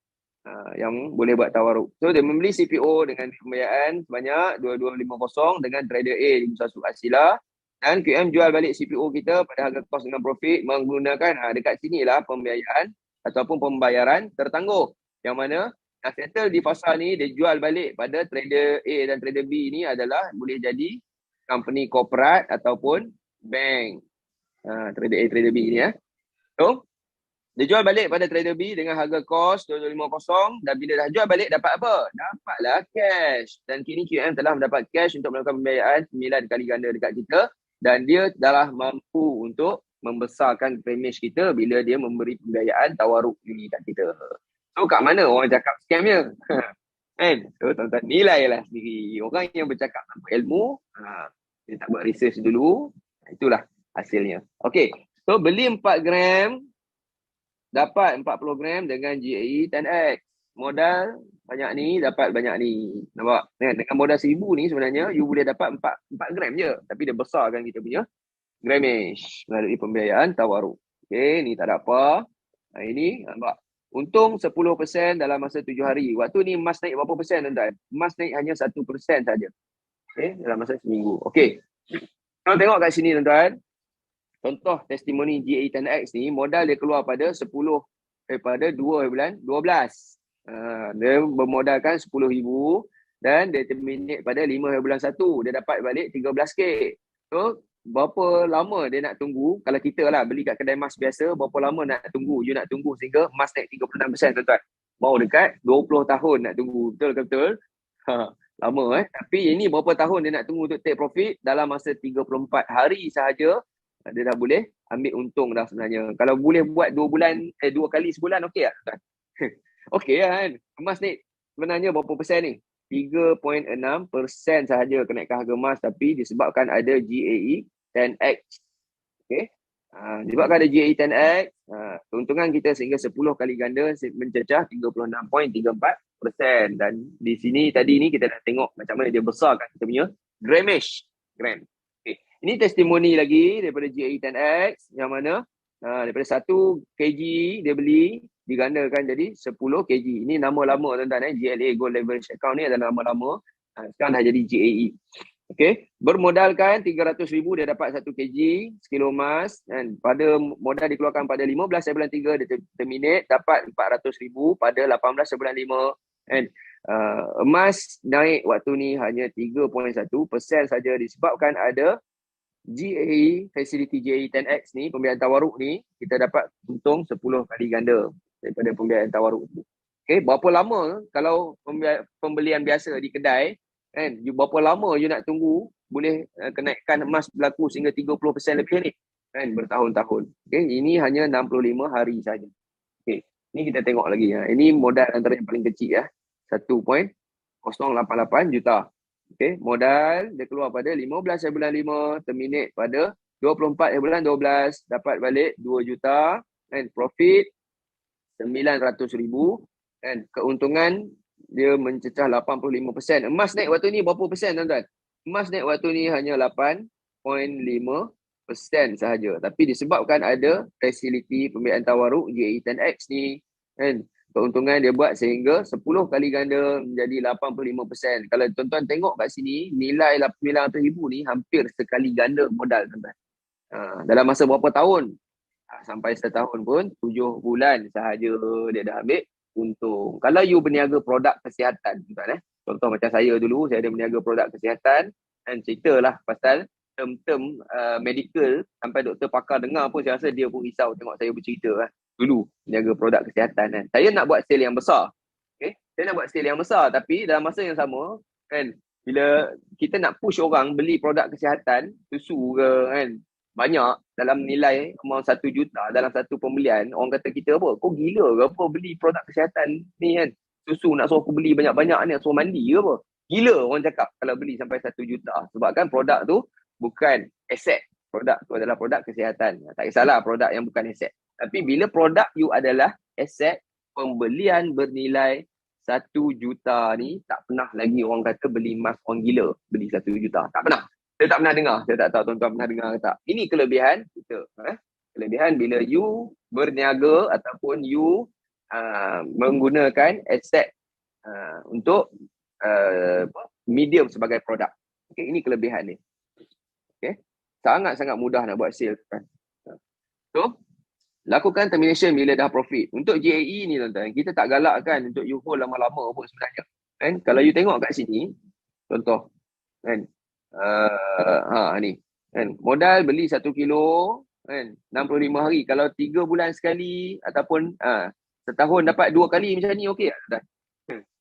yang boleh buat tawaruk. So dia membeli CPO dengan pembiayaan sebanyak 2250 dengan trader A di Bursa Suq Asila, dan QM jual balik CPO kita pada harga kos dengan profit menggunakan dekat sinilah pembiayaan ataupun pembayaran tertangguh, yang mana yang settle di fasa ni dia jual balik pada trader A dan trader B ni adalah boleh jadi company korporat ataupun bank. Trader A, trader B ni So dia jual balik pada trader B dengan harga kos 2250, dan bila dah jual balik dapat apa? Dapatlah cash. Dan kini QM telah mendapat cash untuk melakukan pembiayaan 9 kali ganda dekat kita, dan dia telah mampu untuk membesarkan premis kita bila dia memberi pembiayaan tawaruk ini kat kita. So kat mana orang cakap scamnya? Kan? So tuan-tuan nilailah sendiri. Orang yang bercakap tanpa ilmu, dia tak buat research dulu, itulah hasilnya. Okay, so beli 4 gram dapat 40 gram dengan GAE 10X. Modal banyak ni, dapat banyak ni. Nampak? Dengan modal 1000 ni sebenarnya, you boleh dapat 4 gram je. Tapi dia besarkan kita punya grammage melalui pembiayaan tawaruk. Okay, ni tak ada apa. Ini, nampak? Untung 10% dalam masa 7 hari. Waktu ni emas naik berapa persen, tuan-tuan? Emas naik hanya 1% saja. Okay, dalam masa seminggu. Okay. Kalau tengok kat sini, tuan-tuan. Contoh testimoni GAE 10X ni, modal dia keluar pada 2/12. Dia bermodalkan 10,000 dan dia terminate pada 5/1. Dia dapat balik 13K. So, berapa lama dia nak tunggu? Kalau kita lah beli kat kedai emas biasa, berapa lama nak tunggu? You nak tunggu sehingga emas naik 36%, tuan-tuan. Mau dekat 20 tahun nak tunggu. Betul ke betul? Lama Tapi ini berapa tahun dia nak tunggu untuk take profit? Dalam masa 34 hari sahaja, dia dah boleh ambil untung dah sebenarnya. Kalau boleh buat 2 kali sebulan, okey tak? Okey kan? Emas ni sebenarnya berapa persen ni? 3.6% sahaja kenaikan harga emas, tapi disebabkan ada GAE 10X. Okey. Disebabkan ada GAE 10X, keuntungan kita sehingga 10 kali ganda mencecah 36.34%. Dan di sini tadi ni kita dah tengok macam mana dia besarkan kita punya grammage. Ini testimoni lagi daripada GAE 10X, yang mana daripada 1 kg dia beli, digandakan jadi 10 kg. Ini nama lama, tuan-tuan. GLA Gold Leverage Account ni adalah nama lama. Sekarang dah jadi GAE. Okay. Bermodalkan 300,000, dia dapat 1 kg, sekilo emas. Dan pada modal dikeluarkan pada 15/3, dia terminate, dapat 400,000 pada 18/5. And emas naik waktu ni hanya 3.1% saja, disebabkan ada GAE, facility GAE 10X ni, pembiayaan tawaruk ni, kita dapat untung 10 kali ganda daripada pembiayaan tawaruk tu. Okay, berapa lama kalau pembelian biasa di kedai, kan, berapa lama you nak tunggu boleh kenaikan emas berlaku sehingga 30% lebih ni, kan, bertahun-tahun. Okay, ini hanya 65 hari saja. Okay, ni kita tengok lagi. Ini modal antara yang paling kecil 1.088 juta. Okay, modal dia keluar pada 15/5, terminate pada 24/12, dapat balik 2 juta, and profit 900,000, and keuntungan dia mencecah 85%. Emas naik waktu ni berapa persen, tuan-tuan? Emas naik waktu ni hanya 8.5% sahaja, tapi disebabkan ada facility pembiayaan tawaruk GAE 10X ni, kan, keuntungan dia buat sehingga 10 kali ganda menjadi 85%. Kalau tuan-tuan tengok kat sini, nilai 900,000 ni hampir sekali ganda modal, tuan-tuan. Dalam masa berapa tahun? Sampai setahun pun, 7 bulan sahaja dia dah ambil untung. Kalau you berniaga produk kesihatan, tuan-tuan, contoh macam saya dulu, saya ada berniaga produk kesihatan, dan ceritalah pasal term-term medical, sampai doktor pakar dengar pun saya rasa dia pun risau tengok saya bercerita dulu berniaga produk kesihatan, kan. Saya nak buat sale yang besar. Okay? Saya nak buat sale yang besar, tapi dalam masa yang sama, kan, bila kita nak push orang beli produk kesihatan, susu ke, kan, banyak dalam nilai amount 1 juta dalam satu pembelian, orang kata kita apa? Kau gila ke apa beli produk kesihatan ni, kan? Susu nak suruh aku beli banyak-banyak ni, suruh mandi ke apa? Gila orang cakap kalau beli sampai 1 juta. Sebab kan produk tu bukan aset. Produk tu adalah produk kesihatan. Tak kisahlah produk yang bukan aset. Tapi bila produk you adalah aset, pembelian bernilai 1 juta ni, tak pernah lagi orang kata beli emas orang gila beli 1 juta. Tak pernah. Saya tak pernah dengar. Saya tak tahu tuan-tuan pernah dengar ke tak. Ini kelebihan kita. Kelebihan bila you berniaga ataupun you menggunakan aset untuk medium sebagai produk. Okay, ini kelebihan ni. Okay. Sangat-sangat mudah nak buat sale. So, lakukan termination bila dah profit. Untuk GAE ni tuan-tuan, kita tak galakkan untuk you hold lama-lama pun sebenarnya. Kan? Kalau you tengok kat sini, contoh, kan? Ni. Kan? Modal beli 1 kilo, kan? 65 hari. Kalau 3 bulan sekali, ataupun setahun dapat 2 kali macam ni, okey tak?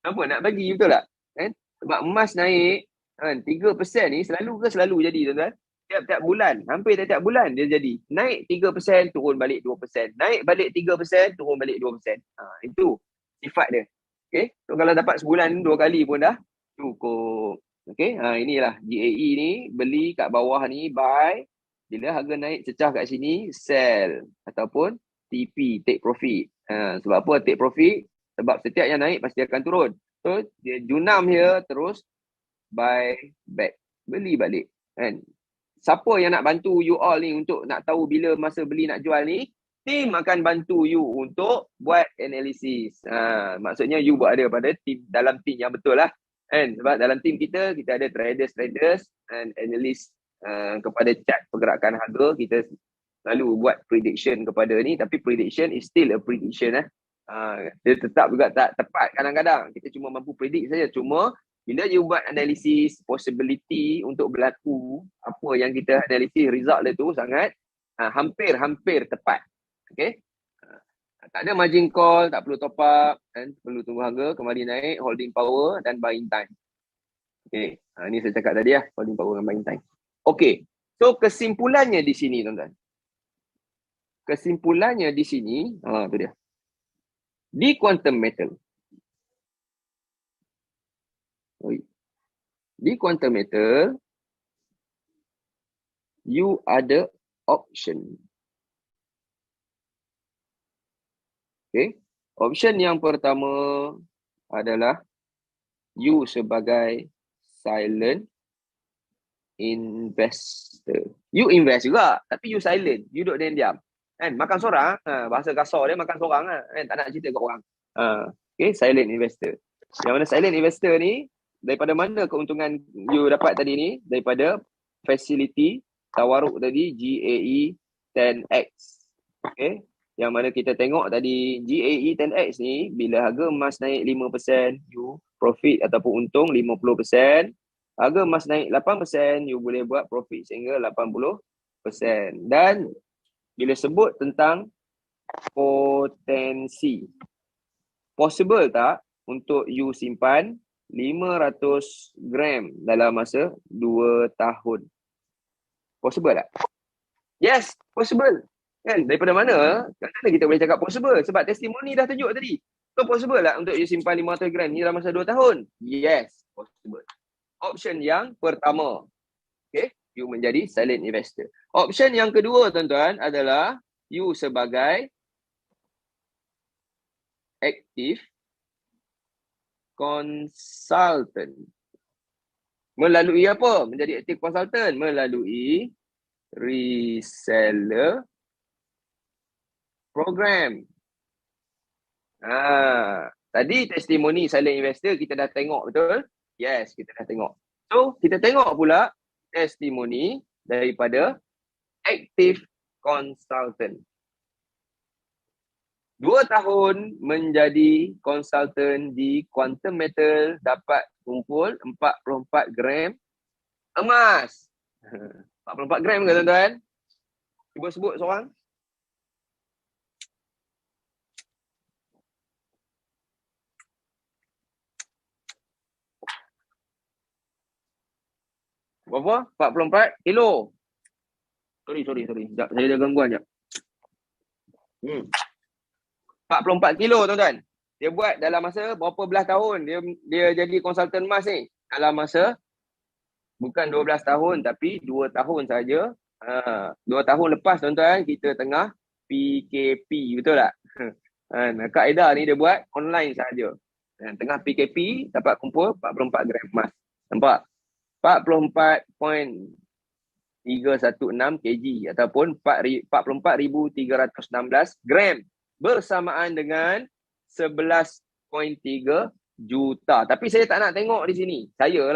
Apa nak bagi, betul tak? Kan? Sebab emas naik, kan? 3% ni selalu jadi tuan-tuan. Tiap-tiap bulan, hampir tiap-tiap bulan dia jadi. Naik 3%, turun balik 2%. Naik balik 3%, turun balik 2%. Itu sifat dia. Okay? So, kalau dapat sebulan 2 kali pun dah cukup. Okay? Inilah GAE ni, beli kat bawah ni, buy. Bila harga naik cecah kat sini, sell. Ataupun TP, take profit. Sebab apa take profit? Sebab setiap yang naik pasti akan turun. So, dia junam here, terus buy back. Beli balik. Kan? Siapa yang nak bantu you all ni untuk nak tahu bila masa beli nak jual ni, team akan bantu you untuk buat analisis. Maksudnya you buat ada pada team, dalam team yang betul lah. Kan? Sebab dalam team kita ada traders and analyst kepada chart pergerakan harga. Kita selalu buat prediction kepada ni, tapi prediction is still a prediction. Dia tetap juga tak tepat kadang-kadang. Kita cuma mampu predict saja. Cuma bila you buat analisis possibility untuk berlaku, apa yang kita analisis result dia tu sangat hampir tepat. Okay? Tak ada margin call, tak perlu top up, kan? Perlu tunggu harga kembali naik, holding power dan buying time. Okay, ni saya cakap tadi lah, holding power dan buying time. Okay, so kesimpulannya di sini tuan-tuan. Kesimpulannya di sini, tu dia. Di quantum metal. Di quantum metal, you ada option. Okay. Option yang pertama adalah you sebagai silent investor. You invest juga, tapi you silent. You duduk diam-diam. Kan? Makan seorang, bahasa kasar dia makan seorang. Kan? Tak nak cerita kat orang. Okay, silent investor. Yang mana silent investor ni, daripada mana keuntungan you dapat tadi ni? Daripada facility tawaruk tadi GAE 10X. Okay. Yang mana kita tengok tadi GAE 10X ni, bila harga emas naik 5%, you profit ataupun untung 50%. Harga emas naik 8%, you boleh buat profit sehingga 80%. Dan bila sebut tentang potensi, possible tak untuk you simpan 500 gram dalam masa 2 tahun? Possible tak? Yes, possible. Kan? Daripada mana? Kadang-kadang kita boleh cakap possible sebab testimoni dah tunjuk tadi. So possible tak untuk you simpan 500 gram ni dalam masa 2 tahun? Yes, possible. Option yang pertama. Okay, you menjadi silent investor. Option yang kedua tuan-tuan adalah you sebagai active consultant. Melalui apa? Menjadi active consultant? Melalui reseller program. Tadi testimoni silent investor kita dah tengok, betul? Yes, kita dah tengok. So, kita tengok pula testimoni daripada active consultant. 2 tahun menjadi konsultan di quantum metal, dapat kumpul 44 gram emas. 44 gram ke tuan-tuan? Cuba sebut seorang. Berapa? 44 kilo. Sorry. Sekejap, saya ada gangguan sekejap. 44 kilo tuan-tuan. Dia buat dalam masa berapa belas tahun dia jadi konsultan emas ni? Dalam masa bukan 12 tahun tapi 2 tahun saja. 2 tahun lepas tuan-tuan kita tengah PKP, betul tak? Kaedah ni dia buat online saja. Tengah PKP dapat kumpul 44 gram emas. Nampak? 44.316 kg ataupun 44,316 gram bersamaan dengan 11.3 juta. Tapi saya tak nak tengok di sini. Saya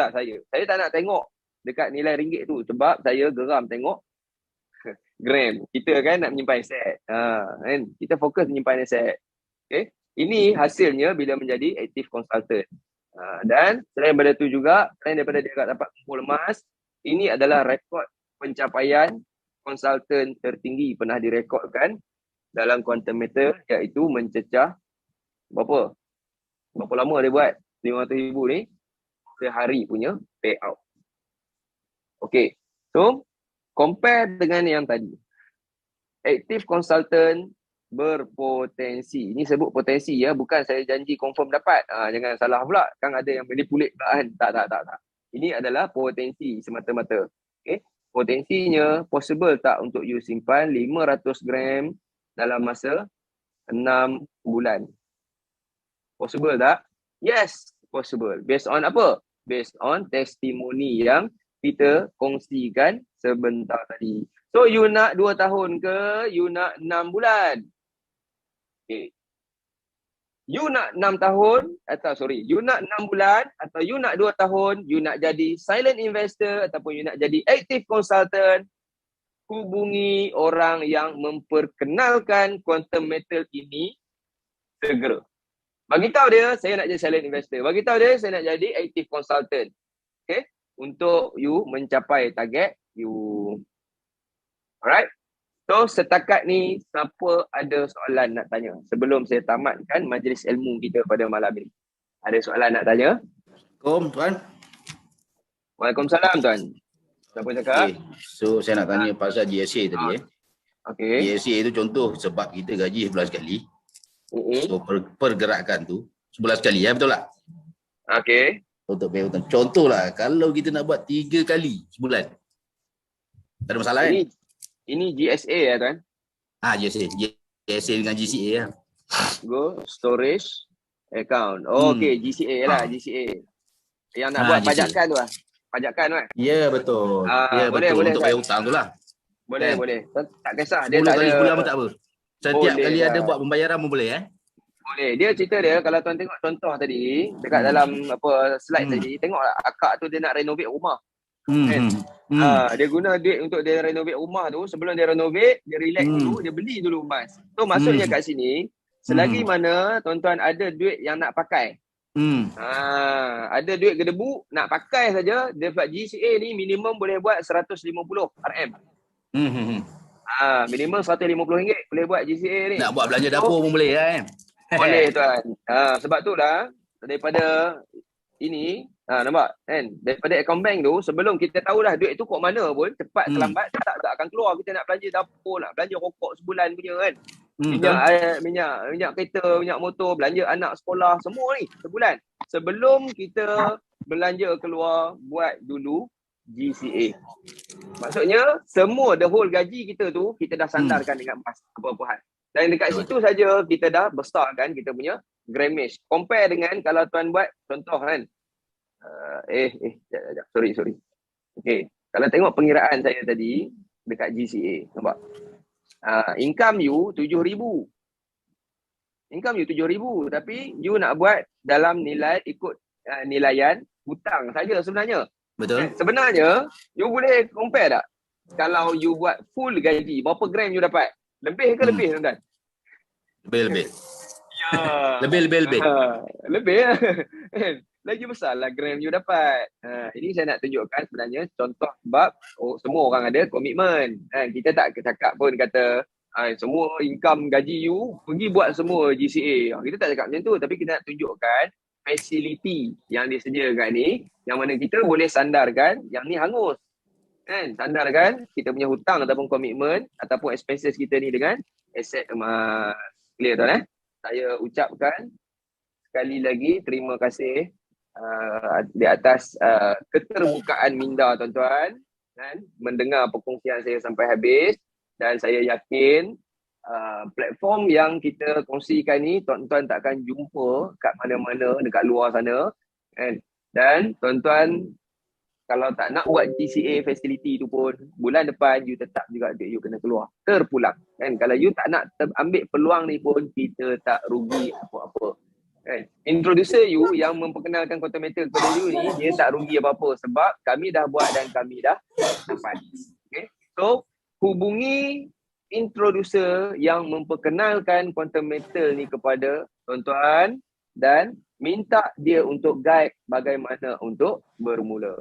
tak nak tengok dekat nilai ringgit tu sebab saya geram tengok gram. Kita kan nak menyimpan aset. Kan? Kita fokus menyimpan aset. Okay? Ini hasilnya bila menjadi active consultant. Dan selain daripada tu juga, selain daripada dia dapat kumpul emas, ini adalah rekod pencapaian konsultan tertinggi pernah direkodkan dalam Quantum Metal, iaitu mencecah berapa lama dia buat 500,000 ni sehari punya payout. Okay, so compare dengan yang tadi. Active consultant berpotensi. Ini sebut potensi ya, bukan saya janji confirm dapat. Jangan salah pula, kan ada yang manipulate pula kan. Tak. Ini adalah potensi semata-mata. Okay. Potensinya possible tak untuk you simpan 500 gram dalam masa 6 bulan? Possible tak? Yes, possible. Based on apa? Based on testimoni yang kita kongsikan sebentar tadi. So you nak 2 tahun ke? You nak 6 bulan? Okay. You nak 6 tahun you nak 6 bulan atau you nak 2 tahun, you nak jadi silent investor ataupun you nak jadi active consultant, hubungi orang yang memperkenalkan Quantum Metal ini segera. Bagi tahu dia saya nak jadi silent investor. Bagi tahu dia saya nak jadi active consultant. Okay? Untuk you mencapai target you. Alright? So setakat ni siapa ada soalan nak tanya sebelum saya tamatkan majlis ilmu kita pada malam ini? Ada soalan nak tanya? Assalamualaikum tuan. Waalaikumsalam tuan. Siapa cakap? Okay. So saya nak tanya pasal GSA tadi Okay. GSA itu contoh sebab kita gaji 11 kali. So pergerakan tu 11 kali betul tak? Okay. Untuk bayar hutang. Contohlah kalau kita nak buat 3 kali sebulan. Tak ada masalah kan? Ini GSA ya tuan? GSA dengan GCA ya. Go storage account. Okay, GCA lah, GCA. Yang nak buat GCA. pajakan tu lah. Pajakan tu kan? Ya betul. Boleh, betul. Untuk Tuan. bayar hutang tu lah. Boleh. Tak kisah. Dia 10 tak kali ada. sebulan pun tak apa. Setiap Boleh kali lah. ada buat pembayaran pun boleh Boleh. Dia cerita dia kalau tuan tengok contoh tadi dekat dalam slide tadi, tengoklah akak tu dia nak renovate rumah. Kan? Dia guna duit untuk dia renovate rumah tu. Sebelum dia renovate, dia relax dulu, dia beli dulu emas. So maksudnya kat sini, selagi mana tuan-tuan ada duit yang nak pakai, ada duit gedebu nak pakai saja, dia buat GCA ni minimum boleh buat 150 RM. Minimum RM150 boleh buat GCA ni. Nak buat belanja dapur pun boleh kan? Boleh tuan. Sebab tu lah daripada ini, nampak kan, daripada account bank tu, sebelum kita tahu dah duit tu kat mana pun, cepat kelambat tak akan keluar. Kita nak belanja dapur, nak belanja rokok sebulan punya kan, minyak kereta, minyak motor, belanja anak sekolah, semua ni sebulan. Sebelum kita belanja keluar, buat dulu GCA. Maksudnya semua the whole gaji kita tu kita dah sandarkan dengan emas apa-apa hal. Dan dekat situ saja kita dah besarkan kita punya grammage. Compare dengan kalau tuan buat contoh kan. Sorry. Okay. Kalau tengok pengiraan saya tadi dekat GCA, nampak? Income you 7,000. Income you 7,000 tapi you nak buat dalam nilai ikut nilaian hutang saja sebenarnya. Betul. Sebenarnya you boleh compare tak? Kalau you buat full gaji, berapa gram you dapat? Lebih ke lebih tuan-tuan? Lebih. Ya. Lebih. Lebih. Lagi besar lah gram you dapat. Ini saya nak tunjukkan sebenarnya contoh sebab semua orang ada komitmen. Kita tak cakap pun kata semua income gaji you pergi buat semua GCA. Kita tak cakap macam tu, tapi kita nak tunjukkan facility yang disediakan ni, yang mana kita boleh sandarkan yang ni hangus. Kan? Sandarkan kita punya hutang ataupun komitmen ataupun expenses kita ni dengan aset emas. Clear tuan Saya ucapkan sekali lagi terima kasih di atas keterbukaan minda tuan-tuan kan, mendengar perkongsian saya sampai habis, dan saya yakin platform yang kita kongsikan ni tuan-tuan takkan jumpa kat mana-mana dekat luar sana kan. Dan tuan-tuan kalau tak nak buat GCA facility tu pun, bulan depan you tetap juga duit you kena keluar terpulang kan. Kalau you tak nak ambil peluang ni pun, kita tak rugi apa-apa. introducer you yang memperkenalkan quantum metal kepada you ni, dia tak rugi apa-apa sebab kami dah buat dan kami dah dapat. Okay. So, hubungi introducer yang memperkenalkan quantum metal ni kepada tuan-tuan dan minta dia untuk guide bagaimana untuk bermula.